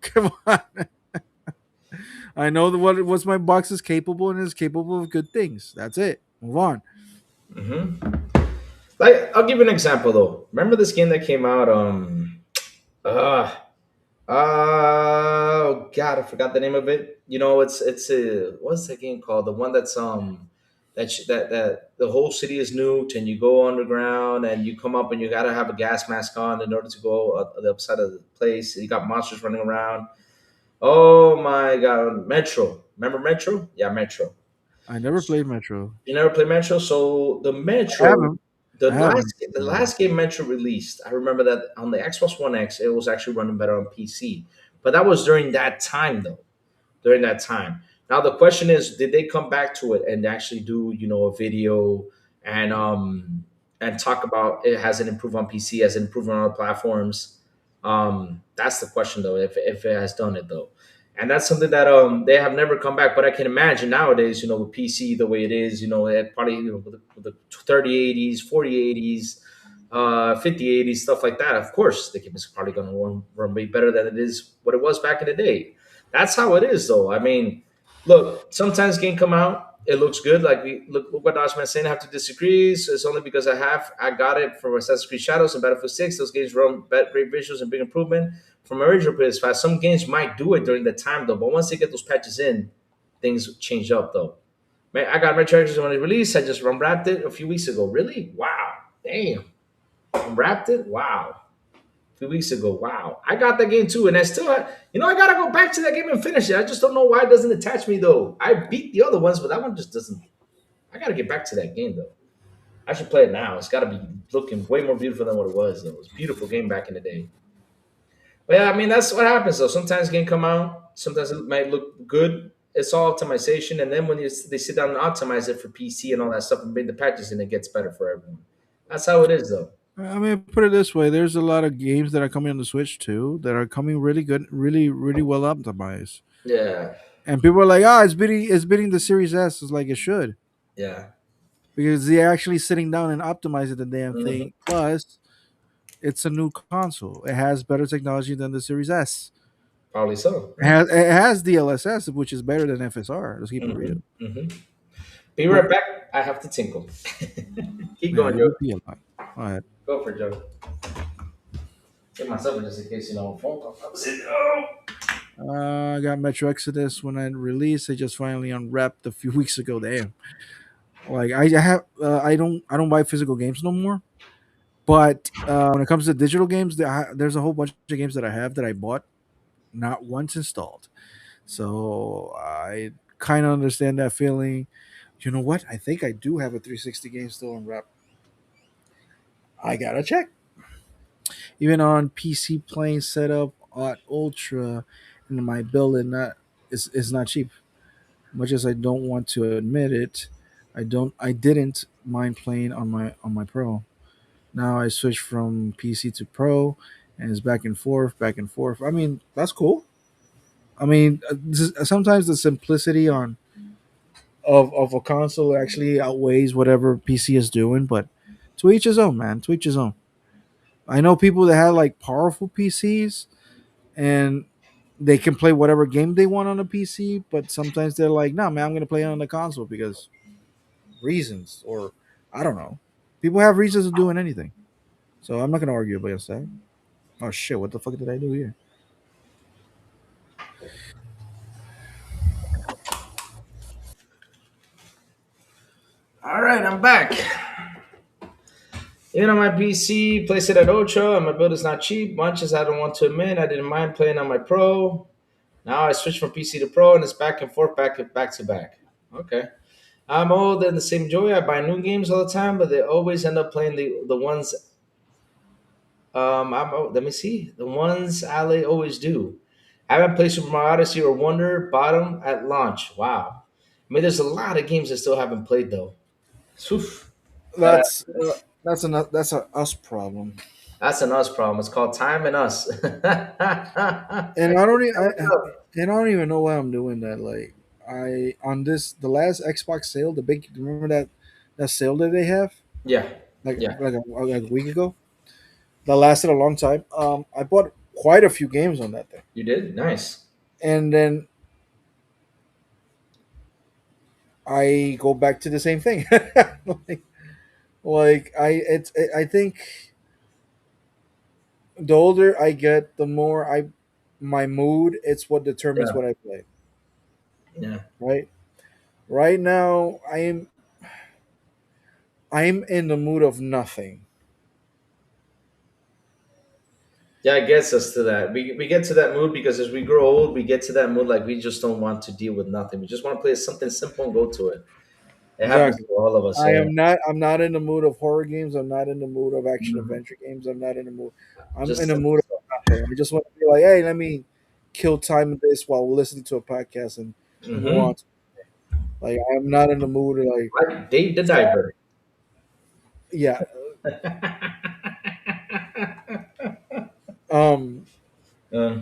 Come on. I know what's my box is capable and is capable of good things. That's it. Move on. Hmm. Like, I'll give you an example though. Remember this game that came out? Uh, oh God, I forgot the name of it. It's a what's that game called? The one that's that the whole city is nuked and you go underground and you come up and you gotta have a gas mask on in order to go the upside of the place. You got monsters running around. Oh my God, Metro. Remember Metro? Yeah, Metro. I never played Metro. You never play Metro, so the I Metro. haven't. The I haven't. last game Metro released, I remember that on the Xbox One X, it was actually running better on PC. But that was during that time, though. During that time. Now the question is, did they come back to it and actually do a video and talk about it has it improved on PC, has it improved on other platforms? That's the question though, if it has done it though. And that's something that they have never come back. But I can imagine nowadays, with PC the way it is, it probably with the 3080s, 4080s, 5080s, stuff like that. Of course, the game is probably going to run way better than it is what it was back in the day. That's how it is, though. I mean, look, sometimes game come out, it looks good. Like look what Dashman's saying. I have to disagree. So it's only because I got it from Assassin's Creed Shadows and Battlefield 6. Those games run great visuals and big improvement from original PS5. Some games might do it during the time though, but once they get those patches in, things change up though. Man, I got my characters when it released. I just unwrapped it a few weeks ago. Really? Wow. Damn. Unwrapped it? Wow. A few weeks ago. Wow. I got that game too. And I still, I got to go back to that game and finish it. I just don't know why it doesn't attach me though. I beat the other ones, but that one just doesn't. I got to get back to that game though. I should play it now. It's got to be looking way more beautiful than what it was though. It was a beautiful game back in the day. But yeah, I mean, that's what happens though. Sometimes game come out. Sometimes it might look good. It's all optimization. And then when they sit down and optimize it for PC and all that stuff and bring the patches in, it gets better for everyone. That's how it is though. I mean, put it this way: there's a lot of games that are coming on the Switch too that are coming really good, really well optimized. Yeah. And people are like, "Ah, it's beating the Series S." It's like it should Yeah. because they're actually sitting down and optimizing the damn Hmm. thing. Plus, it's a new console. It has better technology than the Series S. Probably so. It has DLSS, which is better than FSR. Let's keep it real. Hmm. Hmm. Be But right back. I have to tinkle. Keep yeah, going, it Joe. would be a lot. Go ahead. Go for it, Joe. Get myself just in case phone call comes in. Oh. I got Metro Exodus when I released. I just finally unwrapped a few weeks ago. Damn. Like I don't buy physical games no more. But when it comes to digital games, there's a whole bunch of games that I have that I bought not once installed. So I kind of understand that feeling. You know what? I think I do have a 360 game still unwrapped. I gotta check. Even on PC playing setup at Ultra, and my build is not cheap. Much as I don't want to admit it, I didn't mind playing on my Pro. Now I switched from PC to Pro, and it's back and forth, back and forth. I mean, that's cool. I mean, sometimes the simplicity of a console actually outweighs whatever PC is doing, but to each his own, man. To each his own. I know people that have like powerful PCs and they can play whatever game they want on a PC, but sometimes they're like, "No, man, I'm gonna play it on the console because reasons," or I don't know. People have reasons of doing anything, so I'm not gonna argue against that. Oh shit! What the fuck did I do here? All right, I'm back. Even on my PC, place it at Ultra, and my build is not cheap. Much as I don't want to admit, I didn't mind playing on my Pro. Now I switched from PC to Pro, and it's back and forth, back to back. Okay. I'm old and the same joy. I buy new games all the time, but they always end up playing the ones. Let me see the ones I always do. I haven't played Super Mario Odyssey or Wonder Bottom at launch. Wow. I mean, there's a lot of games I still haven't played though. Oof. Uh, That's a us problem, that's an us problem. It's called time and us. and I don't even know why I'm doing that. Like I on this the last Xbox sale, the big remember that sale that they have Yeah, like yeah, like a week ago that lasted a long time. I bought quite a few games on that thing, you did nice. and then I go back to the same thing. like, I think the older I get, the more I my mood. It's what determines Yeah, what I play. yeah, Right. Right now, I'm in the mood of nothing. yeah. It gets us to that. We get to that mood because as we grow old, we get to that mood like we just don't want to deal with nothing. We just want to play something simple and go to it. It happens Exactly. to all of us. Yeah. I'm not in the mood of horror games. I'm not in the mood of action Mhm. adventure games. I'm not in the mood. I'm in Just the simple mood of stuff. nothing. I just want to be like, hey, let me kill time with this while listening to a podcast and move Hmm. on. Like I'm not in the mood of like Like Dave the Diver. yeah. Um Uh,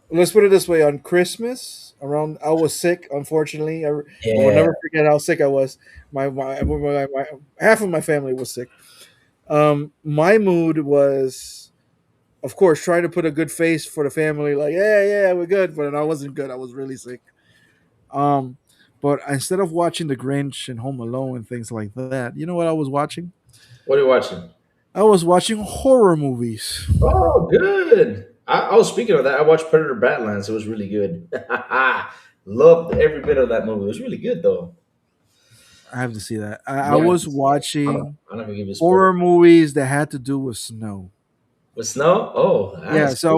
let's put it this way: on Christmas, around I was sick. Unfortunately, I will yeah. never forget how sick I was. My half of my family was sick. My mood was, of course, trying to put a good face for the family. Like, yeah, we're good, but I wasn't good. I was really sick. Um, but instead of watching The Grinch and Home Alone and things like that, you know what I was watching? What are you watching? I was watching horror movies. Oh, good. I was speaking of that. I watched Predator Badlands. It was really good. Loved every bit of that movie. It was really good, though. I have to see that. I Yeah, I have was to see it. watching I'm not gonna give you a spoiler. horror movies that had to do with snow. With snow? Oh, Yeah, that's cool. I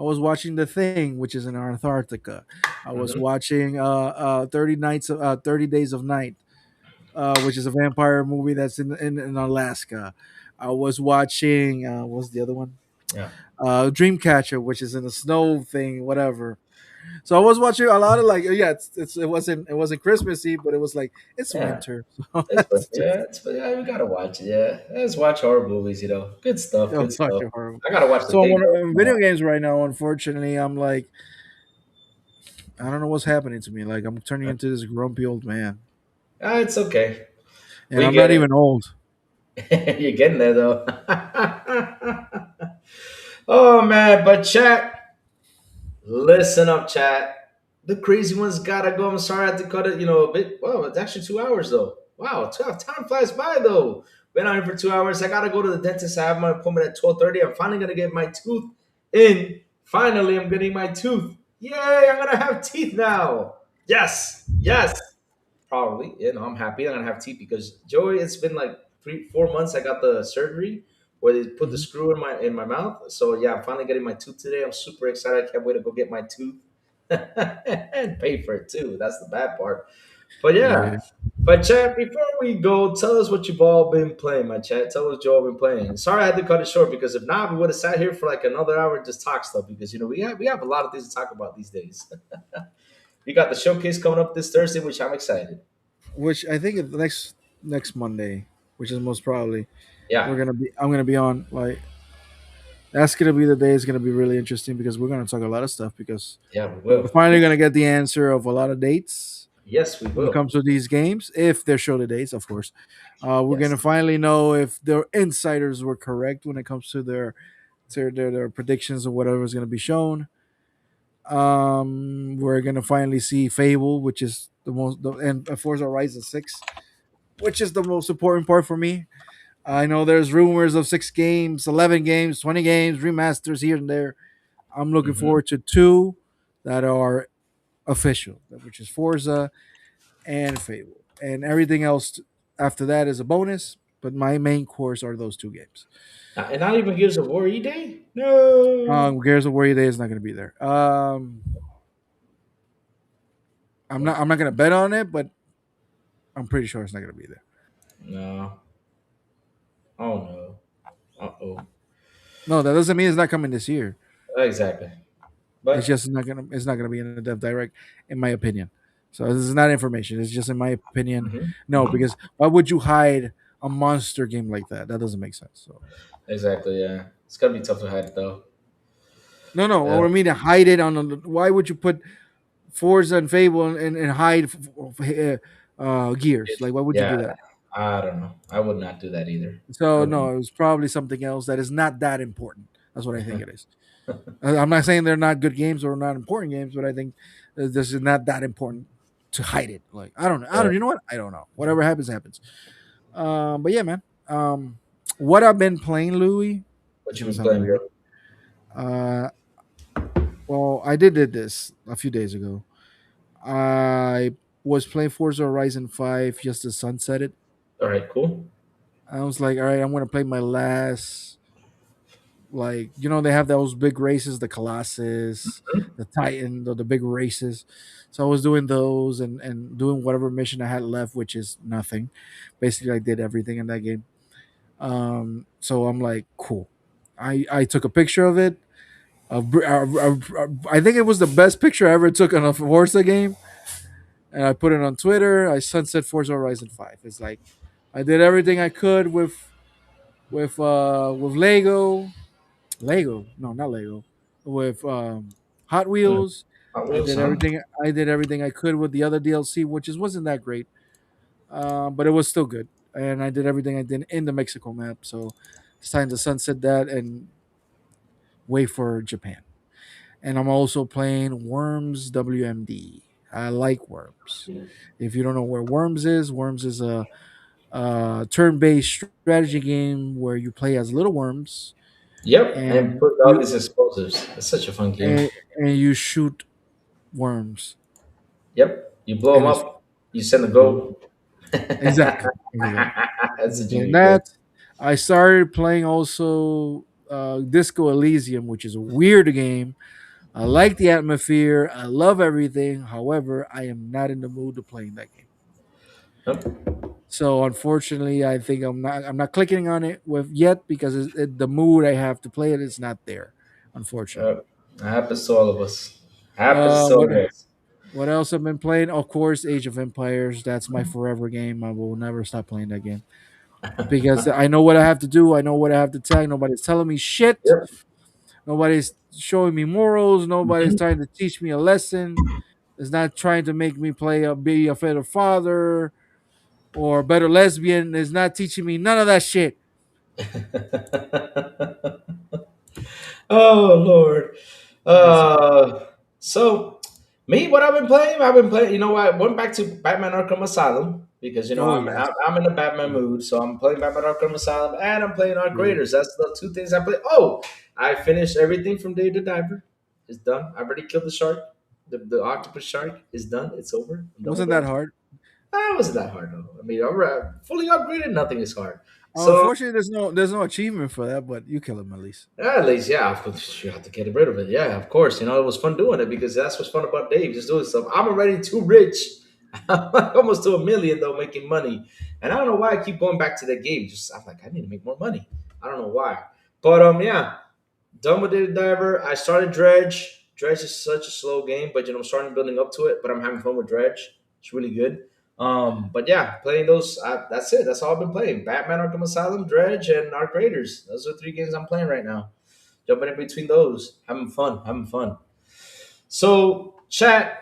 was watching the thing, which is in Antarctica. I was Hmm. watching 30 Days of Night, which is a vampire movie that's in Alaska. I was watching what's the other one? Yeah. Dreamcatcher, which is in the snow thing, whatever. So I was watching a lot of like yeah, it wasn't Christmassy, but it was like it's Yeah. winter. So It's fun. Yeah, it's fun. Yeah, we gotta watch it. Yeah. Let's watch horror movies, you know. Good stuff. I Good was stuff. watching horror. I gotta watch The So I'm Thing, in though. video games right now. Unfortunately, I'm like I don't know what's happening to me. Like I'm turning into this grumpy old man, It's okay. and We I'm get not it. even old. You're getting there though. Oh man, but chat, listen up, chat. The crazy ones gotta go. I'm sorry I had to cut it, a bit. Well, it's actually 2 hours though. Wow, time flies by though. Been out here for 2 hours. I gotta go to the dentist. I have my appointment at 12:30. I'm finally gonna get my tooth in. Finally, I'm getting my tooth. Yay! I'm gonna have teeth now. Yes, yes. Probably. I'm happy I'm gonna have teeth because Joey, it's been like 3, 4 months. I got the surgery where they put the Mhm. screw in my mouth. So yeah, I'm finally getting my tooth today. I'm super excited. I can't wait to go get my tooth and pay for it too. That's the bad part. But yeah. Yeah. But chat, before we go, tell us what you've all been playing, my chat. Tell us what you've all been playing. Sorry I had to cut it short because if not, we would have sat here for like another hour and just talk stuff because we have a lot of things to talk about these days. We got the showcase coming up this Thursday, which I'm excited. Which I think the next Monday, which is most probably Yeah. I'm gonna be on. Like that's gonna be the day. It's gonna be really interesting because we're gonna talk a lot of stuff because Yeah, we we're will. finally gonna get the answer of a lot of dates Yes, we when it will. comes to these games, if they're show the dates, of course. We're Yes. gonna finally know if their insiders were correct when it comes to their predictions of whatever is gonna be shown. We're gonna finally see Fable, which is and Forza Horizon 6, which is the most important part for me. I know there's rumors of 6 games, 11 games, 20 games, remasters here and there. I'm looking Hmm. forward to two that are official, which is Forza and Fable, and everything else after that is a bonus. But my main course are those 2 games. And not even Gears of War E Day? No. Gears of War Day is not going to be there. I'm not going to bet on it, but I'm pretty sure it's not going to be there. No. Oh no. Uh-oh. No, that doesn't mean it's not coming this year. Exactly. It's But just it's not gonna be in the Dev Direct, in my opinion. So this is not information. It's just in my opinion. mhm, No, mhm. because why would you hide a monster game like that? That doesn't make sense. So Exactly, yeah. It's gonna be tough to hide though. no. Yeah. What I mean to hide it on. Why would you put Forza and Fable and hide Gears? Like why would you Yeah. do that? I don't know. I would not do that either. I So wouldn't. no, it was probably something else that is not that important. That's what I think it is. I'm not saying they're not good games or not important games, but I think this is not that important to hide it. Like I don't know. I Yeah. don't. You know what? I don't know. Whatever happens, happens. But yeah, man. What I've been playing, Louis, What is you gonna been sound playing, bro? weird. Uh, well, I did this a few days ago. I was playing Forza Horizon 5 just as sunset it. All right, cool. I was like, all right, I'm gonna play Like they have those big races, the Colossus, the Titan, the big races. So I was doing those and doing whatever mission I had left, which is nothing. Basically, I did everything in that game. So I'm like, cool. I took a picture of it. I think it was the best picture I ever took on a Forza game, and I put it on Twitter. I sunset Forza Horizon 5. It's like I did everything I could with Lego. No, not Lego. With Hot Mm. Wheels. Hot I Wheels, did huh? everything. I did everything I could with the other DLC, which is wasn't that great, but it was still good. And I did everything I did in the Mexico map. So it's time to sunset that and wait for Japan. And I'm also playing Worms WMD. I like Worms. If you don't know where Worms is a turn-based strategy game where you play as little worms Yep, and and put all you these explosives. It's such a fun game. and, and you shoot worms, Yep, you blow them and it's up, you send a goat. exactly exactly. That's I'm such a playing good game. that. I started playing also Disco Elysium, which is a weird game. I like the atmosphere. I love everything. However, I am not in the mood to playing that game. Yep. So unfortunately, I think I'm not clicking on it with yet because the mood I have to play it is not there. Unfortunately. Yep. Happens to all of us. Happens Uh, to what all of us. what else I've been playing? Of course, Age of Empires. That's my forever game. I will never stop playing that game because I know what I have to do. I know what I have to tell. Nobody's telling me shit. Yep. Nobody's showing me morals. Nobody's Mhm. trying to teach me a lesson. It's not trying to make me be a better father or a better lesbian. It's not teaching me none of that shit. Oh Lord. Yes. So me, what I've been playing, You know what? I went back to Batman Arkham Asylum because Oh I'm, yes. I'm in a Batman mood, so I'm playing Batman Arkham Asylum and I'm playing Arc Yeah. Raiders. That's the two things I play. Oh, I finished everything from Day the Diver. It's done. I already killed the shark. The octopus shark is done. It's over. I'm done with Wasn't that that. hard? That wasn't that hard though. I mean, fully upgraded. Nothing is hard. So Unfortunately, there's no achievement for that, but you kill him at least. yeah, at least, yeah, of course, you have to get rid of it. Yeah, of course. It was fun doing it because that's what's fun about Dave, just doing stuff. I'm already too rich. I'm like almost to a million though, making money. And I don't know why I keep going back to that game. Just I'm like, I need to make more money. I don't know why. But yeah, done with the diver. I started Dredge. Dredge is such a slow game, but I'm starting building up to it. But I'm having fun with Dredge. It's really good. But yeah, playing those. That's it. That's all I've been playing. Batman: Arkham Asylum, Dredge, and Arc Raiders. Those are three games I'm playing right now. Jumping in between those, having fun, having fun. So, chat.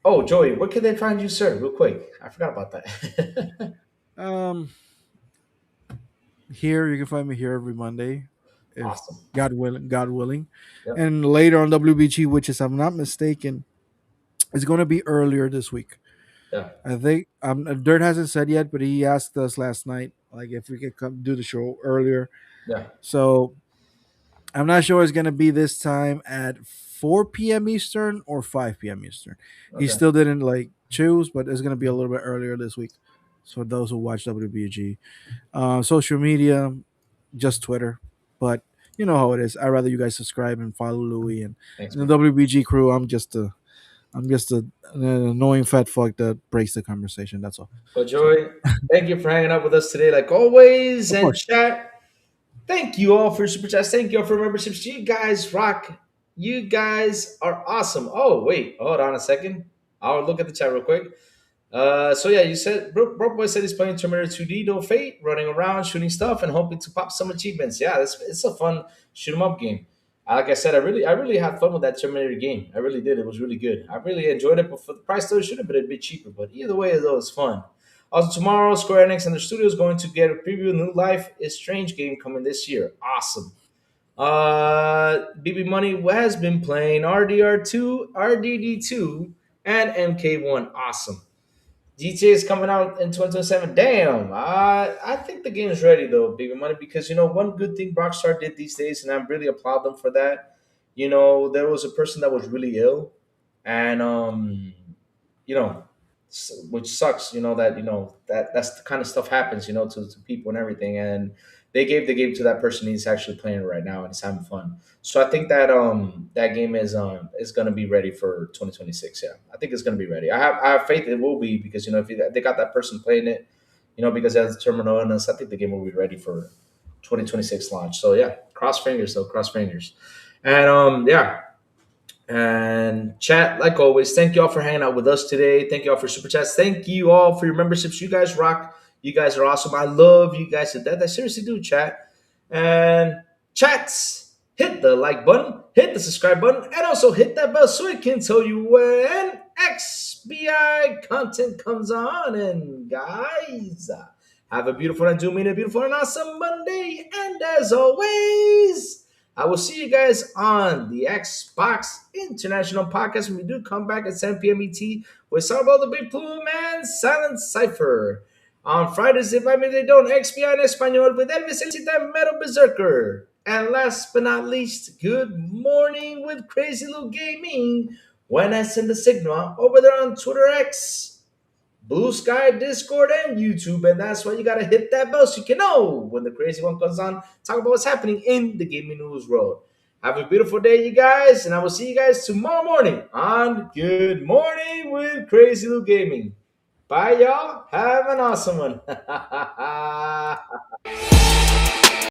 Oh, Joey, where can they find you, sir? Real quick, I forgot about that. Um, Here you can find me here every Monday, if Awesome. God willing, Yep. and later on WBG, which is, if I'm not mistaken, is going to be earlier this week. Yeah. I think Dirt hasn't said yet, but he asked us last night like if we could come do the show earlier. Yeah. So I'm not sure it's going to be this time at 4 p.m. Eastern or 5 p.m. Eastern. He Okay. still didn't like choose, but it's going to be a little bit earlier this week. So those who watch WBG, social media, just Twitter. But you know how it is. I'd rather you guys subscribe and follow Louis Thanks, and the man. WBG crew. I'm just an annoying fat fuck that breaks the conversation. That's all. Well, So Joey, thank you for hanging out with us today, like always. of And course. chat, thank you all for super chats. Thank you all for memberships. You guys rock. You guys are awesome. Oh, wait, hold on a second. I'll look at the chat real quick. So yeah, you said Broke Boy said he's playing Terminator 2D, No Fate, running around, shooting stuff, and hoping to pop some achievements. Yeah, it's a fun shoot 'em up game. Like I said, I really had fun with that Terminator game. I really did. It was really good. I really enjoyed it, but for the price, though, it should have been a bit cheaper. But either way, though, it's fun. Also, tomorrow, Square Enix and the studio is going to get a preview of New Life is Strange game coming this year. Awesome. BB Money has been playing RDR2, RDD2, and MK1. Awesome. GTA is coming out in 2027. Damn, I think the game is ready though, Big Money, because one good thing Rockstar did these days, and I really applaud them for that. There was a person that was really ill, and you know, which sucks. That that's the kind of stuff happens, to people and everything, and they gave the game to that person. He's actually playing it right now and he's having fun. So I think that that game is gonna be ready for 2026. Yeah, I think it's gonna be ready. I have faith it will be because if they got that person playing it, because it has the terminal illness, I think the game will be ready for 2026 launch. So yeah, cross fingers though, cross fingers. And yeah, and chat, like always, thank you all for hanging out with us today. Thank you all for super chats. Thank you all for your memberships. You guys rock. You guys are awesome. I love you guys to death. I seriously do, chat. And chats, hit the like button, hit the subscribe button, and also hit that bell so it can tell you when XBI content comes on. And guys, have a beautiful and do mean a beautiful and awesome Monday. And as always, I will see you guys on the Xbox International Podcast when we do come back at 7 p.m. ET with some about the Big Blue Man Silent Cipher. On Fridays, if I mean they don't, XP en Español with Elvis El Metal Berserker. And last but not least, good morning with Crazy Lou Gaming when I send the signal over there on Twitter X. Blue Sky, Discord, and YouTube. And that's why you gotta hit that bell so you can know when the crazy one comes on. Talk about what's happening in the gaming news world. Have a beautiful day, you guys, and I will see you guys tomorrow morning on Good Morning with Crazy Lou Gaming. Bye, y'all. Have an awesome one.